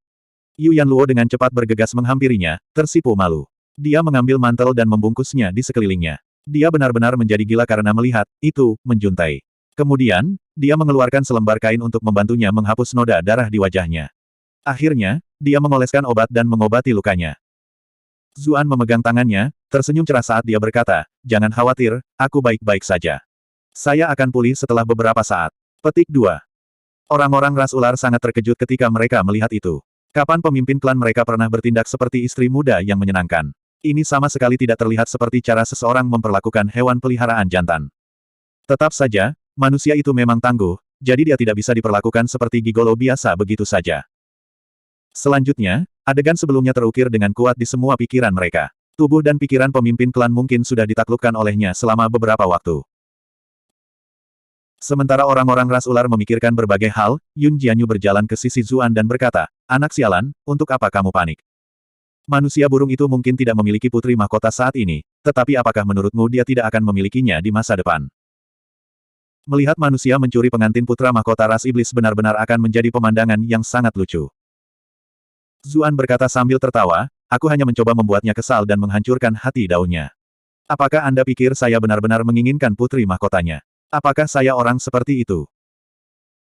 A: Yu Yanluo dengan cepat bergegas menghampirinya, tersipu malu. Dia mengambil mantel dan membungkusnya di sekelilingnya. Dia benar-benar menjadi gila karena melihat, itu, menjuntai. Kemudian, dia mengeluarkan selembar kain untuk membantunya menghapus noda darah di wajahnya. Akhirnya, dia mengoleskan obat dan mengobati lukanya. Zuan memegang tangannya, tersenyum cerah saat dia berkata, jangan khawatir, aku baik-baik saja. Saya akan pulih setelah beberapa saat. Petik 2. Orang-orang ras ular sangat terkejut ketika mereka melihat itu. Kapan pemimpin klan mereka pernah bertindak seperti istri muda yang menyenangkan? Ini sama sekali tidak terlihat seperti cara seseorang memperlakukan hewan peliharaan jantan. Tetap saja, manusia itu memang tangguh, jadi dia tidak bisa diperlakukan seperti gigolo biasa begitu saja. Selanjutnya, adegan sebelumnya terukir dengan kuat di semua pikiran mereka. Tubuh dan pikiran pemimpin klan mungkin sudah ditaklukkan olehnya selama beberapa waktu. Sementara orang-orang ras ular memikirkan berbagai hal, Yun Jianyu berjalan ke sisi Zuan dan berkata, anak sialan, untuk apa kamu panik? Manusia burung itu mungkin tidak memiliki Putri Mahkota saat ini, tetapi apakah menurutmu dia tidak akan memilikinya di masa depan? Melihat manusia mencuri pengantin Putra Mahkota ras iblis benar-benar akan menjadi pemandangan yang sangat lucu. Zuan berkata sambil tertawa, aku hanya mencoba membuatnya kesal dan menghancurkan hati daunnya. Apakah Anda pikir saya benar-benar menginginkan Putri Mahkotanya? Apakah saya orang seperti itu?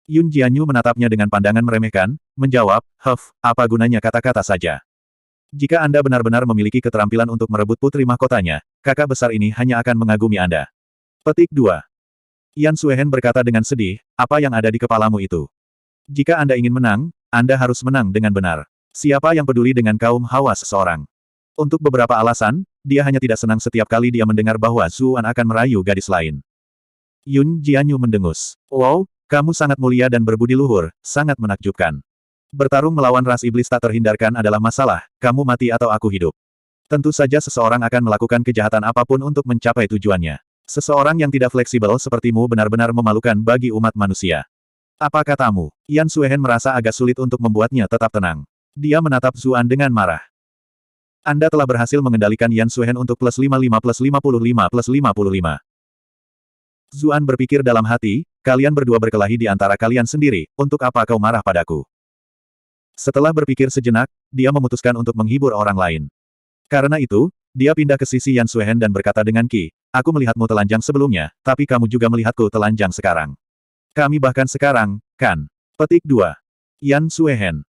A: Yun Jianyu menatapnya dengan pandangan meremehkan, menjawab, huff, apa gunanya kata-kata saja. Jika Anda benar-benar memiliki keterampilan untuk merebut Putri Mahkotanya, kakak besar ini hanya akan mengagumi Anda. Petik 2. Yan Suehen berkata dengan sedih, apa yang ada di kepalamu itu? Jika Anda ingin menang, Anda harus menang dengan benar. Siapa yang peduli dengan kaum hawa seseorang? Untuk beberapa alasan, dia hanya tidak senang setiap kali dia mendengar bahwa Zuan akan merayu gadis lain. Yun Jianyu mendengus. Wow, kamu sangat mulia dan berbudi luhur, sangat menakjubkan. Bertarung melawan ras iblis tak terhindarkan adalah masalah, kamu mati atau aku hidup. Tentu saja seseorang akan melakukan kejahatan apapun untuk mencapai tujuannya. Seseorang yang tidak fleksibel sepertimu benar-benar memalukan bagi umat manusia. Apa katamu? Yan Suehen merasa agak sulit untuk membuatnya tetap tenang. Dia menatap Zuan dengan marah. Anda telah berhasil mengendalikan Yan Suehen untuk plus 55 plus 55 plus 55. Zuan berpikir dalam hati, kalian berdua berkelahi di antara kalian sendiri, untuk apa kau marah padaku? Setelah berpikir sejenak, dia memutuskan untuk menghibur orang lain. Karena itu, dia pindah ke sisi Yan Suehen dan berkata dengan Qi, aku melihatmu telanjang sebelumnya, tapi kamu juga melihatku telanjang sekarang. Kami bahkan sekarang, kan? Petik 2. Yan Suehen.